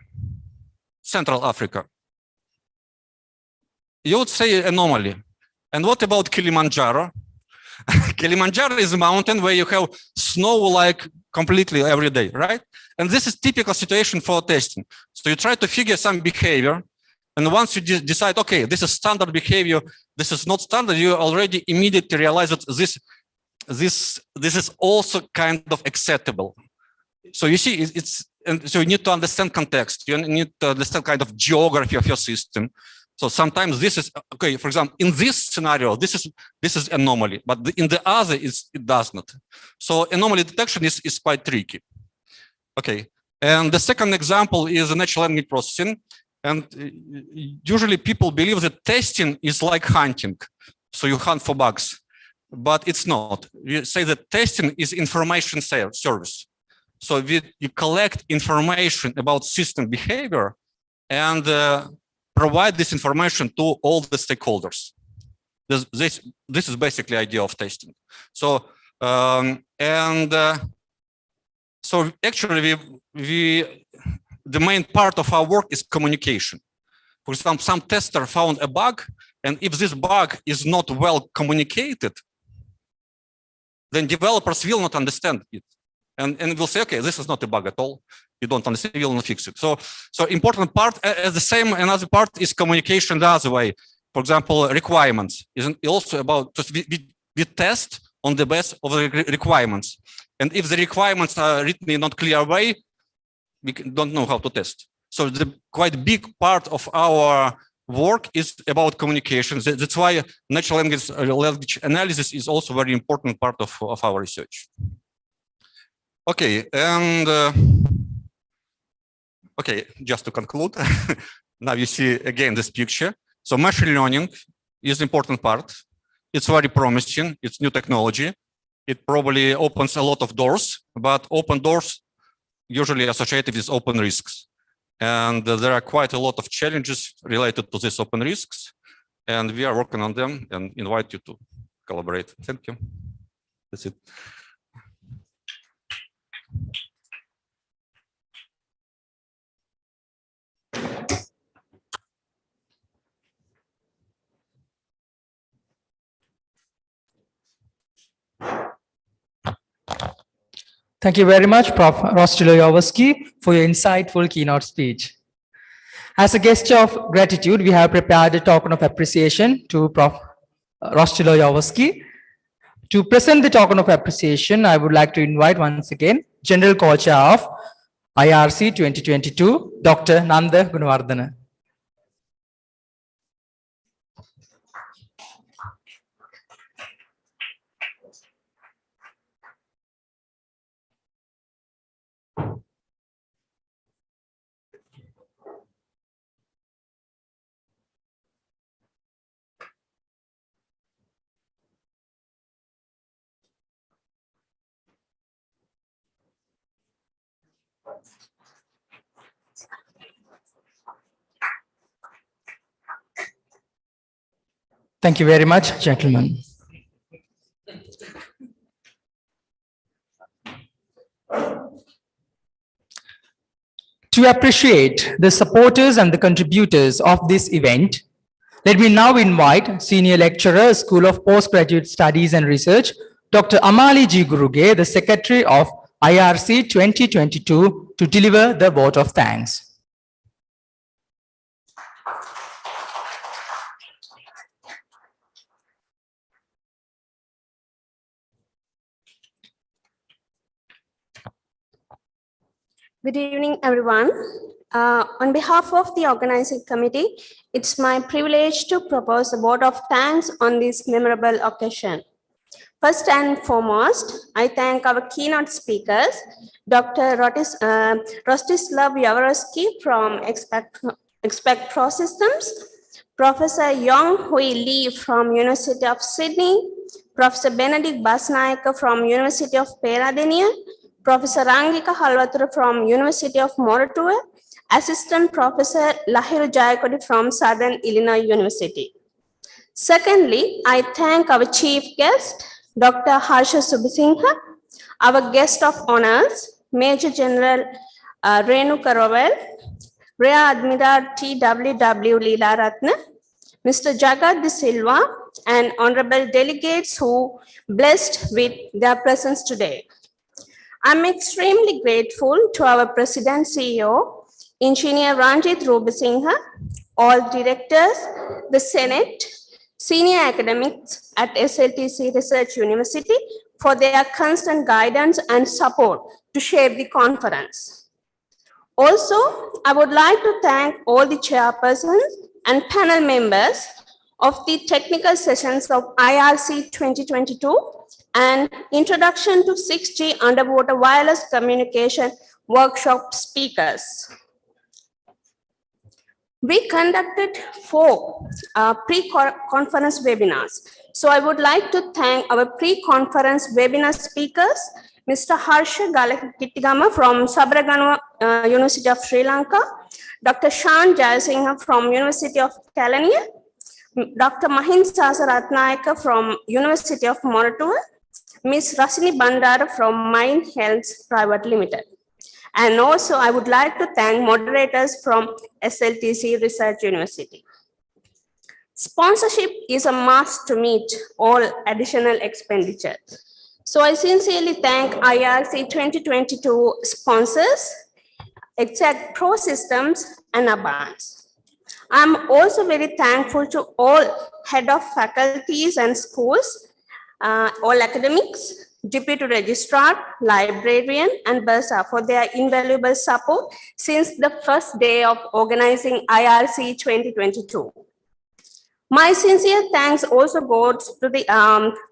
Central Africa? You would say anomaly. And what about Kilimanjaro? Kilimanjaro is a mountain where you have snow like completely every day, right? And this is typical situation for testing. So you try to figure some behavior, and once you decide, okay, this is standard behavior, this is not standard, you already immediately realize that this is also kind of acceptable. So you see, and so you need to understand context. You need to understand kind of geography of your system. So sometimes this is okay. For example, in this scenario, this is anomaly, but in the other, it does not. So anomaly detection is quite tricky. Okay, and the second example is natural language processing, and usually people believe that testing is like hunting, so you hunt for bugs, but it's not. We say that testing is information service. So you collect information about system behavior and provide this information to all the stakeholders. This is basically the idea of testing. So so actually the main part of our work is communication. For example, some tester found a bug, and if this bug is not well communicated, then developers will not understand it. And we'll say, okay, this is not a bug at all. You don't understand, you will not fix it. So important part, as the same, another part is communication the other way. For example, requirements is also about, just we test on the basis of the requirements. And if the requirements are written in not clear way, we don't know how to test. So the quite big part of our work is about communication. That's why natural language analysis is also a very important part of our research. Okay, and okay, just to conclude, now you see again this picture. So machine learning is an important part. It's very promising. It's new technology. It probably opens a lot of doors, but open doors usually associated with open risks. And there are quite a lot of challenges related to these open risks. And we are working on them and invite you to collaborate. Thank you. That's it. Thank you very much, Prof. Rostiloyovsky, for your insightful keynote speech. As a gesture of gratitude, we have prepared a token of appreciation to Prof. Rostiloyovsky. To present the token of appreciation, I would like to invite once again General Co-Chair of IRC 2022, Dr. Nanda Gunawardana. Thank you very much, gentlemen. To appreciate the supporters and the contributors of this event, let me now invite Senior Lecturer, School of Postgraduate Studies and Research, Dr. Amali G. Guruge, the Secretary of IRC 2022, to deliver the vote of thanks. Good evening, everyone. On behalf of the organizing committee, it's my privilege to propose a vote of thanks on this memorable occasion. First and foremost, I thank our keynote speakers, Dr. Rostislav Yavorowski from Expect Pro Systems, Professor Yong Hui Lee from University of Sydney, Professor Benedict Basnaika from University of Peradeniya, Professor Rangika Halwatura from University of Moratuwa, Assistant Professor Lahiru Jayakodi from Southern Illinois University. Secondly, I thank our chief guest, Dr. Harsha Subhasinghe, our guest of honors, Major General Renu Karovel, Rear Admiral T.W.W. Leela Ratna, Mr. Jagat De Silva, and honorable delegates who blessed with their presence today. I'm extremely grateful to our President CEO, Engineer Ranjit Rubasinghe, all directors, the Senate, senior academics at SLTC Research University for their constant guidance and support to shape the conference. Also, I would like to thank all the chairpersons and panel members of the technical sessions of IRC 2022 and Introduction to 6G Underwater Wireless Communication workshop speakers. We conducted 4 pre-conference webinars. So I would like to thank our pre-conference webinar speakers, Mr. Harsha Galakittigama from Sabaraganuwa University of Sri Lanka, Dr. Shan Jayasinghe from University of Kelaniya, Dr. Mahin Sasa Ratnayaka from University of Moratuwa, Ms. Rasini Bandara from Mind Health Private Limited. And also I would like to thank moderators from SLTC Research University. Sponsorship is a must to meet all additional expenditure. So I sincerely thank IRC 2022 sponsors, Exact Pro Systems and Abans. I'm also very thankful to all head of faculties and schools, all academics, Deputy Registrar, Librarian, and Bursa for their invaluable support since the first day of organizing IRC 2022. My sincere thanks also goes to the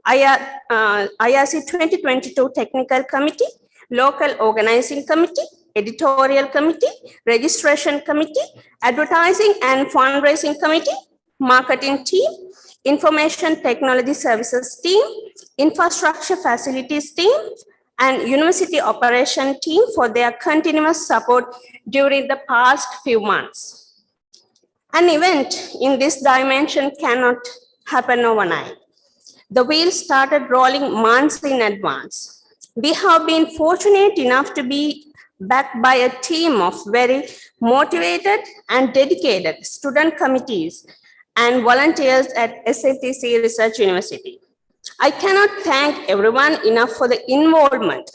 IRC 2022 Technical Committee, Local Organizing Committee, Editorial Committee, Registration Committee, Advertising and Fundraising Committee, Marketing Team, Information Technology Services Team, Infrastructure Facilities Team, and University Operation Team for their continuous support during the past few months. An event in this dimension cannot happen overnight. The wheels started rolling months in advance. We have been fortunate enough to be backed by a team of very motivated and dedicated student committees and volunteers at SLTC Research University. I cannot thank everyone enough for the involvement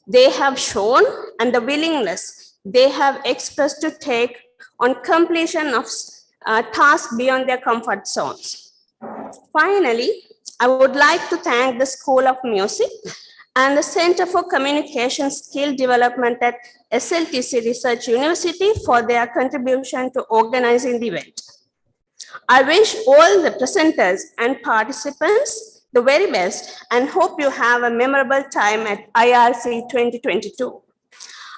they have shown and the willingness they have expressed to take on completion of tasks beyond their comfort zones. Finally, I would like to thank the School of Music and the Center for Communication Skill Development at SLTC Research University for their contribution to organizing the event. I wish all the presenters and participants the very best and hope you have a memorable time at IRC 2022.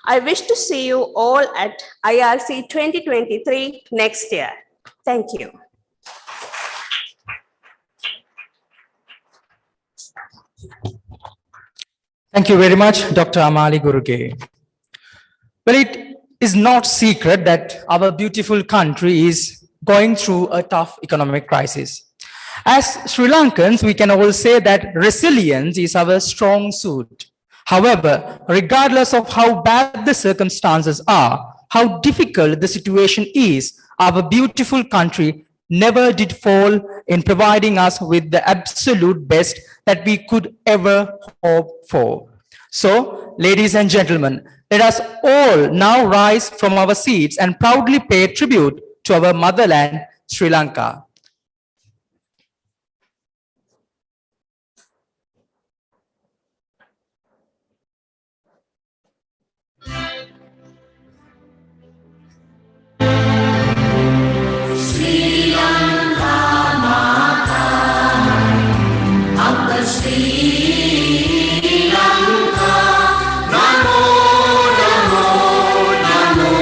I wish to see you all at IRC 2023 next year. Thank you. Thank you very much, Dr. Amali Guruge. Well, it is not secret that our beautiful country is going through a tough economic crisis. As Sri Lankans, we can all say that resilience is our strong suit. However, regardless of how bad the circumstances are, how difficult the situation is, our beautiful country never did fall in providing us with the absolute best that we could ever hope for. So, ladies and gentlemen, let us all now rise from our seats and proudly pay tribute to our motherland, Sri Lanka. Sri Lanka Mata, Appa Sri Lanka, Namo Namo Namo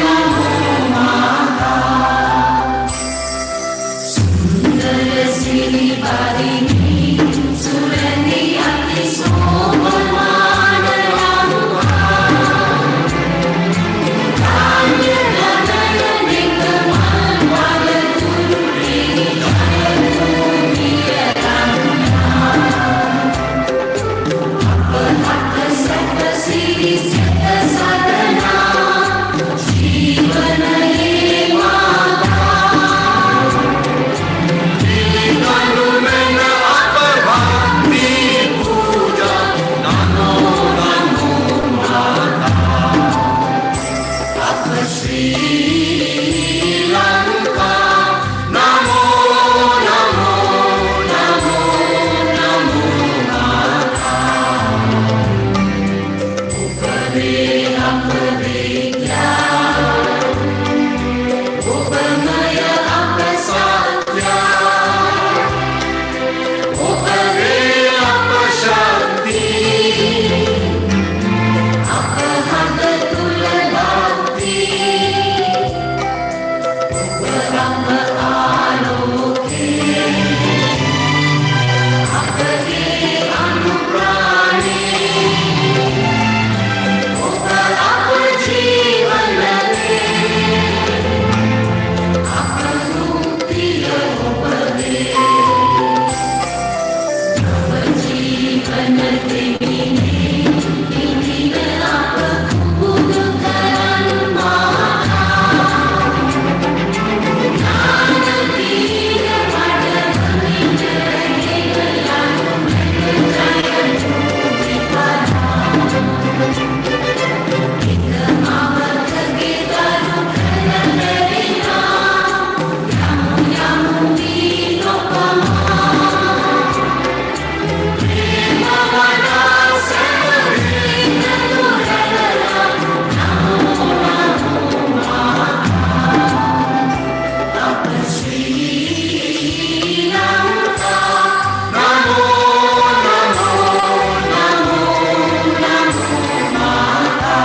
Namo Mata. Sundara Sri Parini, Surani Ati Somanana Rama. Kanya Danaya Nikaman Valaturi Jayatuniya Ramya. Apahata Sata Siri Sita Sadana, Jivana Ye Mata. Dilikandu mena apa bhakti puja, Namo Namo Mata. Appa Sri Lanka, Namo Namo Namo Namo Mata. Upare Apavidya, Upamaya Apasatya, Upare Apashakti, Apahata Tulabhakti, Uparapa Aloke, Apare Anuprani, Uparapa Jivanale, Apamuktiya Upare, Navajivana Devini, Inina Apa Udukaran Mata. Nanatira Padavamina Regalayanu Megajayanu Vipada. Ikamavata Gitaru Kanadarina, Yamu Yamu Vinopama. Premavana Samarita Duragala, Namo Namo Mata. Appa Sri Lanka, Namo Namo Namo Namo Mata.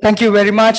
Thank you very much.